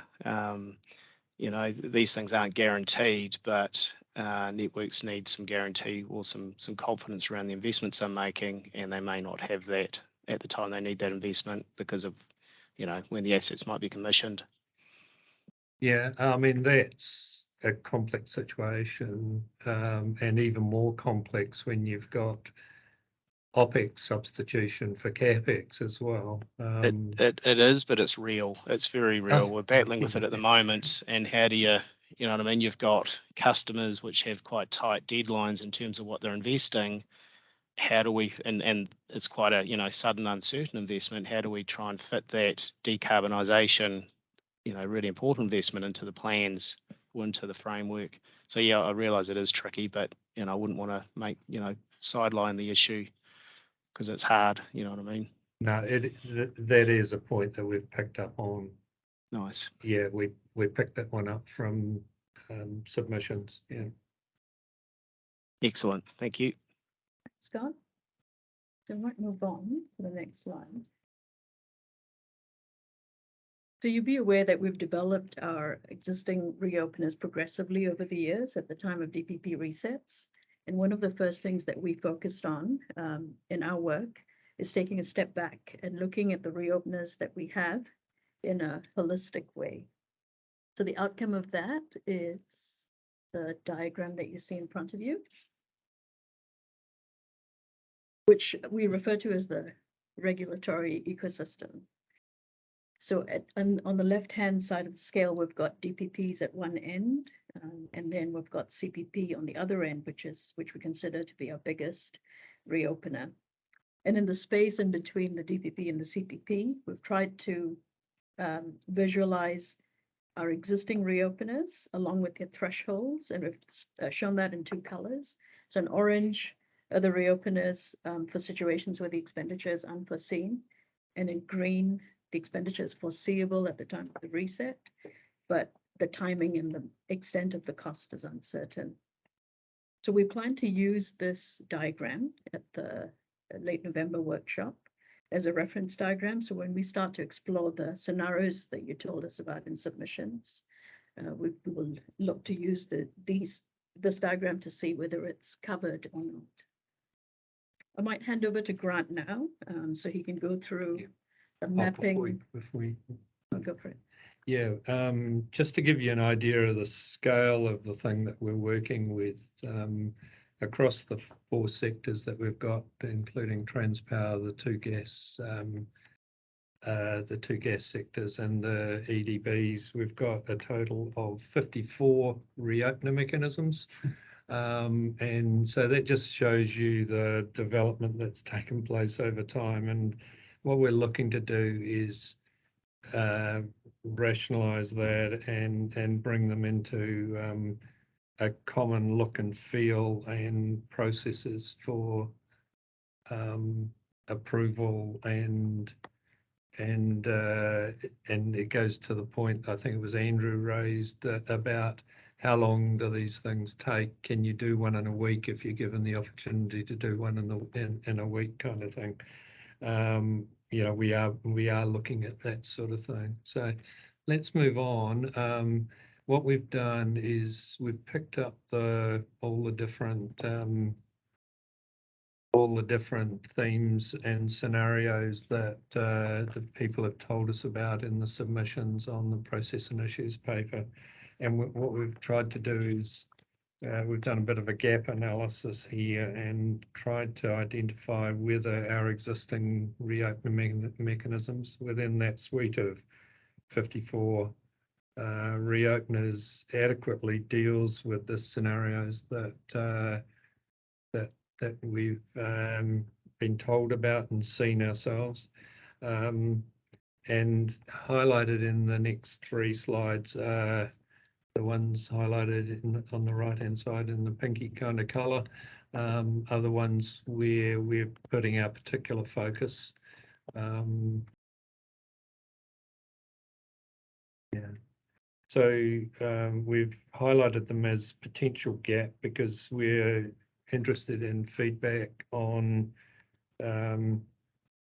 these things aren't guaranteed, but networks need some guarantee or some confidence around the investments they're making, and they may not have that at the time they need that investment because of when the assets might be commissioned. Yeah, I mean, that's a complex situation, and even more complex when you've got OPEX substitution for CAPEX as well. It is, but it's real. It's very real. We're battling with it at the moment. And how do you know what I mean? You've got customers which have quite tight deadlines in terms of what they're investing. How do we, and it's quite a, sudden, uncertain investment. How do we try and fit that decarbonisation, really important investment into the plans or into the framework? So yeah, I realise it is tricky, but I wouldn't want to make, sideline the issue because it's hard, you know what I mean? No, that is a point that we've picked up on. Nice. Yeah, we picked that one up from submissions. Yeah. Excellent. Thank you. Scott. So I might move on to the next slide. So you'll be aware that we've developed our existing reopeners progressively over the years at the time of DPP resets. And one of the first things that we focused on in our work is taking a step back and looking at the reopeners that we have in a holistic way. So the outcome of that is the diagram that you see in front of you, which we refer to as the regulatory ecosystem. So on the left-hand side of the scale, we've got DPPs at one end, and then we've got CPP on the other end, which we consider to be our biggest reopener. And in the space in between the DPP and the CPP, we've tried to visualize our existing reopeners along with their thresholds, and we've shown that in 2 colors. So in orange are the reopeners for situations where the expenditure is unforeseen, and in green, the expenditure is foreseeable at the time of the reset, but the timing and the extent of the cost is uncertain. So we plan to use this diagram at the late November workshop as a reference diagram. So when we start to explore the scenarios that you told us about in submissions, we will look to use this diagram to see whether it's covered or not. I might hand over to Grant now, so he can go through the mapping. I'll go for it. Yeah, just to give you an idea of the scale of the thing that we're working with across the 4 sectors that we've got, including Transpower, the two gas sectors and the EDBs, we've got a total of 54 reopener mechanisms. And so that just shows you the development that's taken place over time. And what we're looking to do is rationalize that and bring them into a common look and feel and processes for approval, and it goes to the point I think it was Andrew raised about how long do these things take? Can you do one in a week if you're given the opportunity to do one in a week, kind of thing? We are looking at that sort of thing. So let's move on. What we've done is we've picked up all the different themes and scenarios that the people have told us about in the submissions on the process and issues paper. And what we've tried to do is we've done a bit of a gap analysis here and tried to identify whether our existing reopening mechanisms within that suite of 54 reopeners adequately deals with the scenarios that we've been told about and seen ourselves. And highlighted in the next 3 slides, the ones highlighted on the right-hand side in the pinky kind of color, are the ones where we're putting our particular focus. So we've highlighted them as potential gap because we're interested in feedback on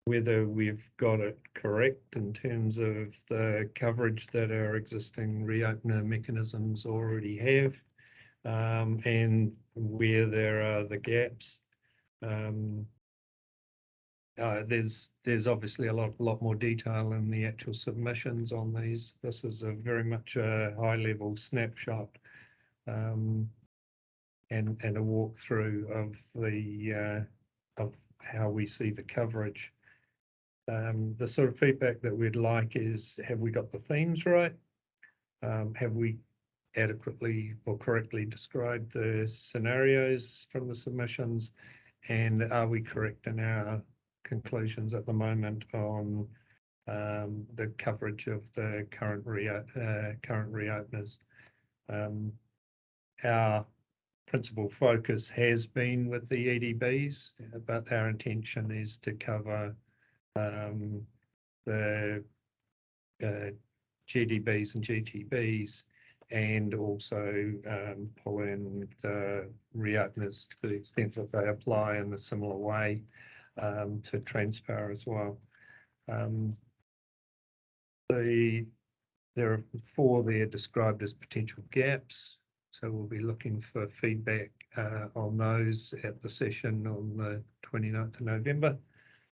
whether we've got it correct in terms of the coverage that our existing reopener mechanisms already have, and where there are the gaps. There's obviously a lot more detail in the actual submissions on these. This is a very much a high-level snapshot and a walkthrough of how we see the coverage. The sort of feedback that we'd like is, have we got the themes right? Have we adequately or correctly described the scenarios from the submissions? And are we correct in our conclusions at the moment on the coverage of the current reopeners? Our principal focus has been with the EDBs, but our intention is to cover the GDBs and GTBs, and also pull in the reopeners to the extent that they apply in a similar way to Transpower as well. There are 4 there described as potential gaps, so we'll be looking for feedback on those at the session on the 29th of November.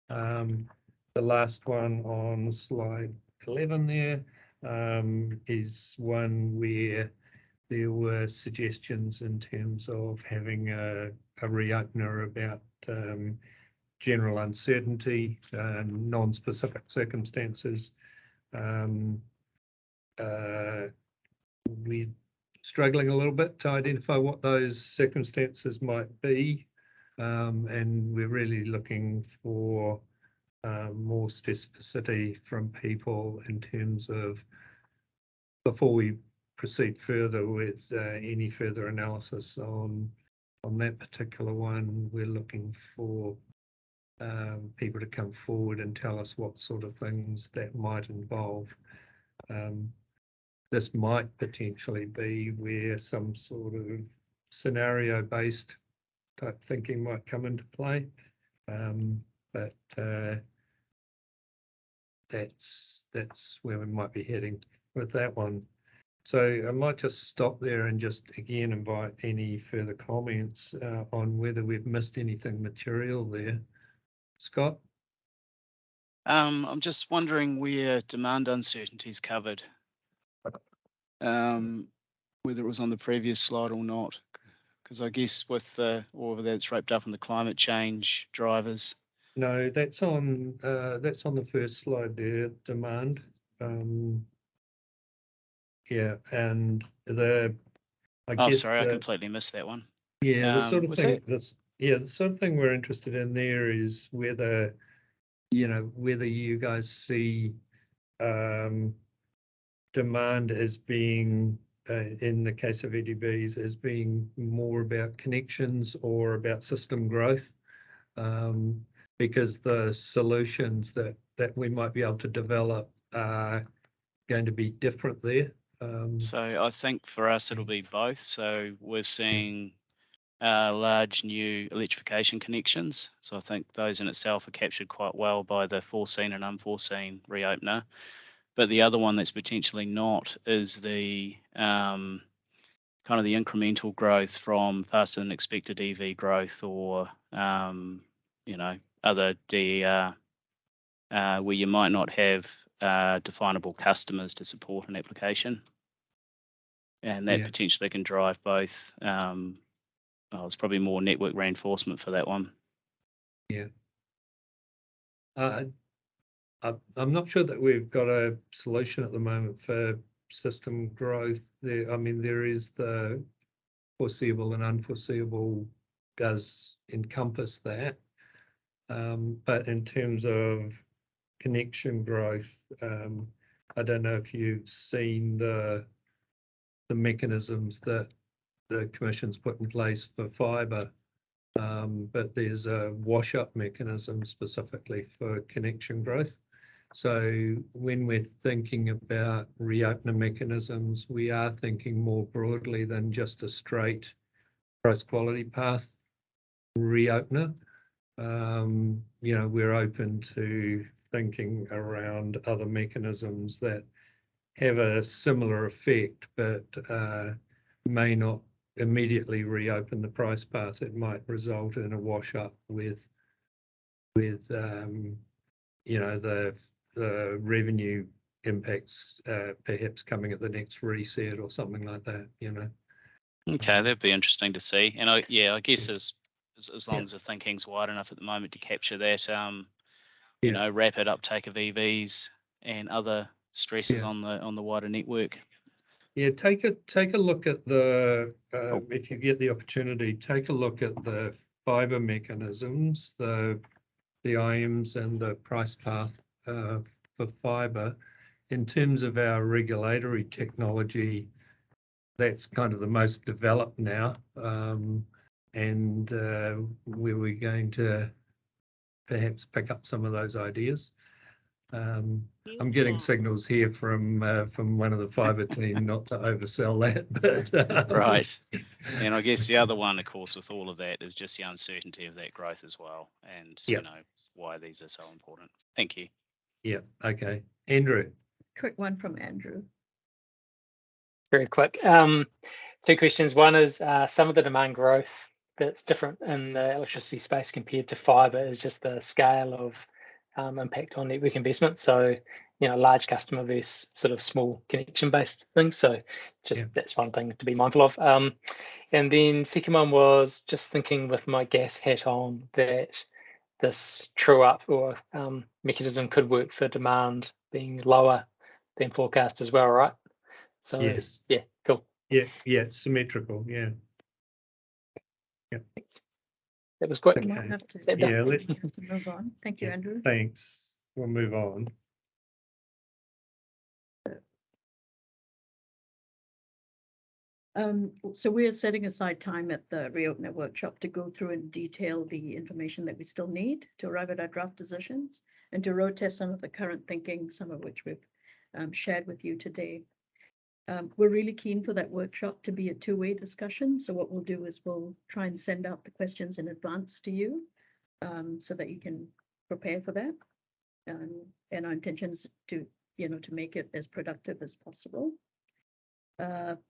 The last one on slide 11 there is one where there were suggestions in terms of having a reopener about general uncertainty, non-specific circumstances. We're struggling a little bit to identify what those circumstances might be, and we're really looking for more specificity from people in terms of, before we proceed further with any further analysis on that particular one, we're looking for people to come forward and tell us what sort of things that might involve. This might potentially be where some sort of scenario-based type thinking might come into play, but that's where we might be heading with that one. So I might just stop there and just again invite any further comments on whether we've missed anything material there. Scott? I'm just wondering where demand uncertainty is covered, whether it was on the previous slide or not, because I guess with all of that's wrapped up in the climate change drivers. No, that's on the first slide there, demand. Yeah, and I guess sorry, I completely missed that one. Yeah, the sort of thing the sort of thing we're interested in there is whether you guys see demand as being in the case of EDBs as being more about connections or about system growth, because the solutions that we might be able to develop are going to be different there. So I think for us it'll be both. So we're seeing large new electrification connections. So I think those in itself are captured quite well by the foreseen and unforeseen reopener. But the other one that's potentially not is the kind of the incremental growth from faster than expected EV growth, or other DER, where you might not have definable customers to support an application. and that Yeah. potentially can drive both. It's probably more network reinforcement for that one. Yeah. I'm not sure that we've got a solution at the moment for system growth. There, I mean, there is the foreseeable and unforeseeable does encompass that. But in terms of connection growth, I don't know if you've seen the mechanisms that the Commission's put in place for fibre, but there's a wash-up mechanism specifically for connection growth. So when we're thinking about reopener mechanisms, we are thinking more broadly than just a straight price quality path reopener. We're open to thinking around other mechanisms that have a similar effect, but may not immediately reopen the price path. It might result in a wash up with the revenue impacts perhaps coming at the next reset or something like that. Okay, that'd be interesting to see. And I guess as long as the thinking's wide enough at the moment to capture that, rapid uptake of EVs and other stresses on the wider network. Yeah, take a look at the if you get the opportunity, take a look at the fibre mechanisms, the IMs and the price path for fibre. In terms of our regulatory technology, that's kind of the most developed now, and where we're going to perhaps pick up some of those ideas. I'm getting signals here from one of the fibre team not to oversell that, but right. And I guess the other one, of course, with all of that is just the uncertainty of that growth as well, and why these are so important. Thank you. Yeah. Okay, Andrew. Quick one from Andrew. Very quick. Two questions. One is some of the demand growth that's different in the electricity space compared to fibre is just the scale of impact on network investment. So, large customer versus sort of small connection-based things. So, that's one thing to be mindful of. And then second one was just thinking with my gas hat on that this true up or mechanism could work for demand being lower than forecast as well, right? So yes. Yeah, cool. Yeah, symmetrical. Yeah. Thanks. That was quick. We might have to, let's move on. Thank you, Andrew. Thanks. We'll move on. So we're setting aside time at the reopener workshop to go through in detail the information that we still need to arrive at our draft decisions and to road test some of the current thinking, some of which we've shared with you today. We're really keen for that workshop to be a two-way discussion. So what we'll do is we'll try and send out the questions in advance to you so that you can prepare for that. And our intention is to make it as productive as possible.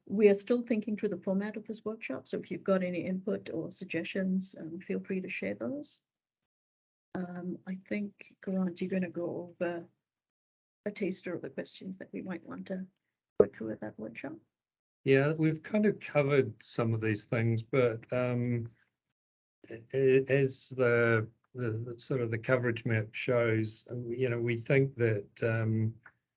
We are still thinking through the format of this workshop. So if you've got any input or suggestions, feel free to share those. I think, Grant, you're going to go over a taster of the questions that we might want to work through at that workshop. Yeah, we've kind of covered some of these things, but as the sort of the coverage map shows, we think that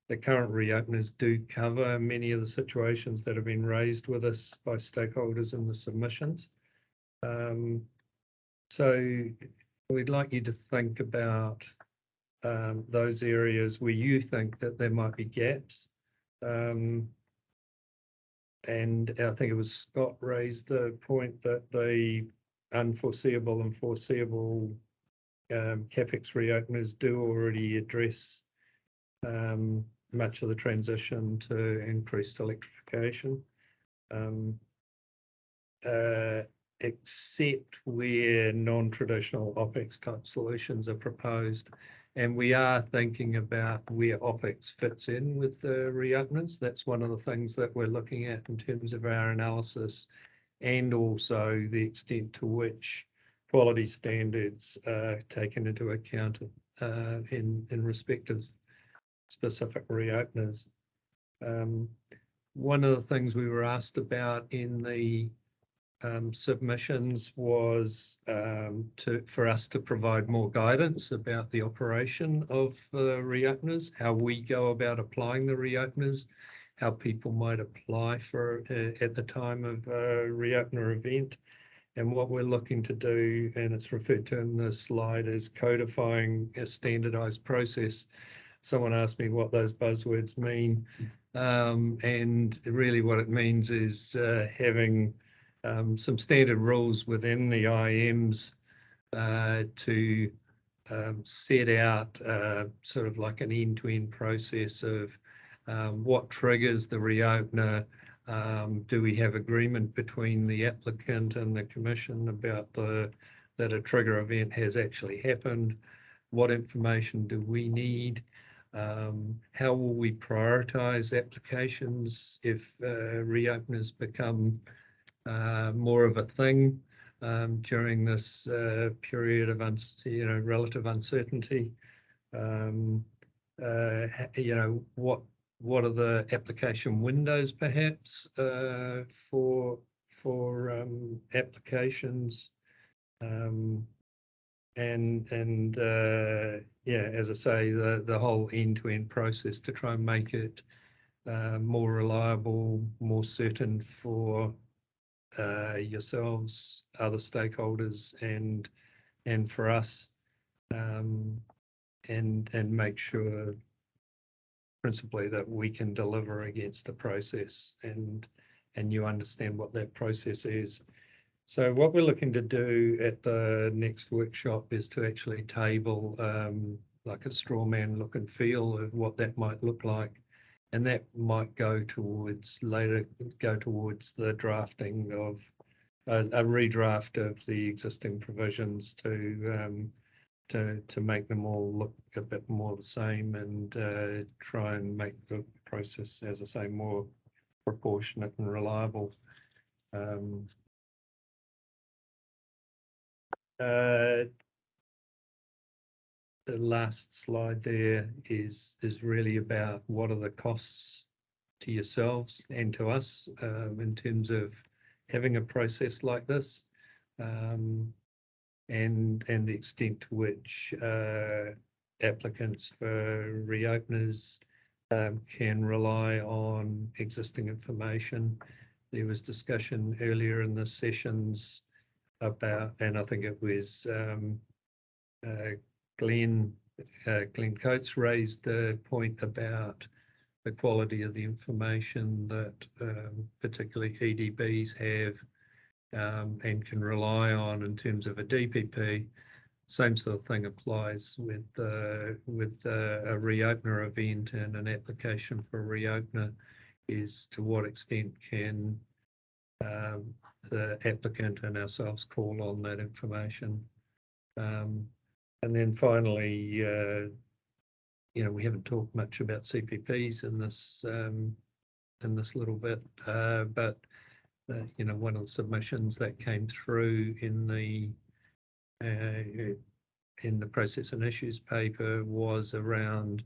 the current reopeners do cover many of the situations that have been raised with us by stakeholders in the submissions. So we'd like you to think about those areas where you think that there might be gaps. And I think it was Scott raised the point that the unforeseeable and foreseeable CapEx reopeners do already address much of the transition to increased electrification, except where non-traditional OPEX type solutions are proposed. And we are thinking about where OPEX fits in with the reopeners. That's one of the things that we're looking at in terms of our analysis, and also the extent to which quality standards are taken into account in respect of specific reopeners. one of the things we were asked about in the submissions was for us to provide more guidance about the operation of reopeners, how we go about applying the reopeners, how people might apply for at the time of a reopener event. And what we're looking to do, and it's referred to in this slide, is codifying a standardized process. Someone asked me what those buzzwords mean. And really what it means is having some standard rules within the IMs to set out sort of like an end-to-end process of what triggers the reopener. Do we have agreement between the applicant and the commission about that a trigger event has actually happened? What information do we need? How will we prioritize applications if reopeners become more of a thing during this period of relative uncertainty? What are the application windows perhaps for applications? Yeah, as I say, the whole end-to-end process to try and make it more reliable, more certain for yourselves, other stakeholders, and for us, and make sure principally that we can deliver against the process and you understand what that process is. So what we're looking to do at the next workshop is to actually table like a straw man look and feel of what that might look like. And that might go towards the drafting of a redraft of the existing provisions to make them all look a bit more the same and try and make the process, as I say, more proportionate and reliable. The last slide there is really about what are the costs to yourselves and to us in terms of having a process like this, and the extent to which applicants for reopeners can rely on existing information. There was discussion earlier in the sessions about, and I think it was Glenn Coates raised the point about the quality of the information that particularly EDBs have and can rely on in terms of a DPP. Same sort of thing applies with a reopener event and an application for a reopener, is to what extent can the applicant and ourselves call on that information. And then finally, we haven't talked much about CPPs in this little bit, but one of the submissions that came through in the process and issues paper was around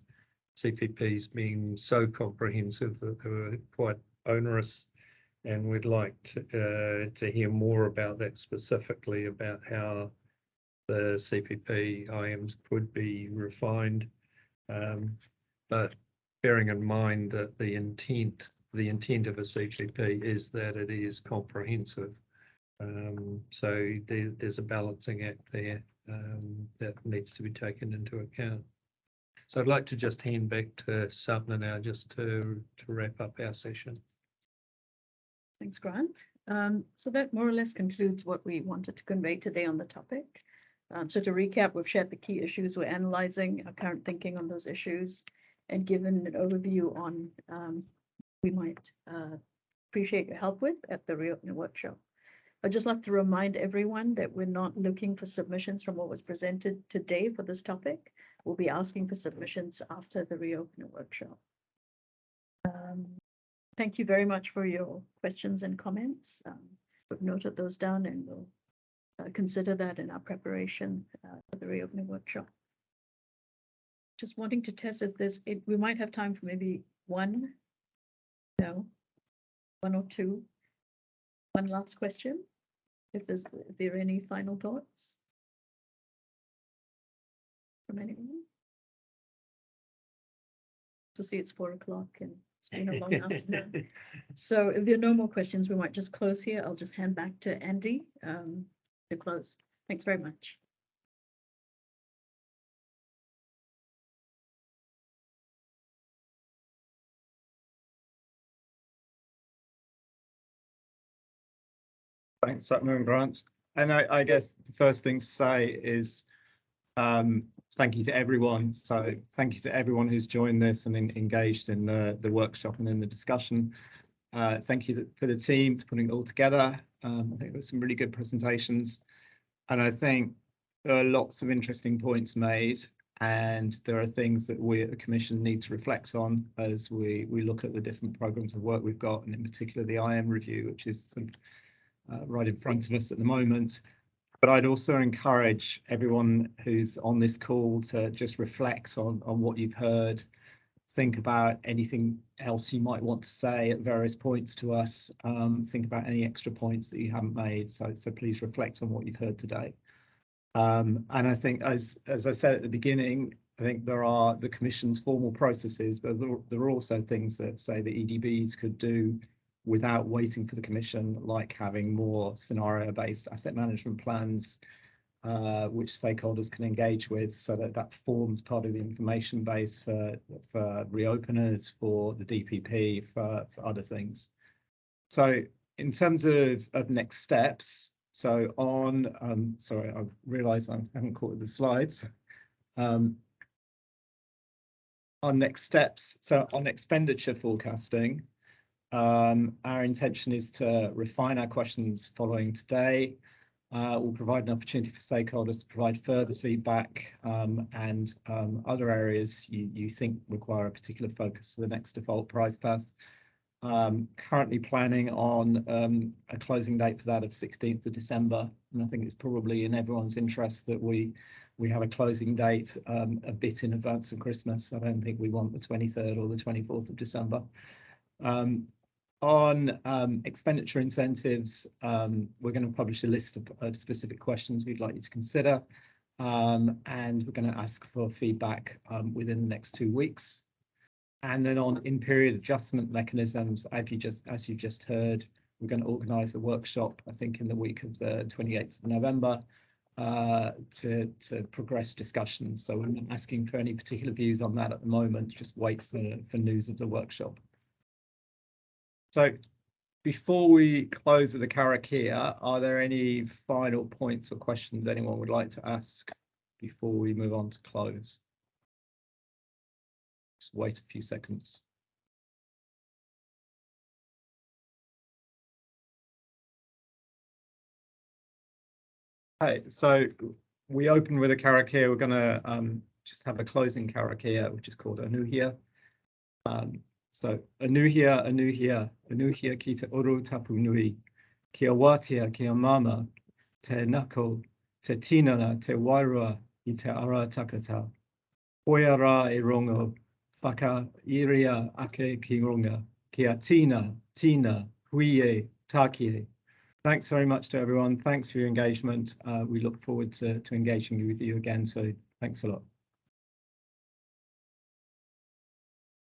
CPPs being so comprehensive that they were quite onerous, and we'd like to hear more about that, specifically about how the CPP IMs could be refined, but bearing in mind that the intent of a CPP is that it is comprehensive. So there's a balancing act there that needs to be taken into account. So I'd like to just hand back to Sapna now, just to wrap up our session. Thanks, Grant. So that more or less concludes what we wanted to convey today on the topic. So to recap, we've shared the key issues we're analyzing, our current thinking on those issues, and given an overview on we might appreciate your help with at the reopening workshop. I'd just like to remind everyone that we're not looking for submissions from what was presented today for this topic. We'll be asking for submissions after the reopening workshop. Thank you very much for your questions and comments. We've noted those down and we'll consider that in our preparation for the reopening workshop. Just wanting to test if we might have time for maybe one. No. one or two. One last question, if there are any final thoughts from anyone. To see it's 4 o'clock and it's been a long afternoon. So if there are no more questions, we might just close here. I'll just hand back to Andy to close. Thanks very much. Thanks, Satma and Grant. And I guess the first thing to say is thank you to everyone. So thank you to everyone who's joined this and engaged in the workshop and in the discussion. Thank you for the team for putting it all together. I think there's some really good presentations. And I think there are lots of interesting points made. And there are things that we at the Commission need to reflect on as we look at the different programs of work we've got, and in particular the IM review, which is sort of right in front of us at the moment. But I'd also encourage everyone who's on this call to just reflect on what you've heard, think about anything else you might want to say at various points to us, think about any extra points that you haven't made. So please reflect on what you've heard today. And I think, as I said at the beginning, I think there are the Commission's formal processes, but there are also things that say the EDBs could do without waiting for the Commission, like having more scenario-based asset management plans, which stakeholders can engage with, so that forms part of the information base for reopeners, for the DPP, for other things. So in terms of next steps, so on, sorry, I realise I haven't caught the slides. On next steps, so on expenditure forecasting, our intention is to refine our questions following today. We'll provide an opportunity for stakeholders to provide further feedback and other areas you think require a particular focus for the next default price path. Currently planning on a closing date for that of 16th of December, and I think it's probably in everyone's interest that we have a closing date a bit in advance of Christmas. I don't think we want the 23rd or the 24th of December. On expenditure incentives, we're going to publish a list of specific questions we'd like you to consider, and we're going to ask for feedback within the next 2 weeks. And then on in-period adjustment mechanisms, as you just heard, we're going to organise a workshop, I think in the week of the 28th of November, to progress discussions. So we're not asking for any particular views on that at the moment, just wait for news of the workshop. So before we close with the karakia, are there any final points or questions anyone would like to ask before we move on to close? Just wait a few seconds. Okay, so we open with a karakia. We're going to just have a closing karakia, which is called anuhia. So anuhia, anuhia, anuhia ki te oro tapu nui, kia watia, kia mama, te nako, te tinana, te wairua I te ara takata. Hoia rā e rongo, whaka iria ake ki ronga, kia tina, huie, tākie. Thanks very much to everyone. Thanks for your engagement. We look forward to engaging with you again. So thanks a lot.